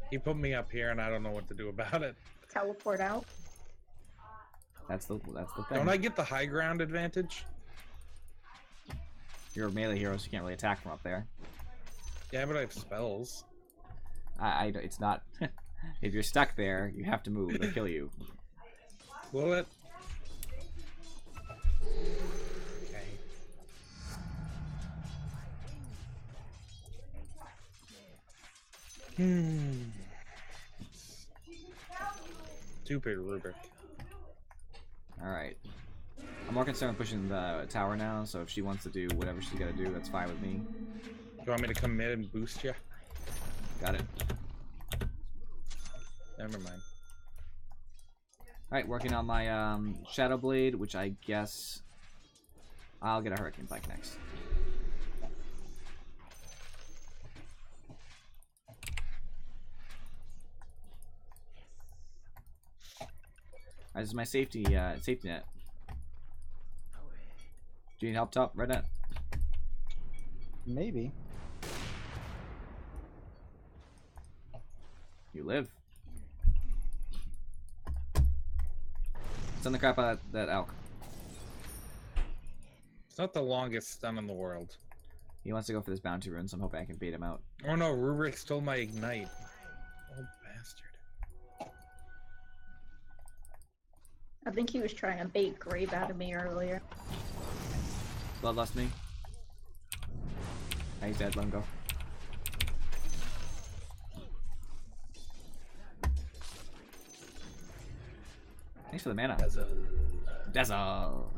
C: He put me up here and I don't know what to do about it.
D: Teleport out.
A: That's the thing.
C: Don't I get the high ground advantage?
A: You're a melee hero, so you can't really attack from up there.
C: Yeah, but I have spells.
A: It's not... If you're stuck there, you have to move. They'll kill you.
C: Will it? Okay. Stupid Rubik.
A: Alright. I'm more concerned with pushing the tower now, so if she wants to do whatever she's gotta do, that's fine with me.
C: You want me to come in and boost you?
A: Got it.
C: Never mind.
A: Alright, working on my Shadow Blade, which I guess I'll get a Hurricane Pike next. This is my safety safety net. Do you need help top, Red Net?
E: Maybe.
A: You live. Stun the crap out of that elk.
C: It's not the longest stun in the world.
A: He wants to go for this bounty rune, so I'm hoping I can bait him out.
C: Oh no, Rubik stole my ignite. Oh bastard.
D: I think he was trying to bait Grave out of me earlier.
A: Bloodlust me. He's dead, let him go. Thanks for the mana. Dazzle.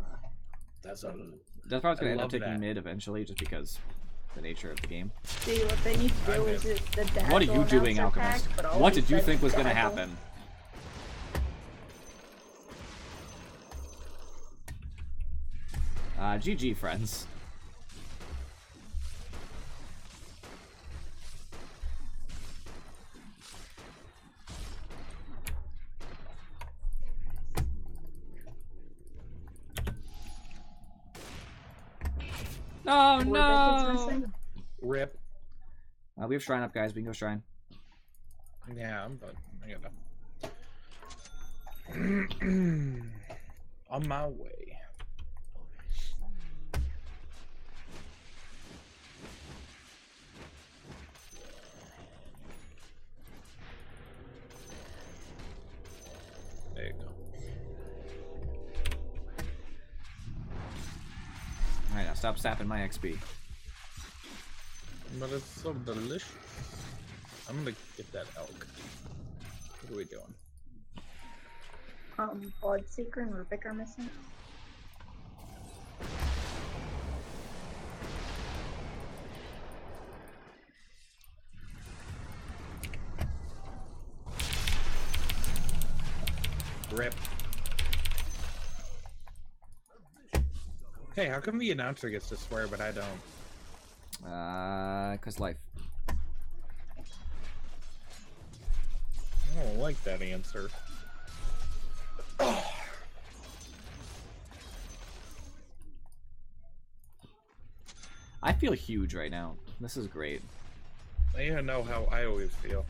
A: That's probably gonna end up taking mid eventually, just because the nature of the game.
D: See, what they need to do is just the dazzle.
A: What are you doing,
D: announcer
A: Alchemist?
D: pack, but
A: What did you
D: always
A: think was
D: says
A: gonna
D: dazzle.
A: happen? GG, friends. Oh
D: Rubik is
A: no!
D: missing.
C: Rip.
A: We have Shrine up, guys. We can go Shrine.
C: Yeah, but I gotta. On my way. There you go.
A: Alright, now stop sapping my XP.
C: But it's so delicious. I'm gonna get that elk. What are we doing?
D: Bloodseeker and Rubik are missing.
C: Rip. Hey, how come the announcer gets to swear but I don't?
A: Cause life.
C: I don't like that answer.
A: I feel huge right now. This is great.
C: You know how I always feel.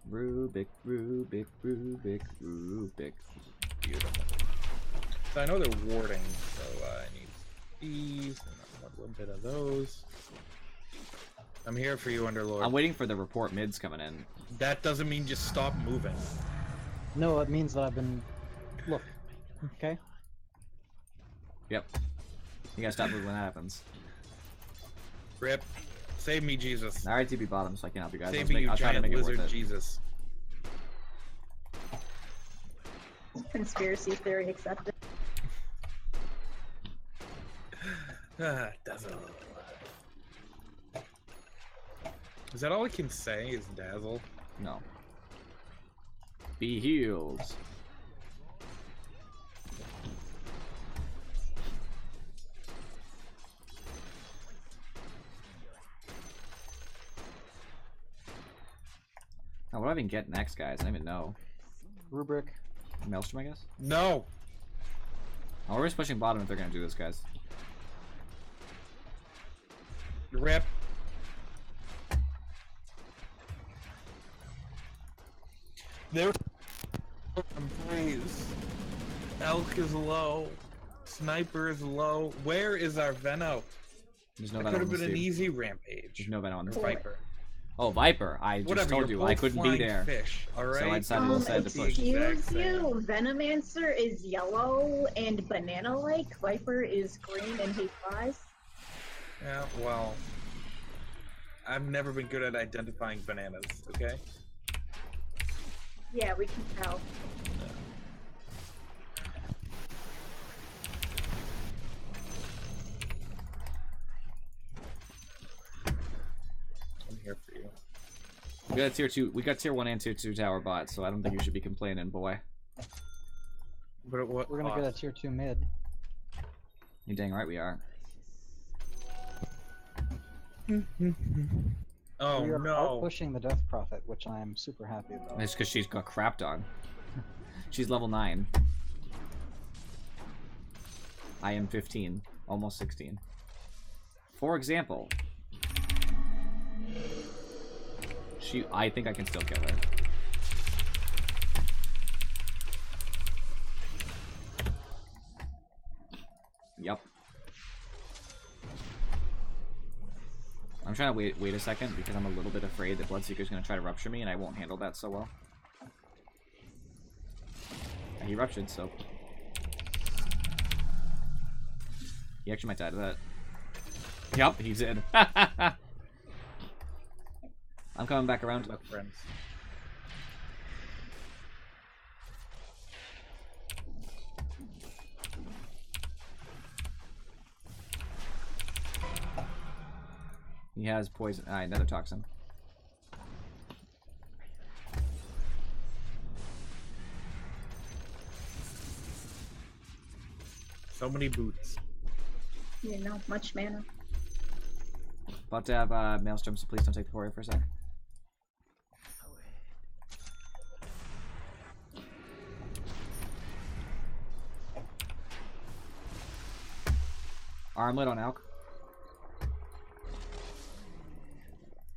A: Rubik, Rubik, Rubik, Rubik.
C: Beautiful. So I know they're warding, so I need these and I want a little bit of those. I'm here for you, Underlord.
A: I'm waiting for the report mids coming in.
C: That doesn't mean just stop moving.
E: No, it means that I've been. Look. Okay.
A: Yep. You gotta stop moving when that happens.
C: Rip. Save me, Jesus.
A: I already TP bottom, so I can help you guys.
C: Save me, you
A: I'll try to
C: giant
A: make it worth
C: lizard
A: it.
C: Jesus.
D: Conspiracy theory accepted.
C: Dazzle. Is that all I can say is dazzle?
A: No. Be healed. Now, what do I even get next, guys? I don't even know.
E: Rubric.
A: Maelstrom, I guess?
C: No!
A: Oh, we're just pushing bottom if they're gonna do this, guys.
C: Rip. There. Please. Elk is low. Sniper is low. Where is our Veno?
A: There's no
C: That
A: Venom
C: could
A: on
C: have
A: this
C: been an
A: team.
C: easy rampage.
A: There's no Venom on this team.
C: Viper.
A: Oh, Viper. I just
C: Whatever,
A: told
C: you're
A: you I
C: both
A: couldn't be
C: flying
A: there.
C: Fish, all right?
A: So I decided instead to push.
D: Excuse you, Venomancer is yellow and banana-like. Viper is green and he flies.
C: Yeah, well, I've never been good at identifying bananas, okay?
D: Yeah, we can tell.
C: I'm here for you.
A: We got tier 2. We got tier 1 and tier 2 tower bots, so I don't think you should be complaining, boy.
C: But what
E: We're gonna get a tier 2 mid.
A: You dang right we are.
C: Oh
E: We are
C: no.
E: out pushing the Death Prophet, which I am super happy about.
A: It's because she's got crapped on. She's level 9. I am 15, almost 16. For example, I think I can still kill her. Yep. I'm trying to wait a second because I'm a little bit afraid that Bloodseeker's going to try to rupture me and I won't handle that so well. He ruptured, so... He actually might die to that. Yep, he did. I'm coming back around.
C: Look, friends.
A: He has poison. Another toxin.
C: So many boots.
D: You know, much mana.
A: About to have Maelstrom, so please don't take the warrior for a sec. Armlet on Alk.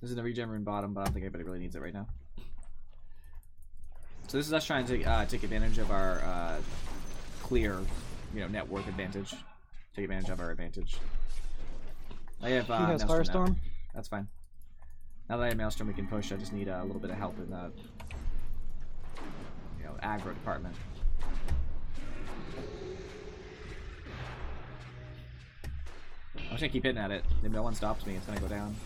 A: This is the regen rune bottom, but I don't think anybody really needs it right now. So this is us trying to take advantage of our clear, net worth advantage. Take advantage of our advantage. I have
E: He has
A: Maelstrom now.
E: Firestorm.
A: That's fine. Now that I have Maelstrom, we can push. I just need a little bit of help in the, aggro department. just gonna keep hitting at it. If no one stops me, it's gonna go down.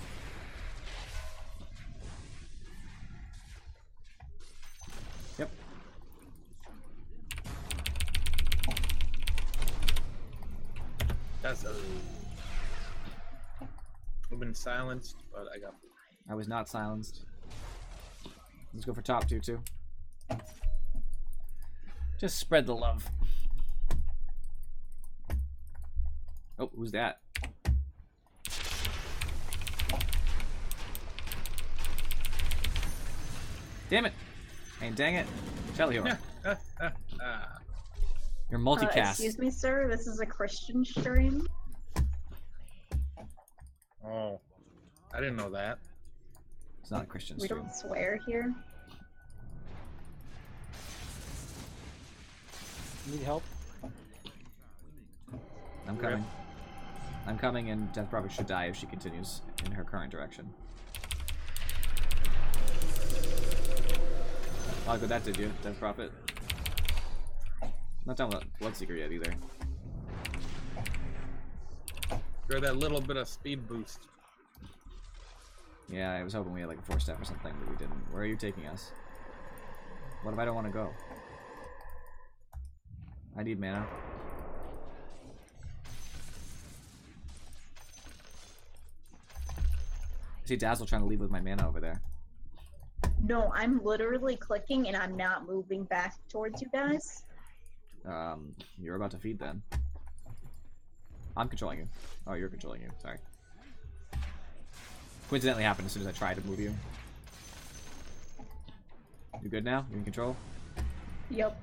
A: Yep.
C: That's I've been silenced, but I got.
A: I was not silenced. Let's go for top 2 too. Just spread the love. Oh, who's that? Damn it! And dang it, Shelly. Your multicast.
D: Excuse me, sir. This is a Christian stream.
C: Oh, I didn't know that.
A: It's not a Christian
D: We
A: stream.
D: don't swear here.
E: Need help?
A: I'm coming. I'm coming, and Death Prophet should die if she continues in her current direction. Oh, good, that did you, Death Prophet. Not done with Bloodseeker yet either.
C: For that little bit of speed boost.
A: Yeah, I was hoping we had like a 4-step or something, but we didn't. Where are you taking us? What if I don't want to go? I need mana. I see Dazzle trying to leave with my mana over there.
D: No, I'm literally clicking and I'm not moving back towards you guys.
A: You're about to feed then. I'm controlling you. Oh, you're controlling you. Sorry. Coincidentally happened as soon as I tried to move you. You good now? You in control?
D: Yep.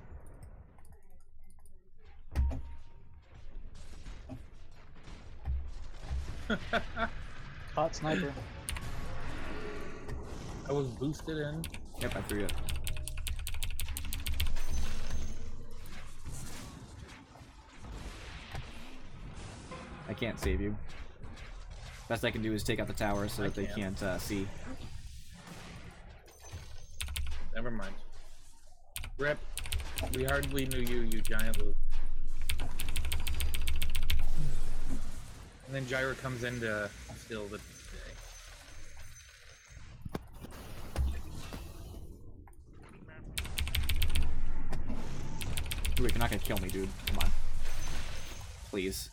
E: Hot sniper.
C: I was boosted in.
A: Yep, I threw it. I can't save you. Best I can do is take out the tower so that they can't see.
C: Never mind. Rip. We hardly knew you, you giant loop. And then Gyra comes in to steal the day.
A: Wait, you're not gonna kill me, dude. Come on. Please.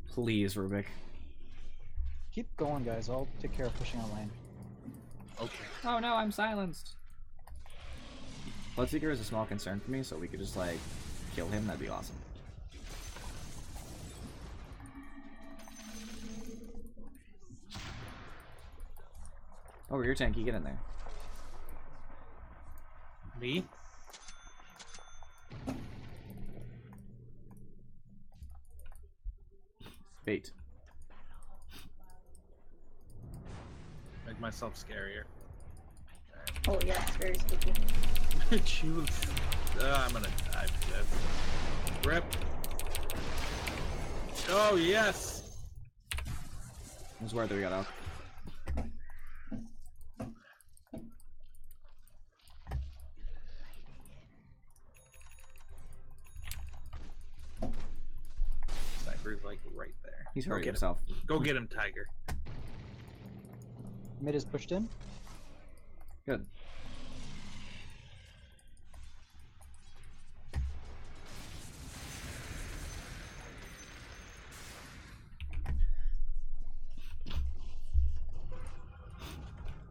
A: Please, Rubik.
E: Keep going, guys. I'll take care of pushing on lane.
C: Okay.
A: Oh no, I'm silenced. Bloodseeker is a small concern for me, so we could just like kill him. That'd be awesome. Oh, you're tanky. Get in there.
C: Me?
A: Bait.
C: Make myself scarier.
D: Oh yeah, it's very spooky.
C: Choose. I'm gonna die for this. Rip. Oh yes.
A: I was worried that we got out.
C: Sniper's like right there.
A: He's
C: Go
A: hurting
C: get
A: himself.
C: him. Go get him, Tiger.
E: Mid is pushed in.
A: Good.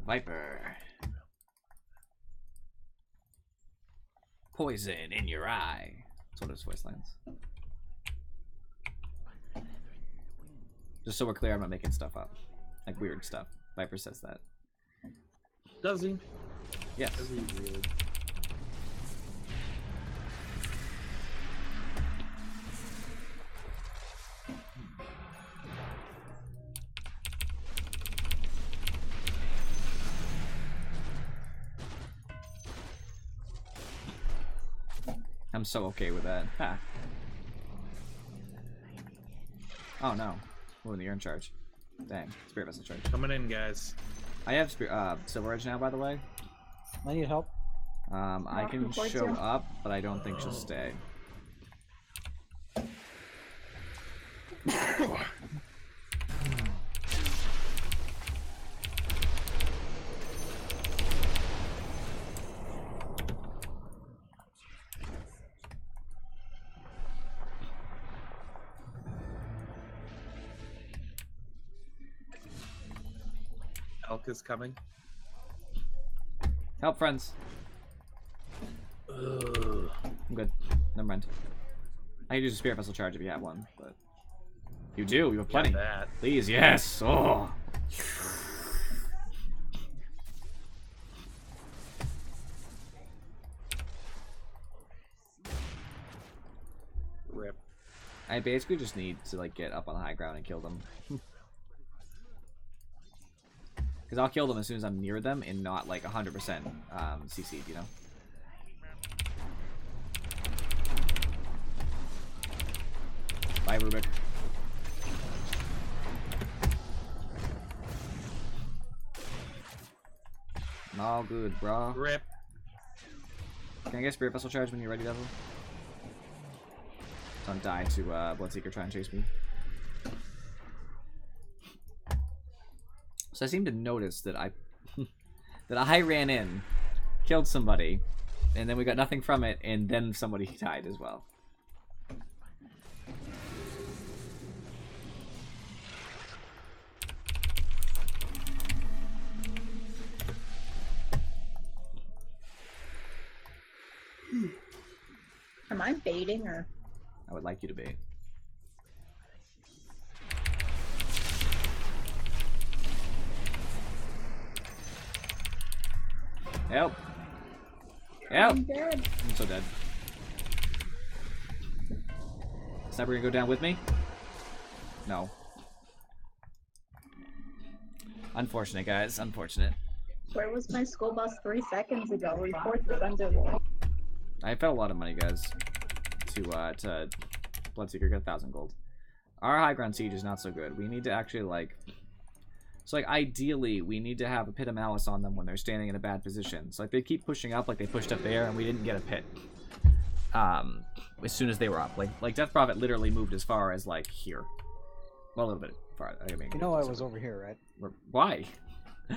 A: Viper. Poison in your eye. That's what his voice lines. Just so we're clear, I'm not making stuff up. Like weird stuff. Viper says that.
C: Does he?
A: Yes.
C: Does he really?
A: I'm so okay with that. Ha. Oh no. Oh, you're in charge. Dang. Spirit Vessel charge.
C: Coming in, guys.
A: I have Silver Edge now, by the way.
E: I need help.
A: I can
D: towards
A: show
D: you.
A: up, but I don't think she'll stay.
C: Elk is coming.
A: Help, friends.
C: Ugh.
A: I'm good. Never mind. I could use a spirit vessel charge if you have one, but you do. You have plenty.
C: Got that.
A: Please, yes. Oh.
C: Rip.
A: I basically just need to like get up on the high ground and kill them. Because I'll kill them as soon as I'm near them and not like 100% CC'd, you know? Bye, Rubik. All good, bro.
C: Rip.
A: Can I get Spirit Vessel charge when you're ready, Devil? Don't die to Bloodseeker trying to chase me. So I seem to notice that I that I ran in, killed somebody, and then we got nothing from it, and then somebody died as well.
D: Am I baiting or?
A: I would like you to be. Help! Help!
D: I'm dead.
A: I'm so dead. Sniper gonna go down with me? No. Unfortunate, guys. Unfortunate.
D: Where was my school bus 3 seconds ago? Report the Thunderbolt.
A: I fed a lot of money, guys, to Bloodseeker. Get 1,000 gold. Our high ground siege is not so good. We need to actually like. So like ideally, we need to have a pit of malice on them when they're standing in a bad position. So like they keep pushing up, like they pushed up there, and we didn't get a pit. As soon as they were up, like Death Prophet literally moved as far as like here. Well, a little bit far. I mean,
E: You know I was over here, right?
A: Why?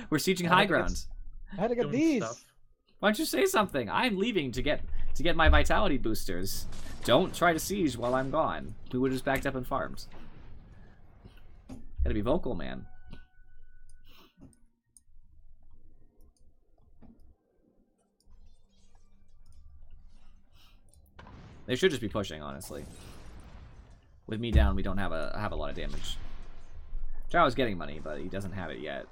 A: We're sieging
E: I
A: high
E: had to get
A: ground.
E: I had to get
C: Doing
E: these.
C: stuff.
A: Why don't you say something? I'm leaving to get my vitality boosters. Don't try to siege while I'm gone. We would have just backed up and farmed. Gotta be vocal, man. They should just be pushing, honestly. With me down, we don't have a lot of damage. Jao's getting money, but he doesn't have it yet.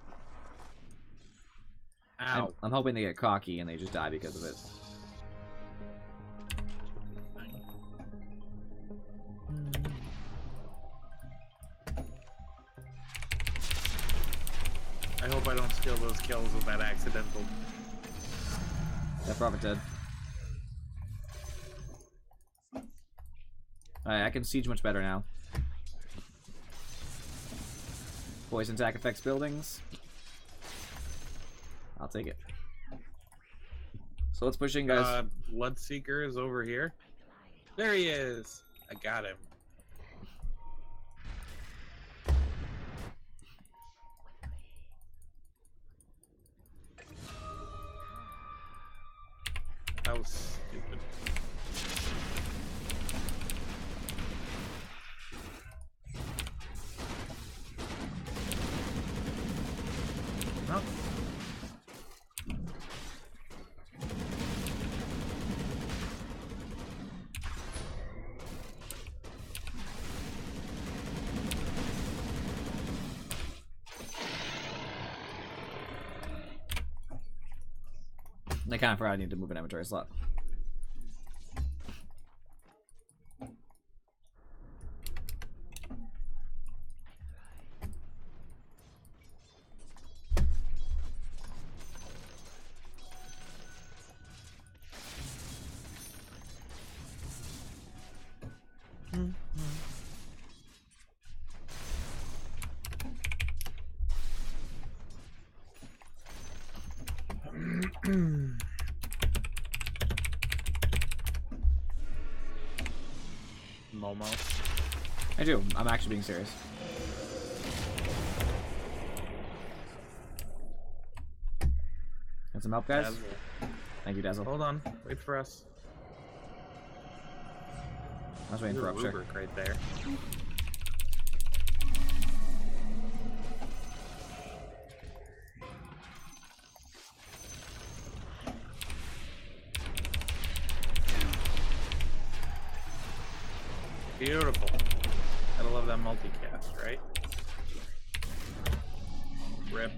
C: Ow.
A: I'm hoping they get cocky and they just die because of it.
C: I hope I don't steal those kills with that accidental.
A: That Prophet dead. Alright, I can siege much better now. Poison attack affects buildings. I'll take it. So let's push in, guys.
C: Bloodseeker is over here. There he is. I got him. That was stupid. No.
A: I kind of forgot I need to move an inventory slot.
C: Momo.
A: I do. I'm actually being serious. Got some help, guys?
C: Dazzle.
A: Thank you, Dazzle.
C: Hold on. Wait for us.
A: I was waiting for Upshur.
C: Rubric right there. Beautiful. Gotta love that multicast, right? Rip.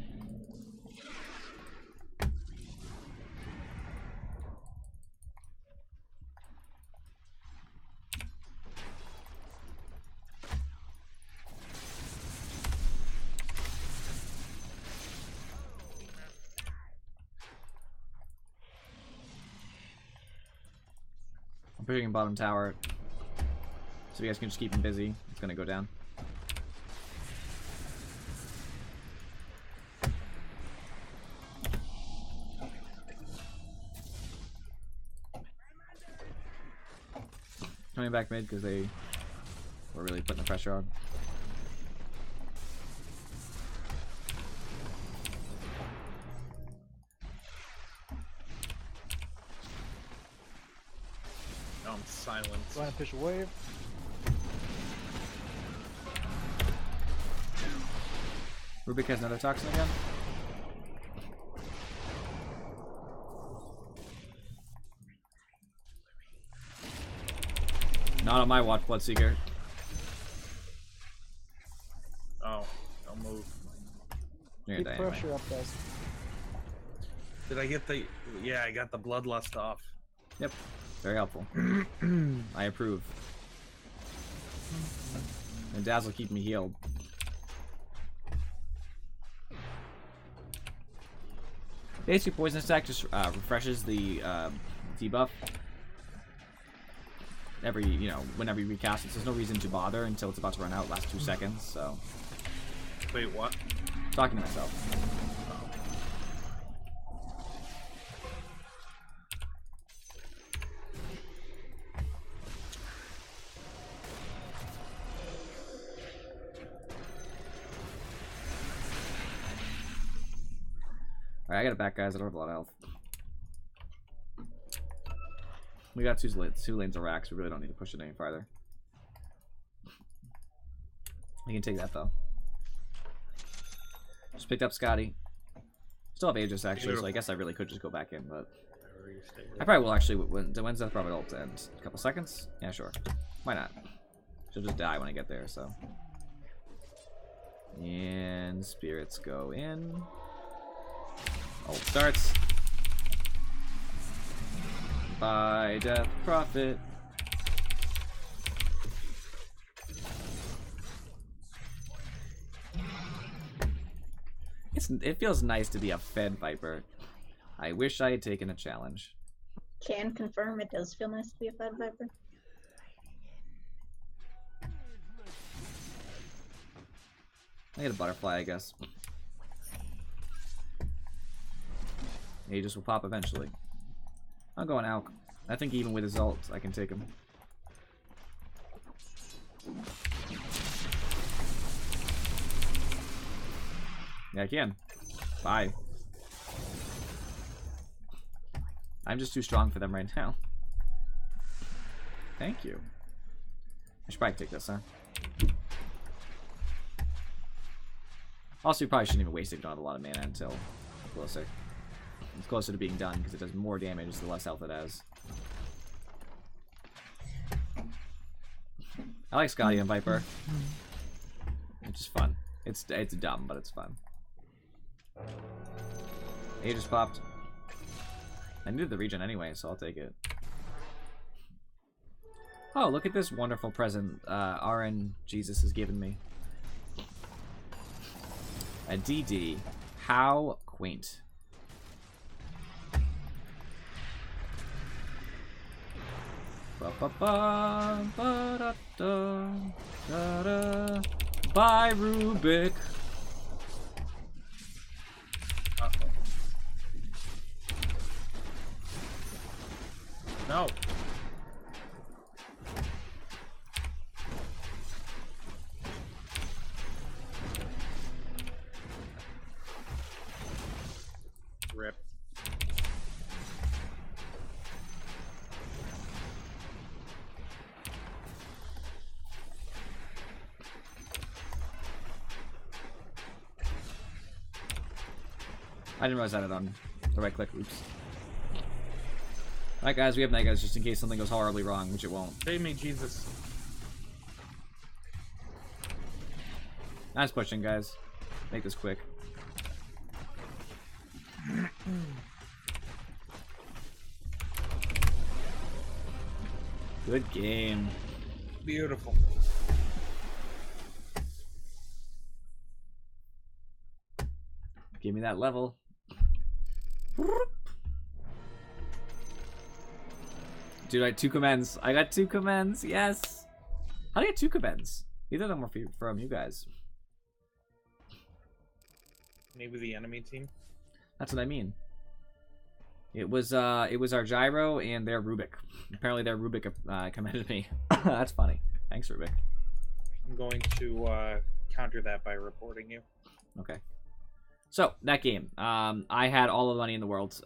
A: I'm pushing bottom tower. So you guys can just keep him busy. It's gonna go down. Coming back mid because they were really putting the pressure on.
C: Oh, I'm silent.
E: Trying to push a wave.
A: Rubik has another toxin again. Not on my watch, Bloodseeker.
C: Oh, don't move.
A: You're
E: Keep
A: gonna die anyway.
E: pressure up, guys.
C: Did I get the... Yeah, I got the bloodlust off.
A: Yep, very helpful. I approve. And Dazzle keep me healed. Basically, Poison Attack just refreshes the debuff every, whenever you recast it. So there's no reason to bother until it's about to run out, last 2 seconds, so.
C: Wait, what?
A: Talking to myself. Alright, I got it back, guys. I don't have a lot of health. We got two lanes of racks. We really don't need to push it any farther. We can take that, though. Just picked up Scotty. Still have Aegis, actually, so I guess I really could just go back in, but... I probably will, actually. When's Death Prophet ult end? A couple seconds? Yeah, sure. Why not? She'll just die when I get there, so... And spirits go in. Ult starts. By Death Prophet. It feels nice to be a Fed Viper. I wish I had taken a challenge.
D: Can confirm it does feel nice to be a Fed Viper.
A: I get a butterfly, I guess. Aegis will pop eventually. I'm going Alk. I think even with his ult, I can take him. Yeah, I can. Bye. I'm just too strong for them right now. Thank you. I should probably take this, huh? Also, you probably shouldn't even waste it. You don't have a lot of mana until closer. It's closer to being done because it does more damage the less health it has. I like Scotty and Viper. It's just fun. It's dumb, but it's fun. Aegis popped. I needed the regen anyway, so I'll take it. Oh, look at this wonderful present RN Jesus has given me. A DD. How quaint. Ba ba ba ba da da da da. Bye, Rubik.
C: No.
A: I didn't realize I had it on the right click. Oops. Alright, guys, we have megas just in case something goes horribly wrong, which it won't.
C: Save me, Jesus.
A: Nice pushing, guys. Make this quick. Good game.
C: Beautiful.
A: Give me that level. Dude, I had 2 commands. I got 2 commands. Yes. How do you get 2 commands? Either of them were from you guys.
C: Maybe the enemy team.
A: That's what I mean. It was our gyro and their Rubik. Apparently their Rubik commended me. That's funny. Thanks, Rubik.
C: I'm going to counter that by reporting you.
A: Okay. So, that game. I had all the money in the world.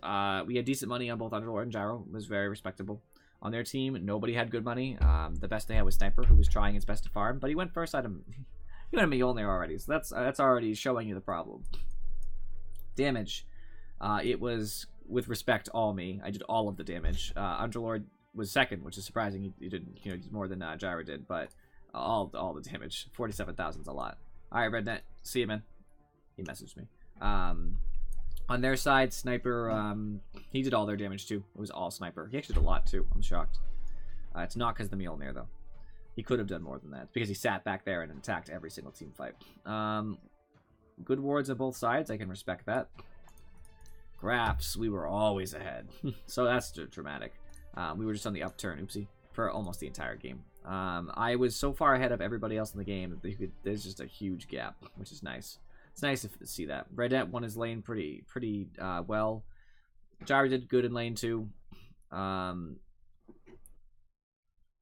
A: We had decent money on both Underlord and Gyro. It was very respectable. On their team, nobody had good money. The best they had was Sniper, who was trying his best to farm, but he went first item. He went a Mjolnir already, so that's already showing you the problem. Damage. It was, with respect, all me. I did all of the damage. Underlord was second, which is surprising. He did, more than Gyro did, but all the damage. 47,000 is a lot. All right, Rednet. See you, man. He messaged me. On their side, Sniper, he did all their damage too. It was all Sniper. He actually did a lot too. I'm shocked. It's not because of the Mjolnir though. He could have done more than that. It's because he sat back there and attacked every single team fight. Good wards on both sides. I can respect that. Graphs, we were always ahead. So that's dramatic. We were just on the upturn, oopsie, for almost the entire game. I was so far ahead of everybody else in the game that there's just a huge gap, which is nice. It's nice to see that. Redette won his lane pretty well. Gyro did good in lane 2.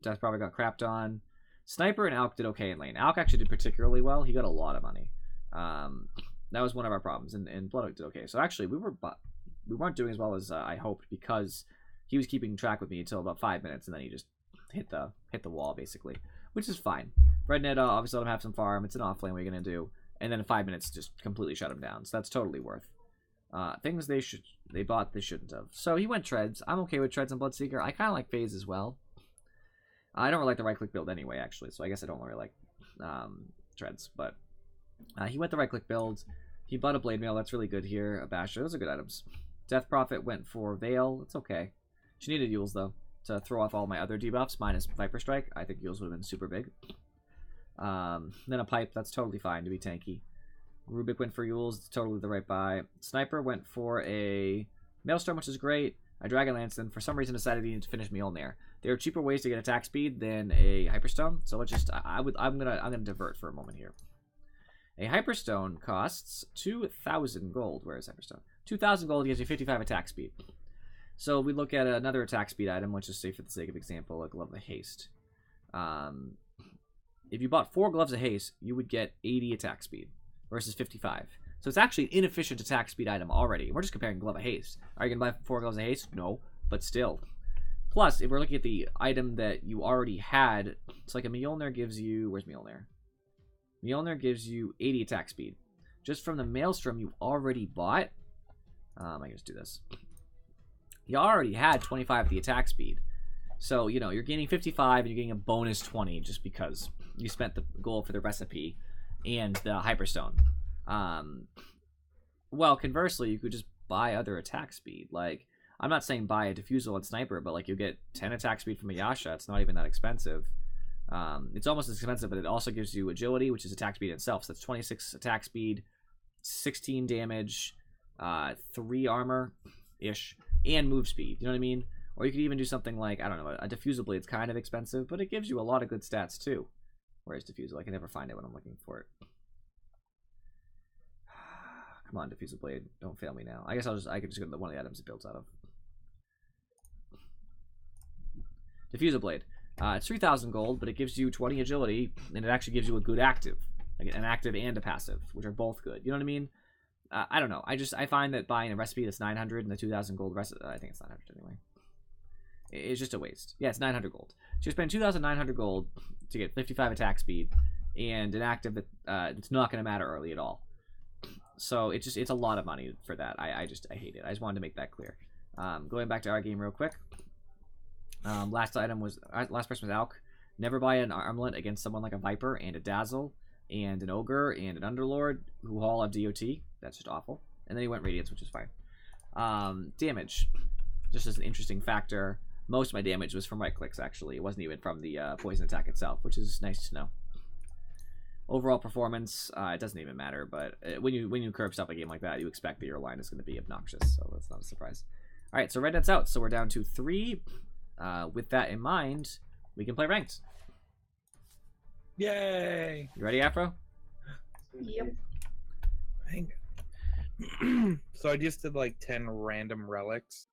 A: Death probably got crapped on. Sniper and Alk did okay in lane. Alk actually did particularly well. He got a lot of money. That was one of our problems, and Blood did okay. So actually, we weren't doing as well as I hoped because he was keeping track with me until about 5 minutes, and then he just hit the wall basically, which is fine. Rednet obviously let him have some farm. It's an off lane. What are you gonna do? And then in 5 minutes, just completely shut him down. So that's totally worth. Things they bought they shouldn't have. So he went Treads. I'm okay with Treads and Bloodseeker. I kind of like Phase as well. I don't really like the right-click build anyway, actually. So I guess I don't really like Treads. But he went the right-click build. He bought a Blade Mail. That's really good here. A Basher. Those are good items. Death Prophet went for Veil. It's okay. She needed Yules, though, to throw off all my other debuffs, minus Viper Strike. I think Yules would have been super big. Then a Pipe, that's totally fine to be tanky. Rubik went for Yules, it's totally the right buy. Sniper went for a Maelstrom, which is great. A Dragonlance, then for some reason decided he needed to finish Mjolnir. There are cheaper ways to get attack speed than a Hyperstone, so let's just I'm gonna divert for a moment here. A Hyperstone costs 2,000 gold. Where is Hyperstone? 2,000 gold gives you 55 attack speed. So we look at another attack speed item, let's just say for the sake of example, a Glove of Haste. If you bought 4 Gloves of Haste, you would get 80 attack speed versus 55. So it's actually an inefficient attack speed item already. We're just comparing Glove of Haste. Are you going to buy 4 Gloves of Haste? No, but still. Plus, if we're looking at the item that you already had, it's like a Mjolnir gives you... Where's Mjolnir? Mjolnir gives you 80 attack speed. Just from the Maelstrom you already bought... I can just do this. You already had 25 of the attack speed. So, you're gaining 55 and you're getting a bonus 20 just because you spent the gold for the recipe and the Hyperstone. Well, conversely, you could just buy other attack speed. Like, I'm not saying buy a Diffusal and Sniper, but, like, you get 10 attack speed from a Yasha. It's not even that expensive. It's almost as expensive, but it also gives you Agility, which is attack speed itself. So that's 26 attack speed, 16 damage, 3 armor-ish, and move speed. You know what I mean? Or you could even do something like, I don't know, a Diffusal Blade's kind of expensive, but it gives you a lot of good stats too. Where's Diffusal? I can never find it when I'm looking for it. Come on, Diffusal Blade. Don't fail me now. I guess I could just go to one of the items it builds out of. Diffusal Blade. It's 3,000 gold, but it gives you 20 agility, and it actually gives you a good active. Like an active and a passive, which are both good. You know what I mean? I don't know. I find that buying a recipe that's 900 and the 2,000 gold recipe, I think it's 900 anyway. It's just a waste. Yeah, it's 900 gold. So you spend 2,900 gold to get 55 attack speed and an active that it's not going to matter early at all. So it's a lot of money for that. I hate it. I just wanted to make that clear. Going back to our game real quick. Last person was Alk. Never buy an armlet against someone like a Viper and a Dazzle and an Ogre and an Underlord who all have DOT. That's just awful. And then he went Radiance, which is fine. Damage. Just as an interesting factor. Most of my damage was from right clicks, actually. It wasn't even from the poison attack itself, which is nice to know. Overall performance, it doesn't even matter, but when you curve stuff a game like that, you expect that your line is going to be obnoxious, so that's not a surprise. Alright, so Red Net's out, so we're down to 3. With that in mind, we can play ranked.
C: Yay!
A: You ready, Afro?
D: Yep.
C: So I just did like 10 random relics,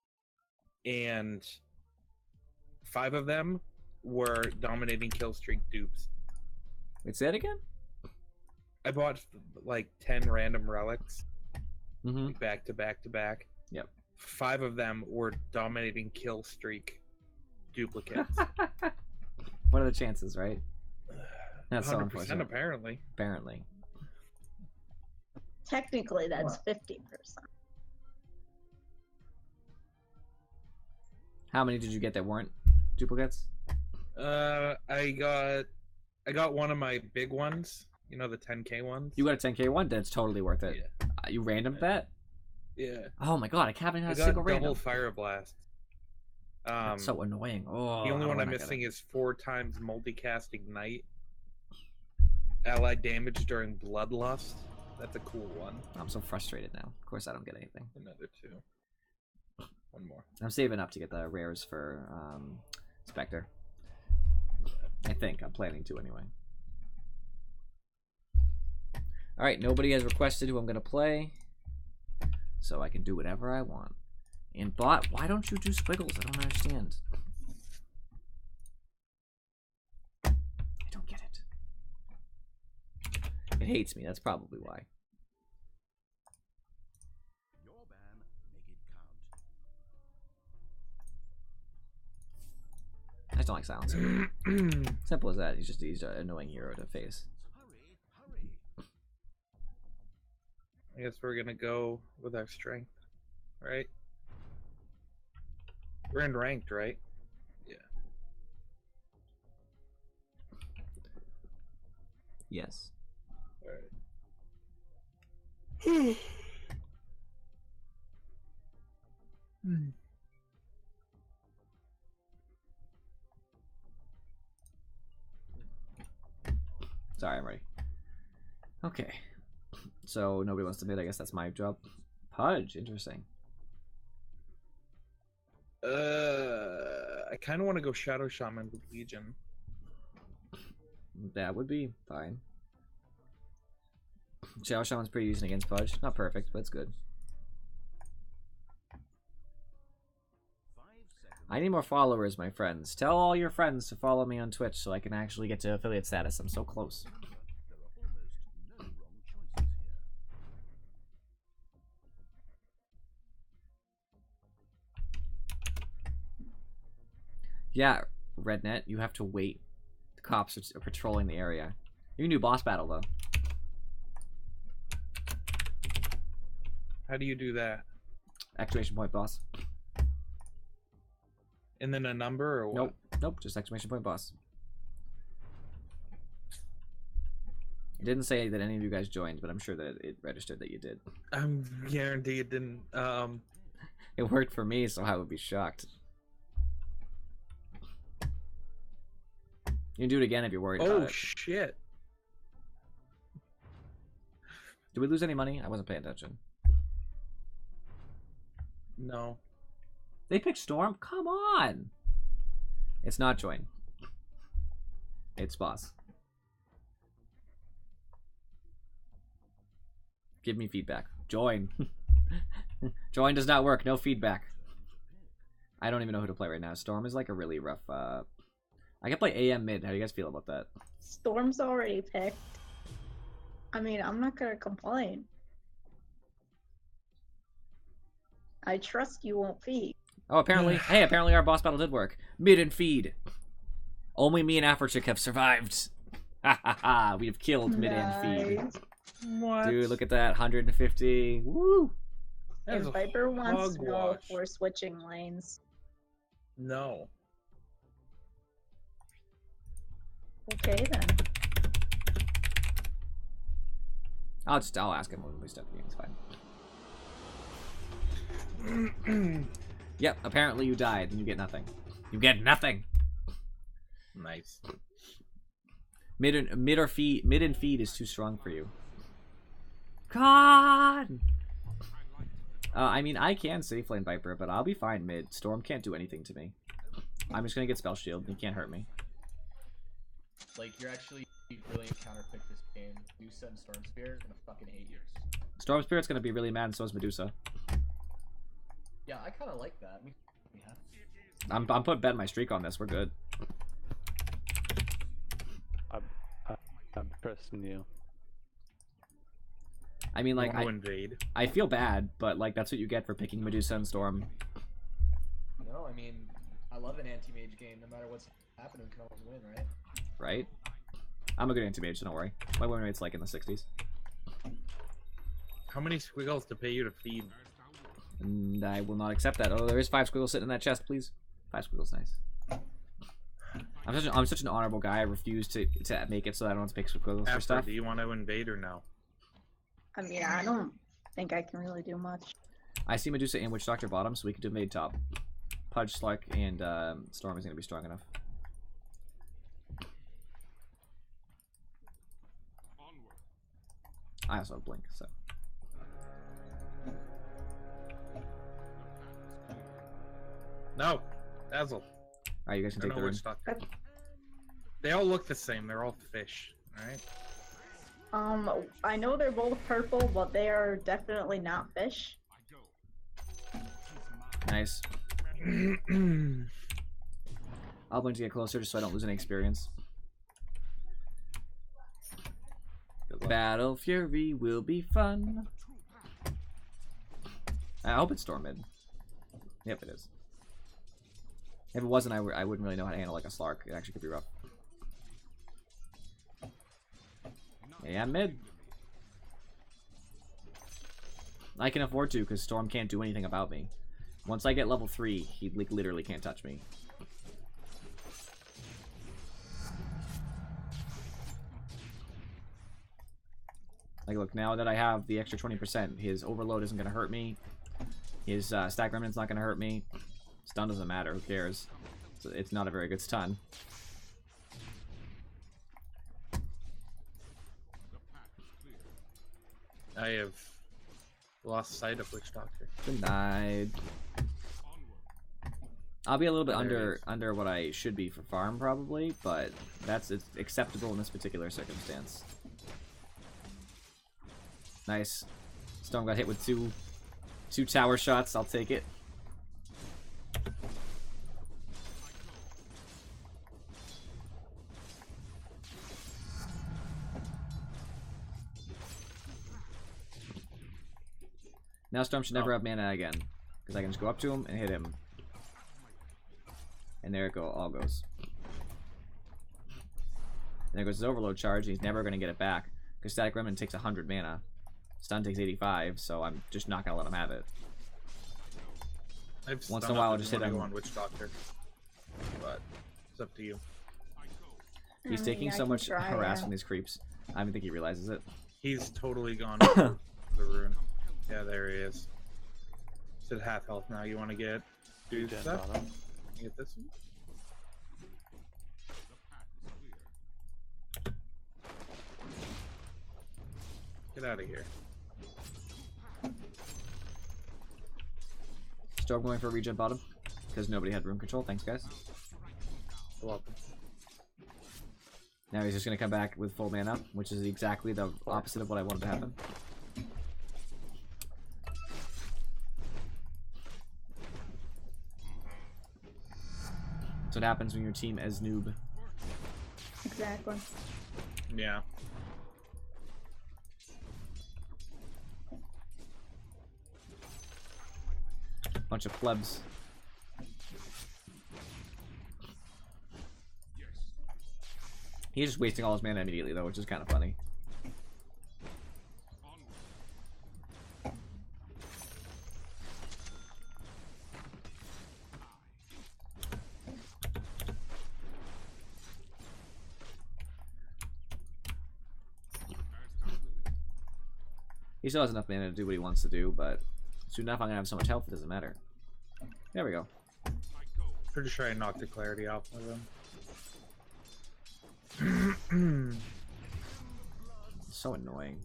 C: and 5 of them were dominating kill streak dupes.
A: Wait, say it again?
C: I bought like 10 random relics,
A: Mm-hmm.
C: back to back to back.
A: Yep.
C: 5 of them were dominating kill streak duplicates.
A: What are the chances, right? That's so
C: 100%
A: unfortunate.
C: apparently.
A: Apparently.
D: Technically, that's 50%.
A: How many did you get that weren't duplicates?
C: I got one of my big ones. You know, the 10K ones.
A: You got a 10k one? That's totally worth it.
C: Yeah.
A: You randomed that?
C: Yeah.
A: Oh my god, I haven't
C: I
A: had a
C: got
A: single
C: double
A: random.
C: fire blast.
A: That's so annoying. Oh,
C: The only
A: I
C: one
A: don't
C: I'm
A: wanna get
C: missing
A: it.
C: is 4 times multicast ignite. Allied damage during bloodlust. That's a cool one.
A: I'm so frustrated now. Of course I don't get anything.
C: Another 2. One more.
A: I'm saving up to get the rares for Spectre. I think. I'm planning to anyway. Alright, nobody has requested who I'm going to play. So I can do whatever I want. And bot, why don't you do squiggles? I don't understand. I don't get it. It hates me. That's probably why.
G: Your ban, make it count.
A: I just don't like silencer. Simple as that. He's an annoying hero to face.
G: Hurry, hurry.
C: I guess we're gonna go with our strength, right? We're in ranked, right? Yeah.
A: Yes.
C: Alright.
A: Sorry, I'm ready. Okay. So nobody wants to mid. I guess that's my job. Pudge, interesting.
C: I kind of want to go Shadow Shaman with Legion.
A: That would be fine. Shadow Shaman's pretty decent against Pudge. Not perfect, but it's good.
G: 5 seconds.
A: I need more followers, my friends. Tell all your friends to follow me on Twitch so I can actually get to affiliate status. I'm so close.
G: There are almost no wrong choices here.
A: Yeah, Rednet, you have to wait. The cops are patrolling the area. You can do boss battle, though.
C: How do you do that?
A: Exclamation point boss.
C: And then a number or what?
A: Nope. Nope, just exclamation point boss. It didn't say that any of you guys joined, but I'm sure that it registered that you did.
C: I'm guaranteed it didn't.
A: It worked for me, so I would be shocked. You can do it again if you're worried about
C: Oh
A: it.
C: shit!
A: Did we lose any money? I wasn't paying attention.
C: No.
A: They picked Storm? Come on! It's not join. It's boss. Give me feedback. Join. Join does not work. No feedback. I don't even know who to play right now. Storm is like a really rough... I can play AM mid. How do you guys feel about that?
D: Storm's already picked. I mean, I'm not gonna complain. I trust you won't feed.
A: Oh, apparently... hey, apparently our boss battle did work. Mid and feed. Only me and Afrochick have survived. Ha ha ha. We have killed mid and feed.
D: Nice.
C: What?
A: Dude, look at that, 150. Woo!
C: That
D: If
C: is a
D: Viper wants to know,
C: hogwash.
D: we're switching lanes.
C: No.
D: Okay then.
A: I'll ask him when we start the game. It's fine. Yep. Apparently you died and you get nothing. You get nothing.
C: Nice.
A: Mid and feed is too strong for you. God. I mean, I can safe lane Viper, but I'll be fine mid. Storm can't do anything to me. I'm just gonna get spell shield. He can't hurt me.
H: Like, you're actually brilliant counterpick this game. Medusa and Storm Spear are gonna fucking hate yours.
A: Storm Spirit's gonna be really mad, and so is Medusa.
H: Yeah, I kind of like that. Yeah.
A: I'm putting bet my streak on this. We're good.
I: I'm trusting you.
A: I mean, like,
C: I invade.
A: I feel bad, but like that's what you get for picking Medusa and Storm,
H: No, I mean, I love an anti-mage game. No matter what's happening, we can always win, right?
A: right? I'm a good anti-mage, so don't worry. My win rate's like in the 60s.
C: How many squiggles to pay you to feed?
A: And I will not accept that. Oh, there is 5 squiggles sitting in that chest, please. 5 squiggles, nice. I'm such an honorable guy. I refuse to make it so that I don't have to pick squiggles for
C: After,
A: stuff.
C: do you want to invade or no?
D: I mean, I don't think I can really do much.
A: I see Medusa and Witch Doctor bottom, so we can do invade top. Pudge, Slark, and Storm is going to be strong enough. I also have Blink, so.
C: No, Dazzle.
A: Alright, you guys can
C: Or
A: take
C: no
A: the room.
C: Witch Doctor. They all look the same. They're all fish, alright?
D: I know they're both purple, but they are definitely not fish.
A: Nice. I'll blink to get closer just so I don't lose any experience. Battle Fury will be fun. I hope it's Storm mid. Yep, it is. If it wasn't, I wouldn't really know how to handle like a Slark. It actually could be rough. Yeah, mid. I can afford to because Storm can't do anything about me. Once I get level 3, he like, literally can't touch me. Like, look, now that I have the extra 20%, his overload isn't going to hurt me. His stack remnant's not going to hurt me. Stun doesn't matter, who cares? So it's not a very good stun.
C: I have lost sight of Witch Doctor.
A: Denied. I'll be a little bit
C: Oh, there it
A: under what I should be for farm, probably, but it's acceptable in this particular circumstance. Nice. Storm got hit with two tower shots. I'll take it. Now Storm should never have mana again, because I can just go up to him and hit him. And there it all goes. And there goes his overload charge, and he's never going to get it back, because Static Remnant takes 100 mana. Stun takes 85, so I'm just not going to let him have it.
C: I've
A: Once in
C: stun
A: a while,
C: up
A: I'll just hit him.
C: on Witch Doctor. But it's up to you.
A: He's
D: I
A: taking
D: mean, I
A: so
D: can
A: much
D: try,
A: harass
D: yeah.
A: from these creeps. I don't think he realizes it.
C: He's totally gone to the rune. Yeah, there he is. He's at half health now. You want to get do
I: Gen
C: stuff?
I: bottom.
C: You get this one? Get out of here.
A: Storm going for a regen bottom, because nobody had room control. Thanks, guys.
C: You're welcome.
A: Now he's just going to come back with full mana, which is exactly the opposite of what I wanted to happen. That's what happens when your team is noob.
D: Exactly.
C: Yeah.
A: Bunch of plebs. He's just wasting all his mana immediately, though, which is kind of funny. He still has enough mana to do what he wants to do, but soon enough I'm gonna have so much health it doesn't matter. There we go.
C: Pretty sure I knocked the clarity off of him.
A: So annoying.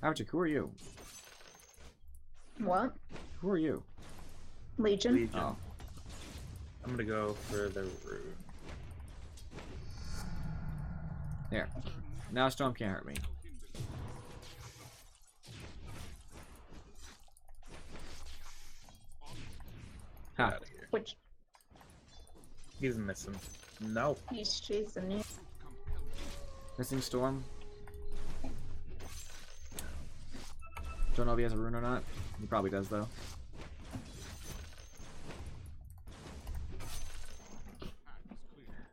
A: Average, who are you?
D: What?
A: Who are you?
D: Legion?
C: Legion.
A: Oh.
C: I'm gonna go for the rune.
A: There. Now Storm can't hurt me.
C: Get
A: Ha.
C: out of here.
D: Which
C: He's missing. No.
D: he's chasing you.
A: Missing Storm. Don't know if he has a rune or not. He probably does though.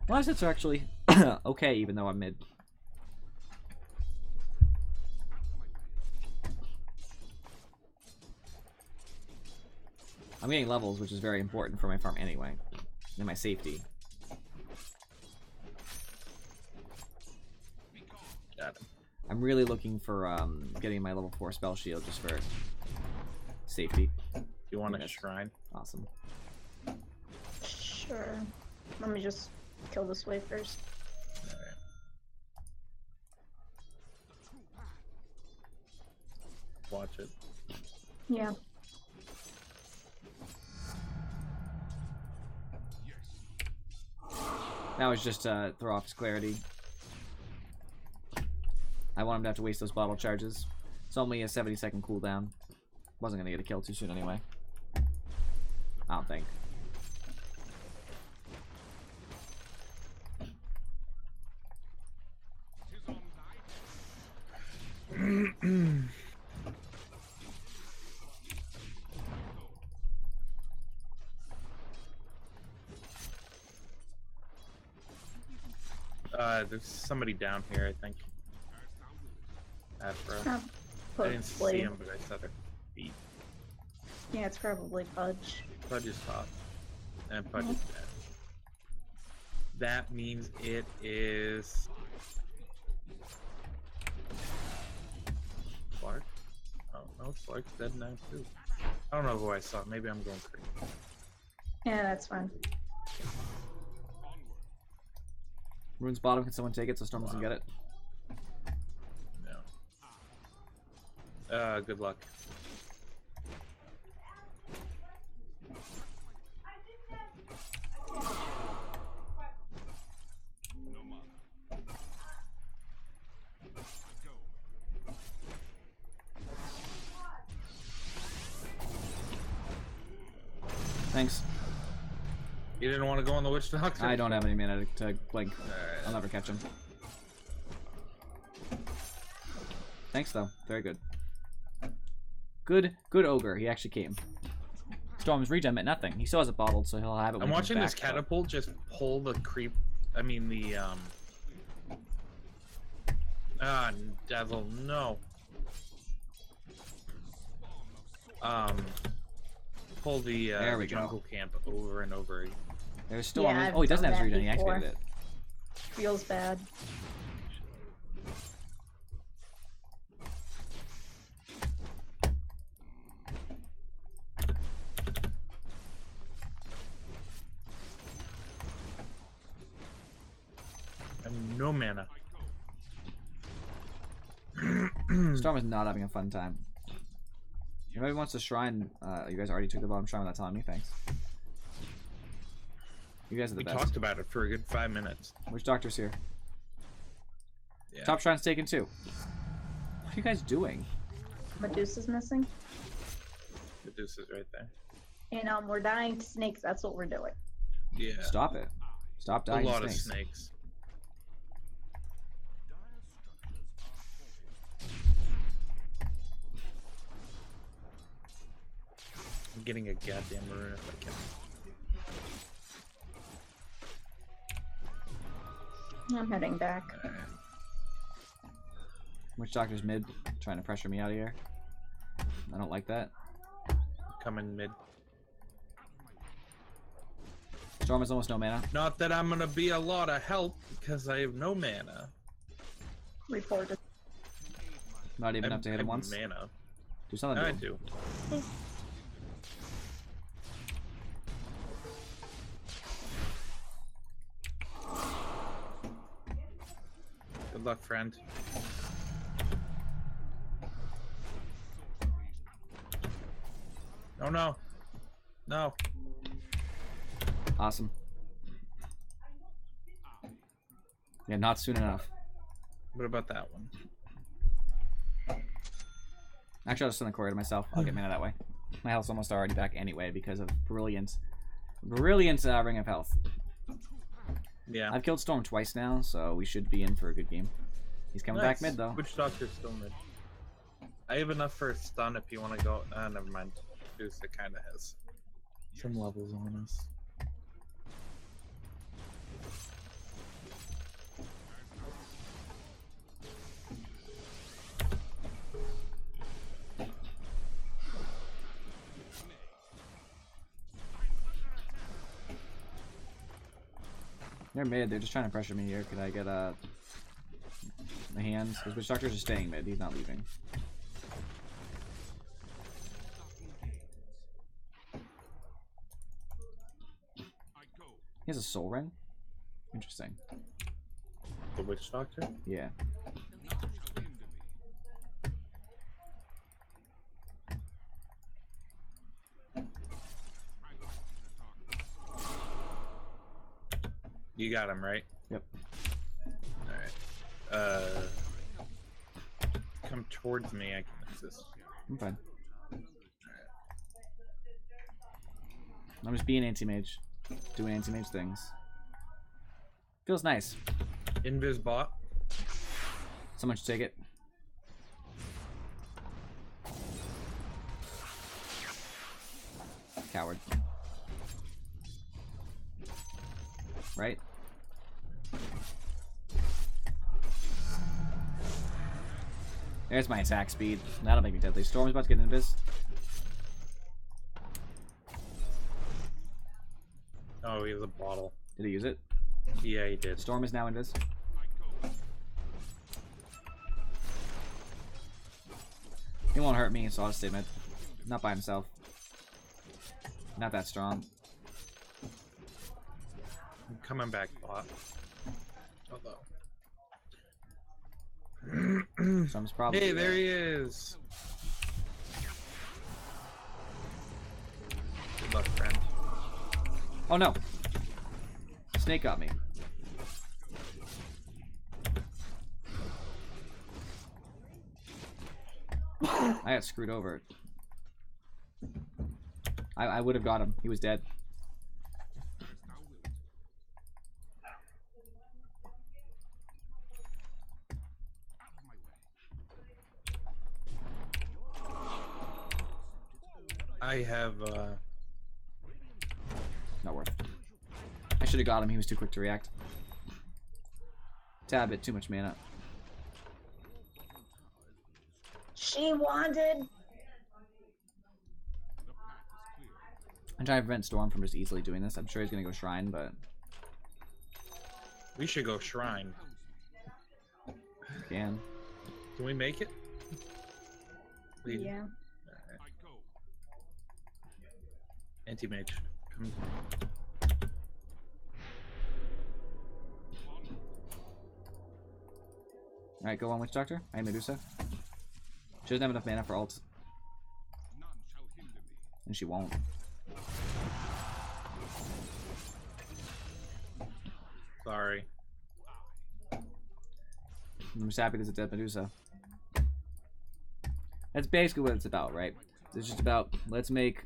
A: Last hits are actually okay, even though I'm mid. I'm getting levels, which is very important for my farm anyway, and my safety.
C: Got him.
A: I'm really looking for getting my level 4 spell shield just for safety.
C: You want a
A: Yes.
C: shrine?
A: Awesome.
D: Sure. Let me just kill this wave first.
C: Alright. Watch it.
D: Yeah.
A: That was just throw off his clarity. I want him to have to waste those bottle charges. It's only a 70-second cooldown. Wasn't gonna get a kill too soon anyway. I don't think.
C: There's somebody down here, I think. Afro.
D: Oh,
C: I didn't see
D: Pudge.
C: him, but I saw their feet.
D: Yeah, it's probably Pudge.
C: Pudge is top. And Pudge is dead. That means it is... Clark? Oh, no, Clark's dead now too. I don't know who I saw. Maybe I'm going crazy.
D: Yeah, that's fine.
A: Rune's bottom, can someone take it so Storm doesn't get it?
C: No. Good luck.
A: Thanks.
C: You didn't want to go on the witch doctor?
A: I don't have any mana to blink.
C: Alright.
A: I'll never catch him. Thanks though. Very good. Good ogre. He actually came. Storm's regen meant nothing. He still has it bottled, so he'll have it when
C: I'm
A: he comes
C: watching this
A: back, but-
C: catapult just pull the creep. I mean the Dazzle. No. Pull the
A: There we go.
C: jungle camp over and over again.
A: There's Storm.
D: Yeah, I've
A: Oh, he doesn't
D: done
A: have his
D: that
A: regen. He
D: before.
A: activated it.
D: Feels bad.
C: I have no mana.
A: Storm is not having a fun time. If anybody wants to shrine, you guys already took the bottom shrine without telling me. Thanks. You guys are the
C: We
A: best.
C: talked about it for a good 5 minutes.
A: Which doctor's here?
C: Yeah.
A: Top shrine's taken too. What are you guys doing?
D: Medusa's missing.
C: Medusa's right there.
D: And we're dying to snakes. That's what we're doing.
C: Yeah.
A: Stop it. Stop
C: A
A: dying
C: lot
A: to
C: of
A: snakes.
C: snakes. I'm getting a goddamn rune if I can.
D: I'm heading back.
C: Alright.
A: Which doctor's mid? Trying to pressure me out of here. I don't like that.
C: Coming mid.
A: Storm is almost no mana.
C: Not that I'm gonna be a lot of help because I have no mana.
D: Reported.
A: Not even enough to hit him
C: I have
A: once.
C: Mana.
A: Do something.
C: I
A: To him.
C: do. Good luck, friend. Oh no. No.
A: Awesome. Yeah, not soon enough.
C: What about that one?
A: Actually, I'll just send the courier to myself. I'll get mana that way. My health's almost already back anyway because of brilliant Ring of Health.
C: Yeah.
A: I've killed Storm twice now, so we should be in for a good game. He's coming back mid, though.
C: Which doctor's still mid? I have enough for a stun if you want to go. Never mind. Medusa kind of has some levels on us.
A: They're mid. They're just trying to pressure me here. Could I get my hands? Because Witch Doctor's just staying mid. He's not leaving. He has a soul ring? Interesting.
C: The witch doctor?
A: Yeah.
C: You got him, right?
A: Yep.
C: Alright. Come towards me, I can assist.
A: I'm fine. I'm just being anti-mage. Doing anti-mage things. Feels nice.
C: Invis bot.
A: Someone should take it. Coward. Right? There's my attack speed. That'll make me deadly. Storm's about to get invis.
C: Oh, he has a bottle.
A: Did he use it?
C: Yeah, he did.
A: Storm is now invis. He won't hurt me, so I'll just stay mid. Not by himself. Not that strong.
C: I'm coming back, bot. Although.
A: Storm's probably
C: Hey, there he is. Good luck, friend.
A: Oh no! Snake got me. I got screwed over. I would have got him. He was dead.
C: I have,
A: Not worth it. I should have got him. He was too quick to react. Tad bit too much mana.
D: She wanted.
A: I'm trying to prevent Storm from just easily doing this. I'm sure he's gonna go Shrine, but
C: we should go Shrine.
A: can.
C: Can we make it?
D: Yeah.
C: Anti-mage. Come.
A: Alright, go on Witch Doctor. I am Medusa. She doesn't have enough mana for ult. And she won't.
C: Sorry.
A: I'm just happy there's a dead Medusa. That's basically what it's about, right? It's just about let's make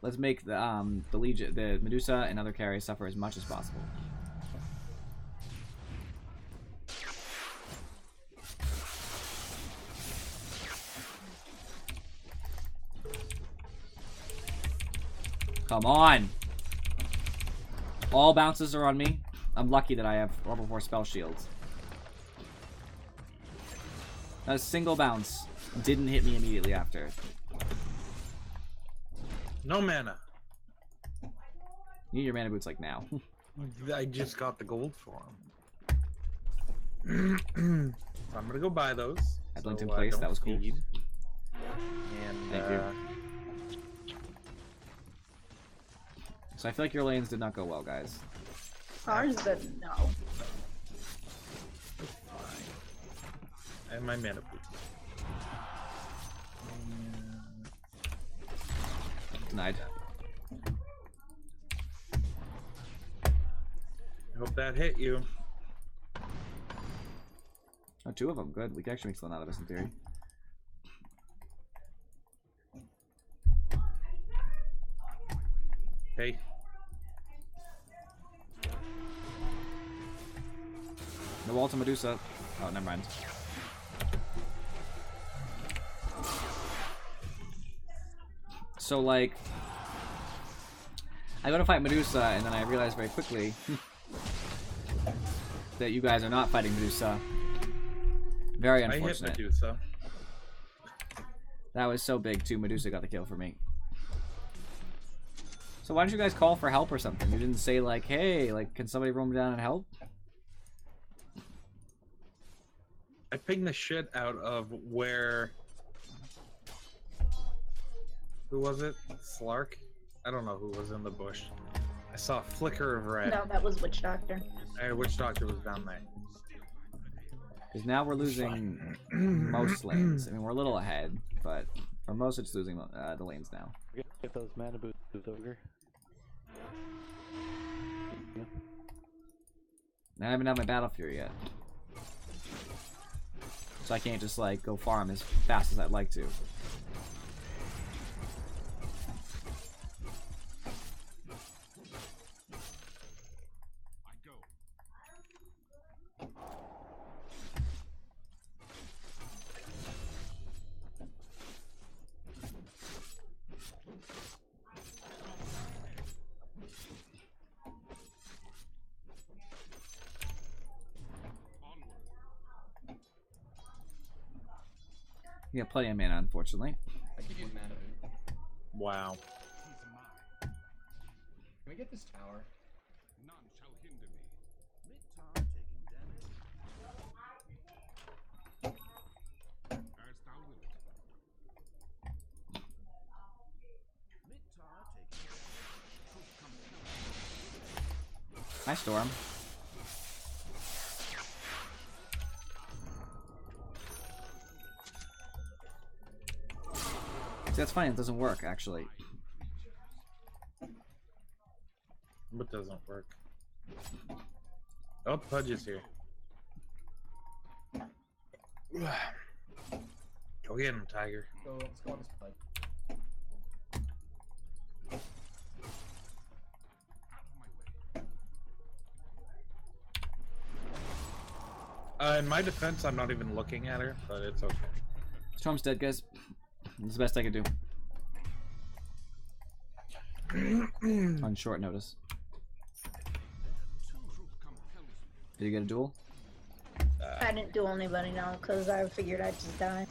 A: the Legion, the Medusa and other carriers suffer as much as possible. Come on! All bounces are on me. I'm lucky that I have level 4 spell shields. A single bounce didn't hit me immediately after.
C: No mana.
A: You need your mana boots like now.
C: I just got the gold for them. So I'm gonna go buy those.
A: I blinked
C: so,
A: in place,
C: don't
A: that was cool.
C: feed. And,
A: Thank you. So I feel like your lanes did not go well, guys.
D: Ours didn't know.
C: I have my mana boots.
A: Denied.
C: I hope that hit you.
A: Oh, 2 of them. Good. We can actually make something out of this in theory.
C: Hey.
A: No wall to Medusa. Oh, never mind. So, like, I go to fight Medusa, and then I realize very quickly that you guys are not fighting Medusa. Very
C: I hit
A: unfortunate.
C: Medusa.
A: That was so big, too. Medusa got the kill for me. So why don't you guys call for help or something? You didn't say, like, hey, like, can somebody roam down and help?
C: I pinged the shit out of where... Who was it? Slark? I don't know who was in the bush. I saw a flicker of red.
D: No, that was Witch Doctor.
C: Witch Doctor was down there.
A: Because now we're losing most lanes. I mean, we're a little ahead, but for most, it's losing the lanes now.
I: Get those mana boots, Ogre. Yeah.
A: I haven't had my Battle Fury yet. So I can't just, like, go farm as fast as I'd like to. You got plenty of mana, unfortunately.
H: I could use mana boot.
C: Wow.
H: Can we get this tower?
G: None shall hinder me. Mid-tower taking damage. As thou wilt. Mid-tower taking damage. Truth compels.
A: Hi, Storm. See, that's funny. It doesn't work, actually.
C: What doesn't work? Oh, Pudge is here. Go get him, Tiger.
H: Let's go on this pipe.
C: In my defense, I'm not even looking at her, but it's okay.
A: Storm's dead, guys. It's the best I could do. On short notice. Did you get a duel?
D: I didn't duel anybody now because I figured I'd just die.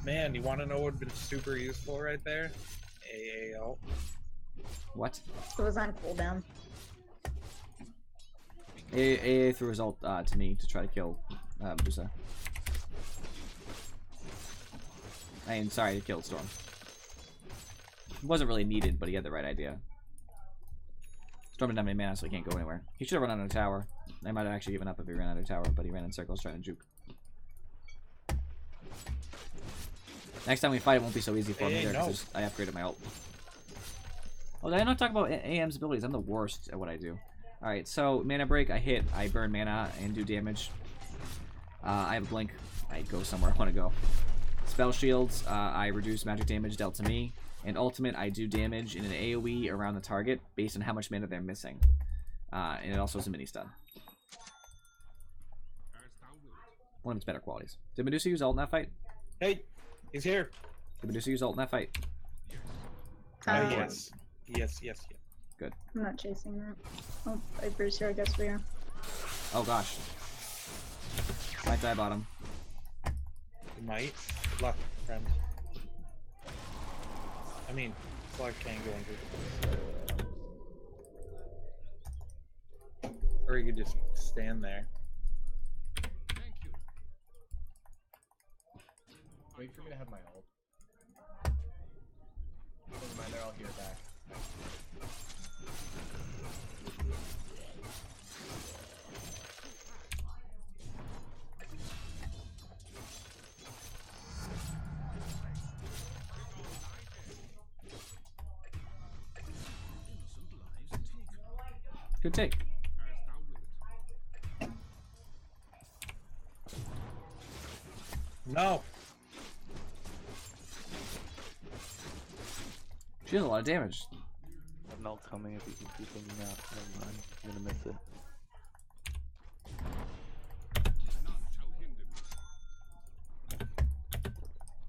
C: Man, you want to know what would have been super useful right there? AAL.
A: What?
D: It was on cooldown.
A: AA threw his ult to me to try to kill Medusa. I mean, sorry, to kill Storm. It wasn't really needed, but he had the right idea. Storm didn't have any mana, so he can't go anywhere. He should have run out of a tower. I might have actually given up if he ran out of a tower, but he ran in circles trying to juke. Next time we fight, it won't be so easy for me either, because I upgraded my ult. Oh, did I not talk about AM's abilities? I'm the worst at what I do. Alright, so mana break, I hit, I burn mana and do damage. I have a blink, I go somewhere I want to go. Spell shields, I reduce magic damage dealt to me. And ultimate, I do damage in an AoE around the target based on how much mana they're missing. And it also has a mini stun. One of its better qualities. Did Medusa use ult in that fight?
C: Hey, he's here.
A: Did Medusa use ult in that fight?
C: Yes. Yes.
A: Good.
D: I'm not chasing that. Oh, Viper's here, I guess we are.
A: Oh gosh. Might die bottom.
C: You might. Good luck, friend. I mean, Clark can't go into Or you could just stand there.
G: Thank you.
H: Wait for me to have my ult. Doesn't matter, I'll hear back.
A: Good take.
G: As thou wilt.
C: No.
A: She does a lot of damage.
I: An ult coming if you can keep aiming out. Never mind. I'm gonna miss it.
G: None shall hinder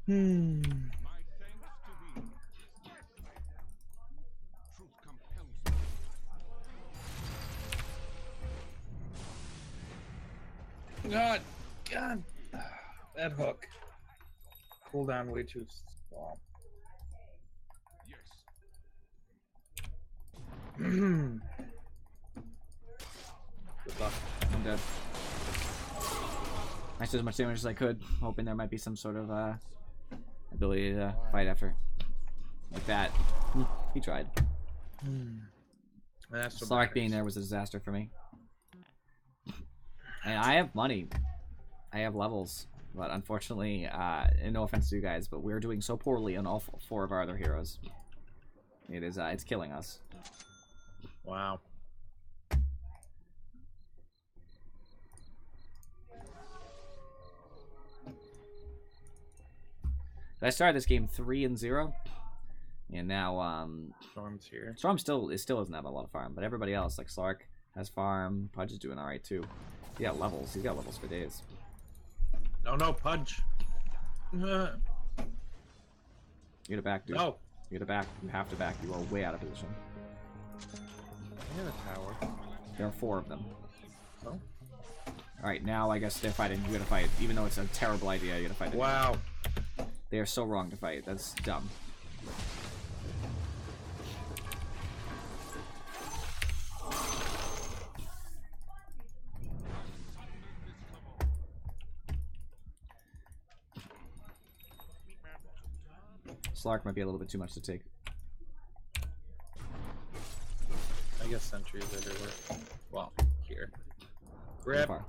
G: me. My thanks to thee. Truth compels me.
C: God. God. That hook. Cooldown way too small.
G: Yes.
C: Good luck.
A: I'm dead. I did as much damage as I could, hoping there might be some sort of ability to fight after. Like that. He tried.
C: That's what
A: Slark being
C: matters.
A: there was a disaster for me. And I have money. I have levels. But unfortunately, and no offense to you guys, but we're doing so poorly on all four of our other heroes. It is, it's killing us.
C: Wow.
A: I started this game 3-0, and now
C: Storm's here.
A: Storm still doesn't have a lot of farm, but everybody else like Slark has farm. Pudge is doing all right too. He got levels. He's got levels for days.
C: No, no, Pudge.
A: You gotta back, dude.
C: No.
A: You gotta back. You have to back. You are way out of position.
C: I got a tower.
A: There are 4 of them.
C: Oh.
A: Alright, now I guess they're fighting. You gotta fight. Even though it's a terrible idea, you gotta fight.
C: Wow.
A: They are so wrong to fight. That's dumb. Slark might be a little bit too much to take.
C: I guess sentries everywhere. Well, here.
A: So
C: Grab.
A: far.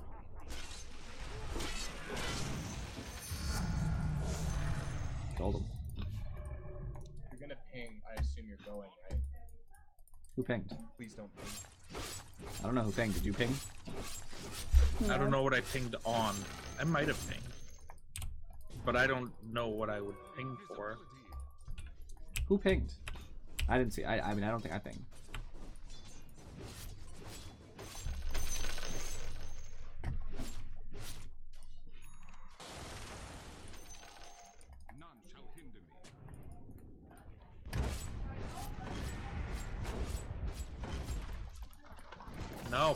A: Told him.
H: If you're gonna ping, I assume you're going, right?
A: Who pinged?
H: Please don't ping.
A: I don't know who pinged. Did you ping?
C: I don't know what I pinged on. I might have pinged. But I don't know what I would ping for.
A: Who pinged? I didn't see. I mean, I don't think I pinged.
G: None shall hinder me.
C: No.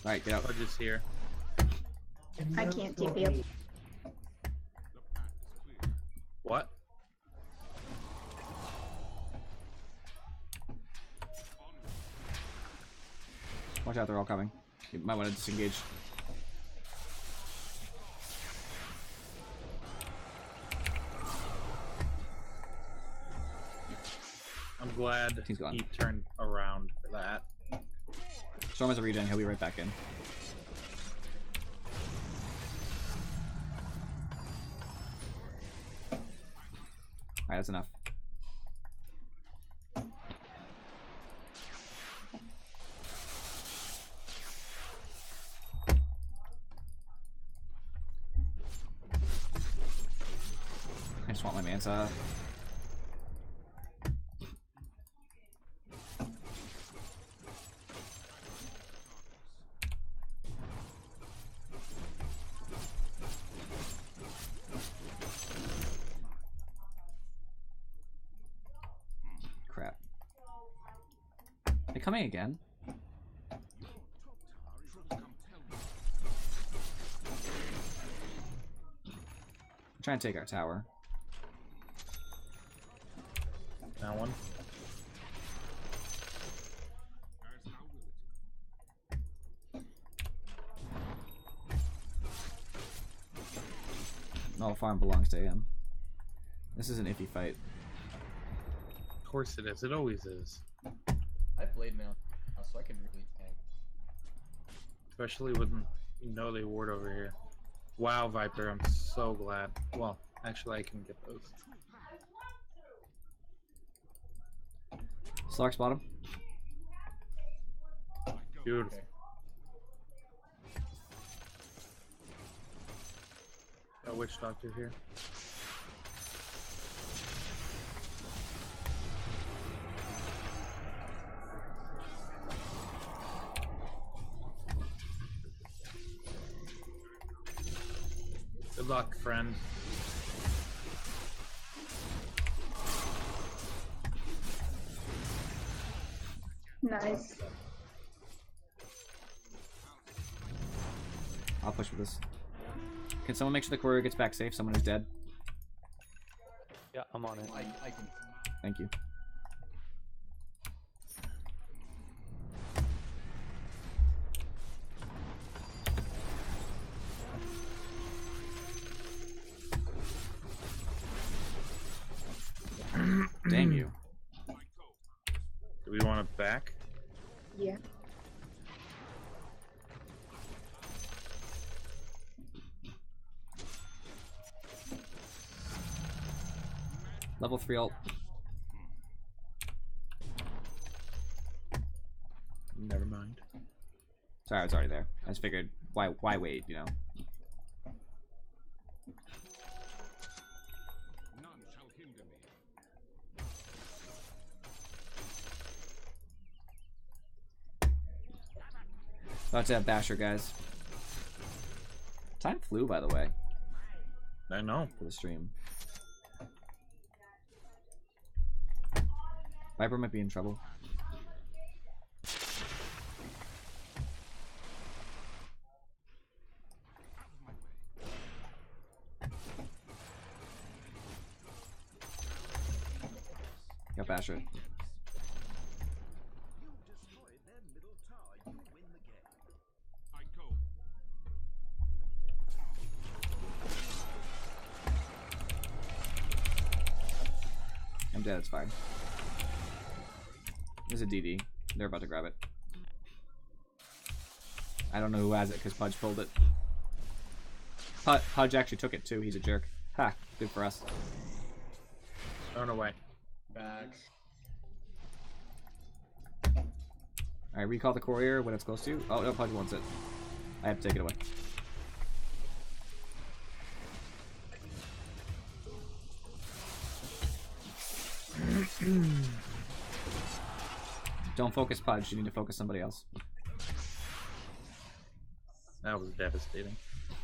A: Alright, get out.
C: Pudge is here.
D: I can't TP up.
G: The path is clear.
C: What?
A: Watch out, they're all coming. You might want to disengage.
C: I'm glad
A: He's gone.
C: he turned around for that.
A: Storm has a regen. He'll be right back in. Alright, that's enough. I just want my Manta. Crap. They're coming again. I'm trying to take our tower.
C: That one.
G: As thou wilt.
A: All farm belongs to AM. This is an iffy fight.
C: Of course it is. It always is.
H: I played Mount, so I can really tank.
C: Especially when you know they ward over here. Wow, Viper, I'm so glad. Well, actually, I can get those.
A: Slark's bottom.
C: Beautiful.
H: Okay.
C: Got Witch Doctor here. Good luck, friend.
D: Nice.
A: I'll push with this. Can someone make sure the courier gets back safe? Someone is dead.
I: Yeah, I'm on it.
H: I can.
A: Thank you. Dang you.
C: Do we want it back?
D: Yeah.
A: Level 3 ult.
C: Never mind.
A: Sorry, I was already there. I just figured, why wait, you know?
G: None shall hinder me.
A: About to have Basher, guys. Time flew, by the way,
C: I know.
A: for the stream. Viper might be in trouble. Got Basher.
G: I go.
A: I'm dead, it's fine. There's a DD. They're about to grab it. I don't know who has it because Pudge pulled it. Pudge actually took it too. He's a jerk. Ha! Good for us.
C: Thrown away.
H: Back.
A: Alright, recall the courier when it's close to you. Oh, no, Pudge wants it. I have to take it away. Don't focus Pudge. You need to focus somebody else.
C: That was devastating.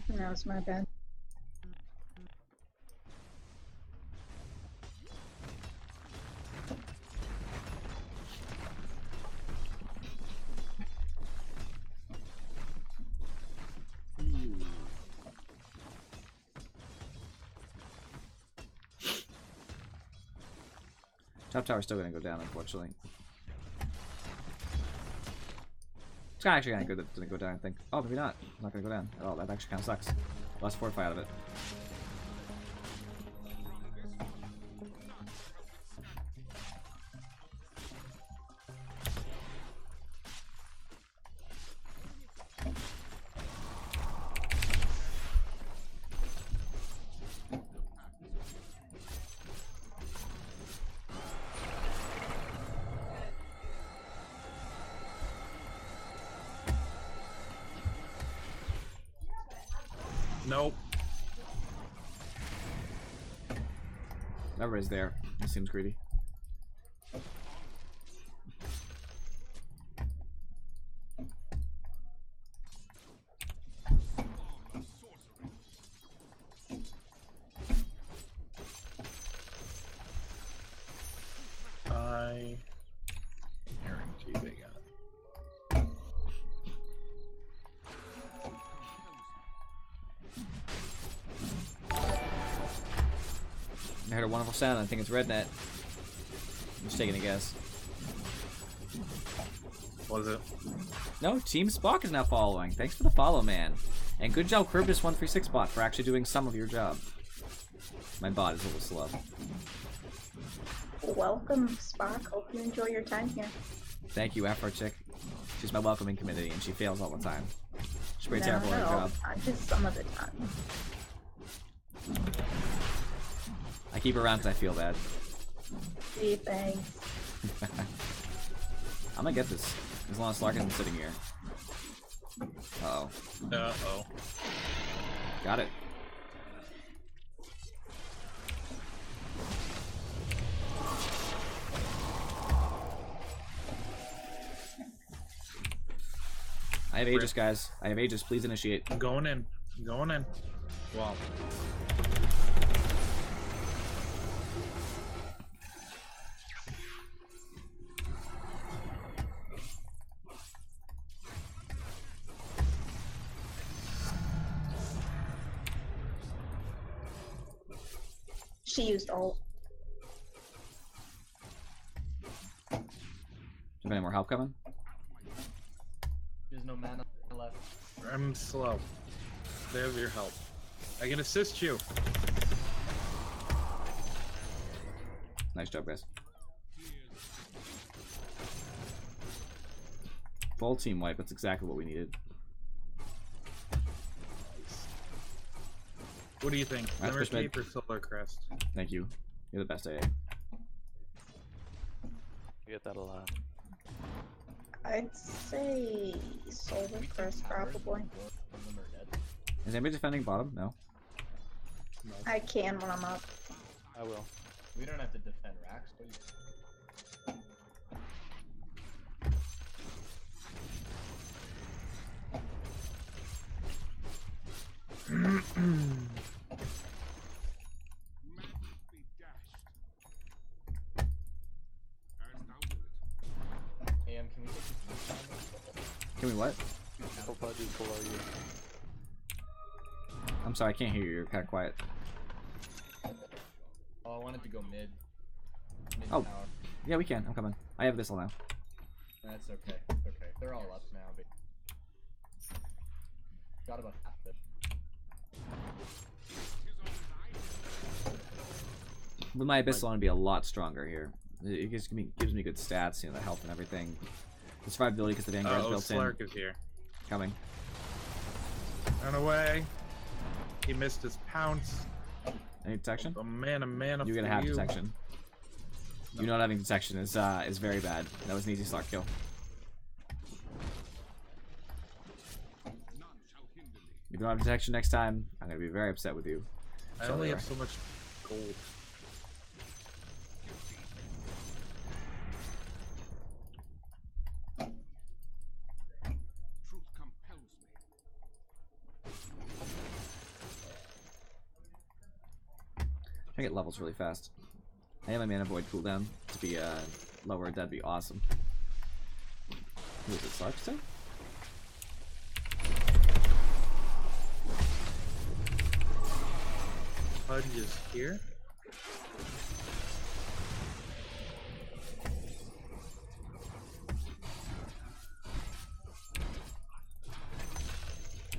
D: That was my bad.
A: Top tower's still gonna go down, unfortunately. It's actually kind of good that it didn't go down, I think. Oh, maybe not. It's not gonna go down at all. That actually kind of sucks. Less fortify out of it.
C: Nope.
A: Everybody's there. It seems greedy.
C: I guarantee they got it.
A: I heard a wonderful sound. I think it's Rednet. Just taking a guess.
C: Was it?
A: No, Team Spock is now following. Thanks for the follow, man. And good job, Crirbus136 bot, for actually doing some of your job. My bot is a little slow.
D: Welcome, Spock. Hope you enjoy your time here.
A: Thank you, Afro Chick. She's my welcoming committee, and she fails all the time. She's pretty terrible at her
D: all
A: job.
D: the time, just some of the time.
A: I keep her around because I feel bad.
D: Gee, thanks.
A: I'm gonna get this, as long as Larkin's sitting here. Uh-oh.
C: Uh-oh.
A: Got it. I have Aegis, guys. I have Aegis. Please initiate.
C: I'm going in. I'm going in. Wow.
D: She used ult.
A: Do you have any more help coming?
H: There's no mana left.
C: I'm slow. They have your help. I can assist you.
A: Nice job, guys. Full team wipe. That's exactly what we needed.
C: What do you think?
A: That's
C: Glimmer
A: perspective.
C: Cape or Solar Crest?
A: Thank you. You're the best AA.
I: I get that a lot.
D: I'd say Solar Crest, probably.
A: Is anybody defending bottom? No.
D: I can when I'm up.
I: I will.
H: We don't have to defend racks, but
G: Madly dashed. As thou wilt.
H: AM, can we get
A: Can we what?
I: Full pledge is below you.
A: I'm sorry, I can't hear you. You're kind of quiet.
H: Oh, I wanted to go mid. Mid
A: Oh.
H: tower.
A: Yeah, we can. I'm coming. I have Vissel now.
H: That's okay. It's okay. They're all up now, but got about half of it.
A: With my Abyssal, I'm gonna be a lot stronger here. It gives me good stats, you know, the health and everything. The survivability because the Vanguard's
C: Oh,
A: built
C: Slark
A: in.
C: is here.
A: Coming.
C: Run away. He missed his pounce.
A: Any detection?
C: A man
A: You're gonna
C: for
A: have
C: you.
A: detection. You not having detection is very bad. That was an easy Slark kill.
G: None shall hinder me.
A: If you don't have detection next time, I'm gonna be very upset with you.
C: I
A: So
C: only
A: there.
C: have so much gold.
G: Truth compels me.
A: I get levels really fast. I have my mana void cooldown to be lower. That'd be awesome. Who is it? Slark still?
C: Pudge is here.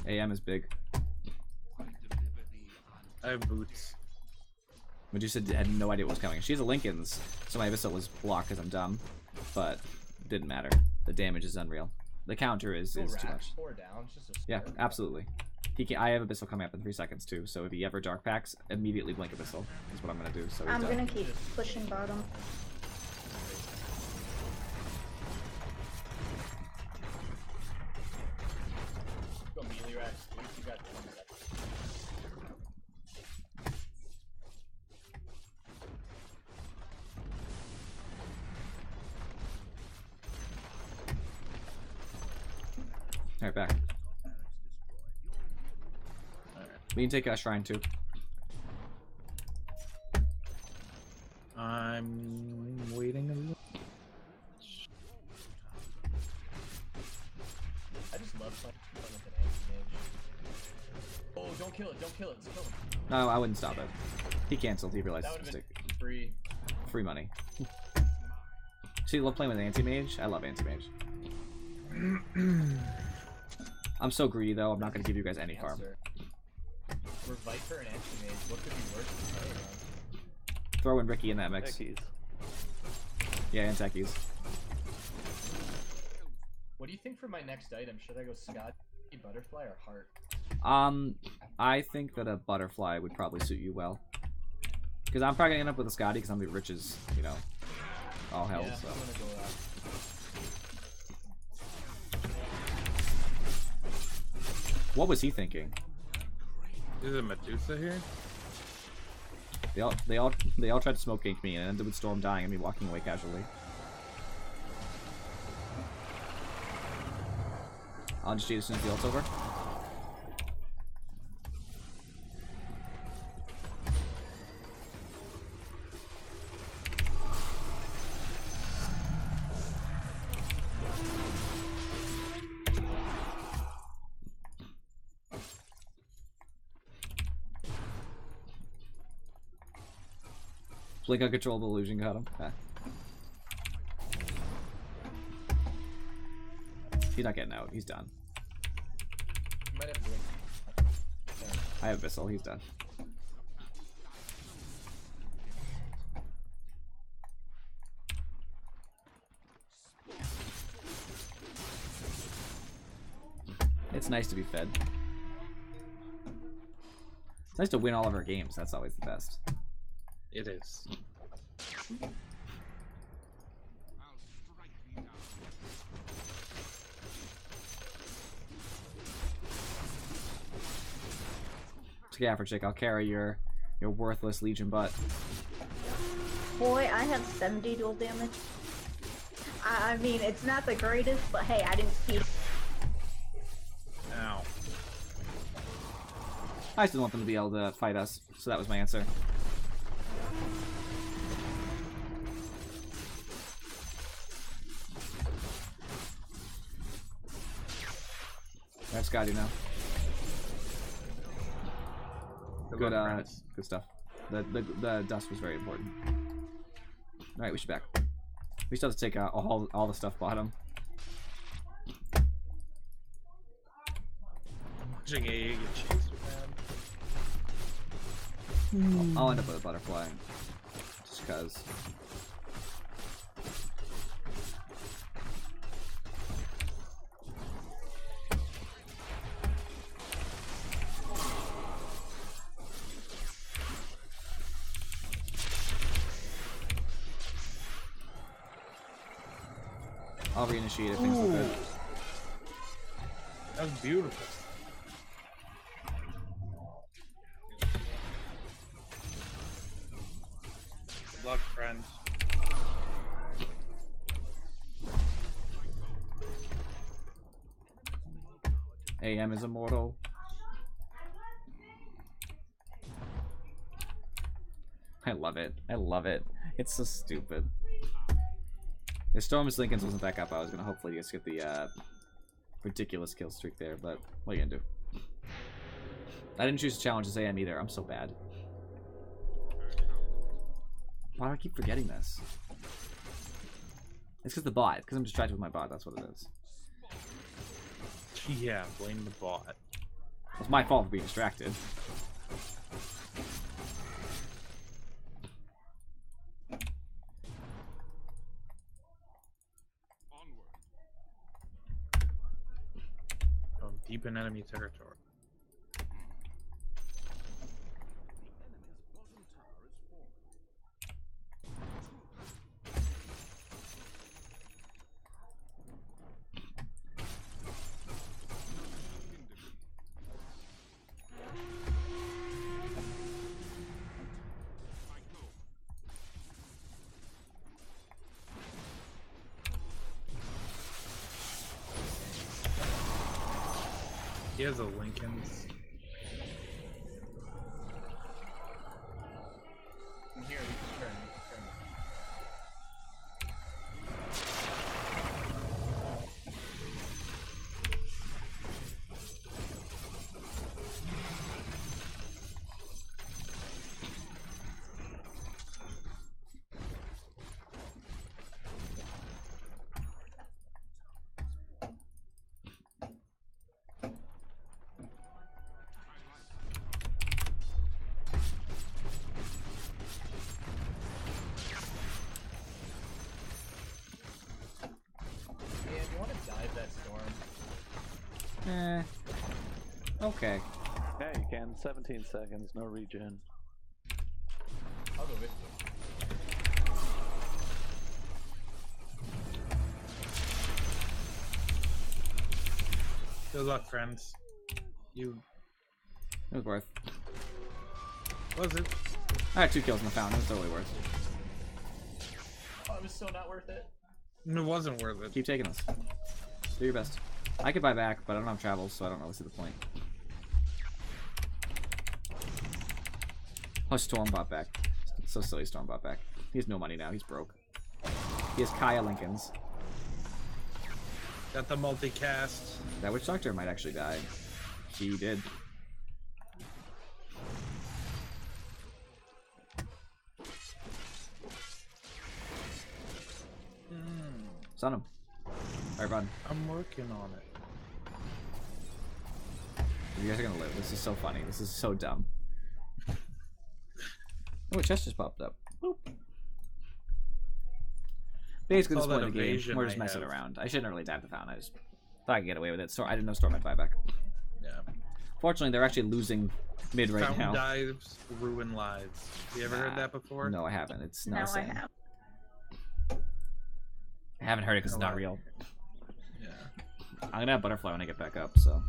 A: AM is big.
C: I have boots.
A: But you said had no idea what was coming. She has a Lincoln's, so my Abyssal was blocked because I'm dumb. But didn't matter. The damage is unreal. The counter is
H: Go
A: too
H: racks,
A: much.
H: 4 down. It's just a
A: Yeah,
H: square.
A: absolutely. He can. I have Abyssal coming up in 3 seconds too. So if he ever dark packs, immediately blink Abyssal is what I'm gonna do. So he's
D: I'm
A: done.
D: gonna keep pushing bottom.
H: Go melee racks. Dude. You got 20 seconds.
A: Alright, back. We can take a shrine too.
C: I'm waiting a little.
H: I just love playing with an anti-mage. Oh, don't kill it. Don't kill it. Let's kill him.
A: No, I wouldn't stop it. He canceled. He realized
H: That
A: his
H: would have
A: mistake.
H: been free.
A: Free money. So you love playing with anti-mage? I love anti-mage. I'm so greedy though, I'm not gonna give you guys any farm.
H: Answer. We're Viper and Anti-Mage. What could be worse than playing on?
A: Throw in Ricky in that mix.
I: Techies.
A: Yeah, and techies.
H: What do you think for my next item? Should I go Scott, Butterfly, or Heart?
A: I think that a butterfly would probably suit you well. Because I'm probably gonna end up with a Scotty because I'm gonna be rich as, you know, all hell.
H: Yeah,
A: So.
H: I'm gonna go that.
A: What was he thinking?
C: Is it Medusa here?
A: They all tried to smoke gank me and it ended with Storm dying and me walking away casually. I'll just shoot as soon as the ult's over. Blink uncontrollable illusion got him. Ah. He's not getting out. He's done.
H: Might have Blink.
A: I have Abyssal. He's done. It's nice to be fed. It's nice to win all of our games. That's always the best.
C: It is.
G: I'll strike thee down.
A: Yeah, for chick, I'll carry your worthless Legion butt.
D: Boy, I have 70 dual damage. I mean, it's not the greatest, but hey, I didn't see.
C: Ow.
A: I just didn't want them to be able to fight us, so that was my answer. I have Scotty now. Good, good stuff. The dust was very important. All right, we should back. We still have to take all the stuff bottom.
C: Watching AA get chased, man.
A: I'll end up with a butterfly, just cause. I'll reinitiate if things look good.
C: That was beautiful. Good luck, friends.
A: AM is immortal. I love it. I love it. It's so stupid. If Storm's Lincoln's wasn't back up, I was gonna hopefully just get the ridiculous kill streak there, but what are you gonna do? I didn't choose to challenge this AM either. I'm so bad. Why do I keep forgetting this? It's because the bot. Because I'm distracted with my bot. That's what it is.
C: Yeah, blame the bot.
A: It's my fault for being distracted.
C: Deep in enemy territory.
G: The enemy's bottom tower is falling.
C: He has a Lincoln's.
H: I'm here, we can turn.
A: Okay.
I: Yeah, you can. 17 seconds, no regen.
H: I'll go with you.
C: Good luck, friends. You
A: It was worth.
C: was it?
A: I had 2 kills in the fountain. It was totally worth.
H: Oh, it was so not worth it.
C: It wasn't worth it.
A: Keep taking this. Do your best. I could buy back, but I don't have travels, so I don't really see the point. Plus Storm bought back. It's so silly Storm bought back. He has no money now. He's broke. He has Kaya Lincolns.
C: Got the multicast.
A: That Witch Doctor might actually die. He did. Stun him. Alright, run.
C: I'm working on it.
A: You guys are gonna live. This is so funny. This is so dumb. Oh, a chest just popped up. Boop. Basically, this
C: All
A: point
C: that
A: of the game,
C: evasion
A: we're just
C: I
A: messing
C: have.
A: around. I shouldn't have really died the fountain. I just thought I could get away with it. So I didn't know Storm had buyback.
C: Yeah.
A: Fortunately, they're actually losing mid right
C: Fountain
A: now.
C: dives ruin lives. You ever heard that before?
A: No, I haven't. It's not
D: Now I
A: saying.
D: have.
A: I haven't heard it because it's not
C: Alright.
A: real.
C: Yeah.
A: I'm gonna have butterfly when I get back up. So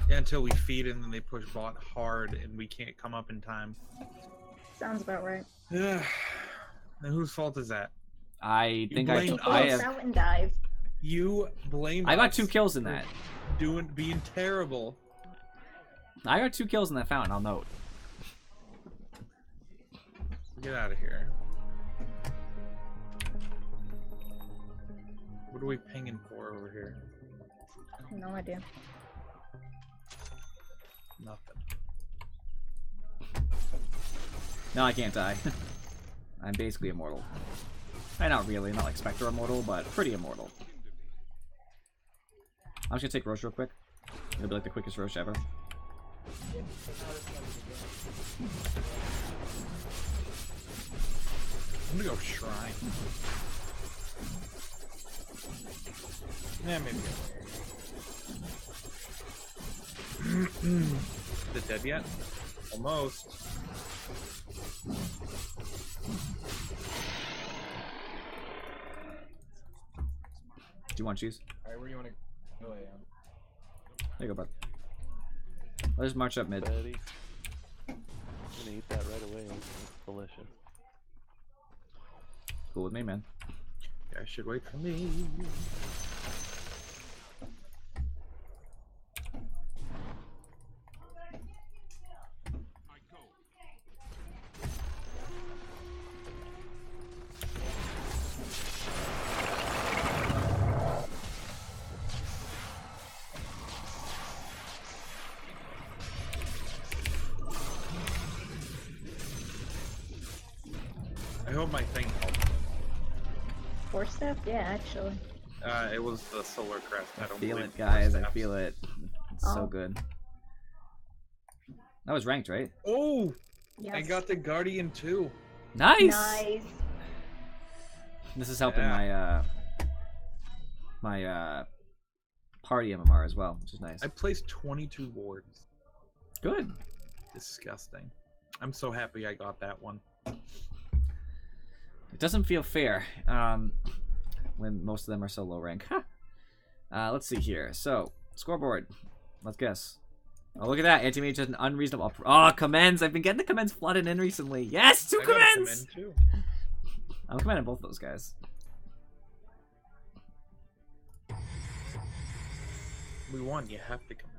C: Yeah, until we feed and then they push bot hard and we can't come up in time.
D: Sounds about right.
C: Yeah. And whose fault is that?
A: I think I
C: blamed
A: I
C: us.
A: have
D: Fountain dive.
C: You blame
A: I got
C: us
A: 2 kills in
C: for
A: that.
C: being terrible.
A: I got 2 kills in that fountain. I'll note.
C: Get out of here. What are we pinging for over here?
D: No idea.
C: Nothing.
A: No, I can't die. I'm basically immortal. Not really, not like Spectre immortal, but pretty immortal. I'm just gonna take Roche real quick. It'll be like the quickest Roche ever.
C: I'm gonna go shrine. Yeah, maybe. Is it dead yet? Almost.
A: Do you want cheese?
H: Alright, where do you want to go?
A: There you go, bud. Let's march up mid.
I: Betty. I'm gonna eat that right away. It's delicious.
A: Cool with me, man.
C: Yeah, I should wait for me.
G: I go.
C: I hope my thing helped.
D: Force staff? Yeah, actually.
C: It was the solar crest. I don't
A: Feel
C: believe
A: it, guys. I
C: steps.
A: feel it. It's so
D: Oh.
A: good. That was ranked, right?
C: Oh!
D: Yes.
C: I got the Guardian too.
A: Nice!
D: Nice.
A: This is helping
C: Yeah.
A: my party MMR as well, which is nice.
C: I placed 22 wards.
A: Good.
C: Disgusting. I'm so happy I got that one.
A: It doesn't feel fair when most of them are so low rank. Let's see here. So, scoreboard. Let's guess. Oh, look at that. Anti-Mage has an unreasonable... Oh, commends. I've been getting the commends flooded in recently. Yes, 2
C: I got a
A: commends!
C: commend too.
A: I'm commending both those guys.
C: We won. You have to commend.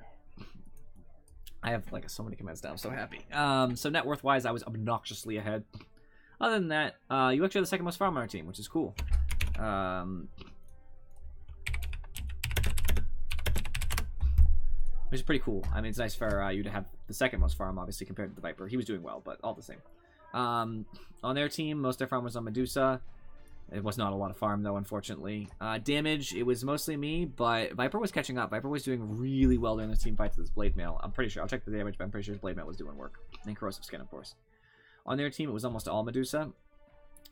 A: I have like so many comments now. I'm so happy. So net worth wise, I was obnoxiously ahead. Other than that, you actually have the second most farm on our team, which is cool. Which is pretty cool. I mean, it's nice for you to have the second most farm, obviously, compared to the Viper. He was doing well, but all the same. On their team, most of their farm was on Medusa. It was not a lot of farm, though, unfortunately. Damage, it was mostly me, but Viper was catching up. Viper was doing really well during the team fights with his Blade Mail. I'm pretty sure. I'll check the damage, but I'm pretty sure his Blade Mail was doing work. And Corrosive Skin, of course. On their team, it was almost all Medusa.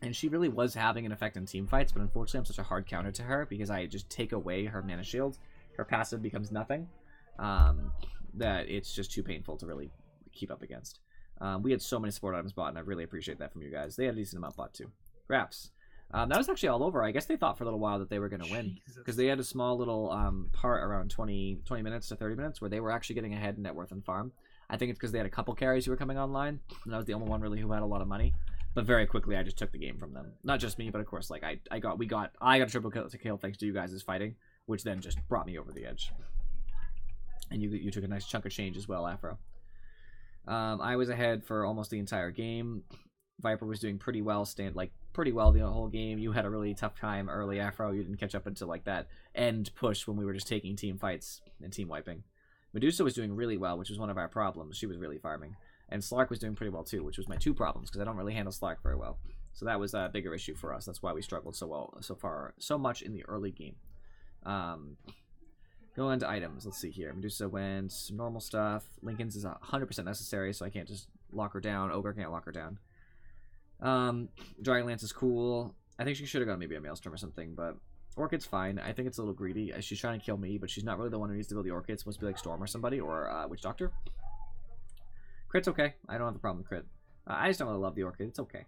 A: And she really was having an effect in team fights, but unfortunately I'm such a hard counter to her because I just take away her mana shield. Her passive becomes nothing. that it's just too painful to really keep up against. We had so many support items bought, and I really appreciate that from you guys. They had a decent amount bought too. Graphs. That was actually all over. I guess they thought for a little while that they were going to win, because they had a small little part around 20 minutes to 30 minutes where they were actually getting ahead in net worth and farm. I think it's because they had a couple carries who were coming online, and I was the only one really who had a lot of money. But very quickly, I just took the game from them. Not just me, but of course, like I got a triple kill thanks to you guys' fighting, which then just brought me over the edge. And you took a nice chunk of change as well, Afro. I was ahead for almost the entire game. Viper was doing pretty well, pretty well the whole game. You had a really tough time early, Afro. You didn't catch up until like that end push when we were just taking team fights and team wiping. Medusa was doing really well, which was one of our problems. She was really farming. And Slark was doing pretty well too, which was my two problems, because I don't really handle Slark very well. So that was a bigger issue for us. That's why we struggled so much in the early game. Go into items. Let's see here. Medusa went normal stuff. Lincoln's is 100% necessary, so I can't just lock her down. Ogre can't lock her down. Dragonlance is cool. I think she should have gone maybe a Maelstrom or something, but Orchid's fine. I think it's a little greedy. She's trying to kill me, but she's not really the one who needs to build the Orchid. It's supposed to be like Storm or somebody, or Witch Doctor. Crit's okay. I don't have a problem with Crit. I just don't really love the Orchid. It's okay.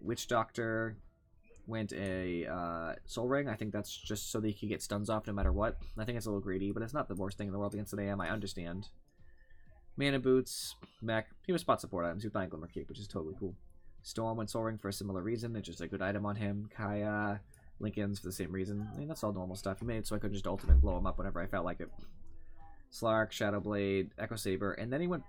A: Witch Doctor went a Soul Ring. I think that's just so that he can get stuns off no matter what. I think it's a little greedy, but it's not the worst thing in the world against an AM. I understand. Mana Boots, Mech. He was spot support items. He was buying Glimmer Cape, which is totally cool. Storm went Soul Ring for a similar reason. It's just a good item on him. Kaya, Lincoln's for the same reason. I mean, that's all normal stuff. He made it so I could just ultimate blow him up whenever I felt like it. Slark, Shadowblade, Echo Saber, and then he went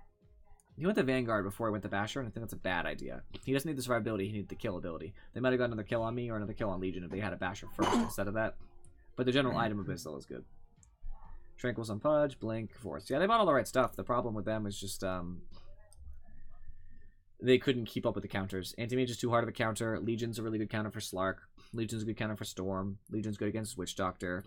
A: to Vanguard before he went to Basher, and I think that's a bad idea. He doesn't need the survivability, he needs the kill ability. They might have got another kill on me or another kill on Legion if they had a Basher first instead of that. But the general item of Abyssal is good. Tranquil's on Pudge, Blink, Force. Yeah, they bought all the right stuff. The problem with them is just they couldn't keep up with the counters. Anti-Mage is too hard of a counter. Legion's a really good counter for Slark. Legion's a good counter for Storm. Legion's good against Witch Doctor.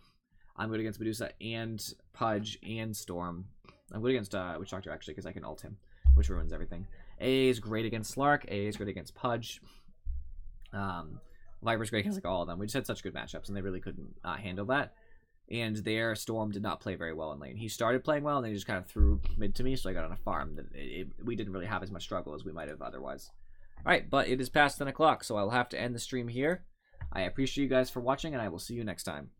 A: I'm good against Medusa and Pudge and Storm. I'm good against Witch Doctor, actually, because I can ult him, which ruins everything. AA is great against Slark. AA is great against Pudge. Viper's great against like all of them. We just had such good matchups, and they really couldn't handle that. And their Storm did not play very well in lane. He started playing well, and then he just kind of threw mid to me, so I got on a farm. We didn't really have as much struggle as we might have otherwise. Alright, but it is past 10 o'clock, so I'll have to end the stream here. I appreciate you guys for watching, and I will see you next time.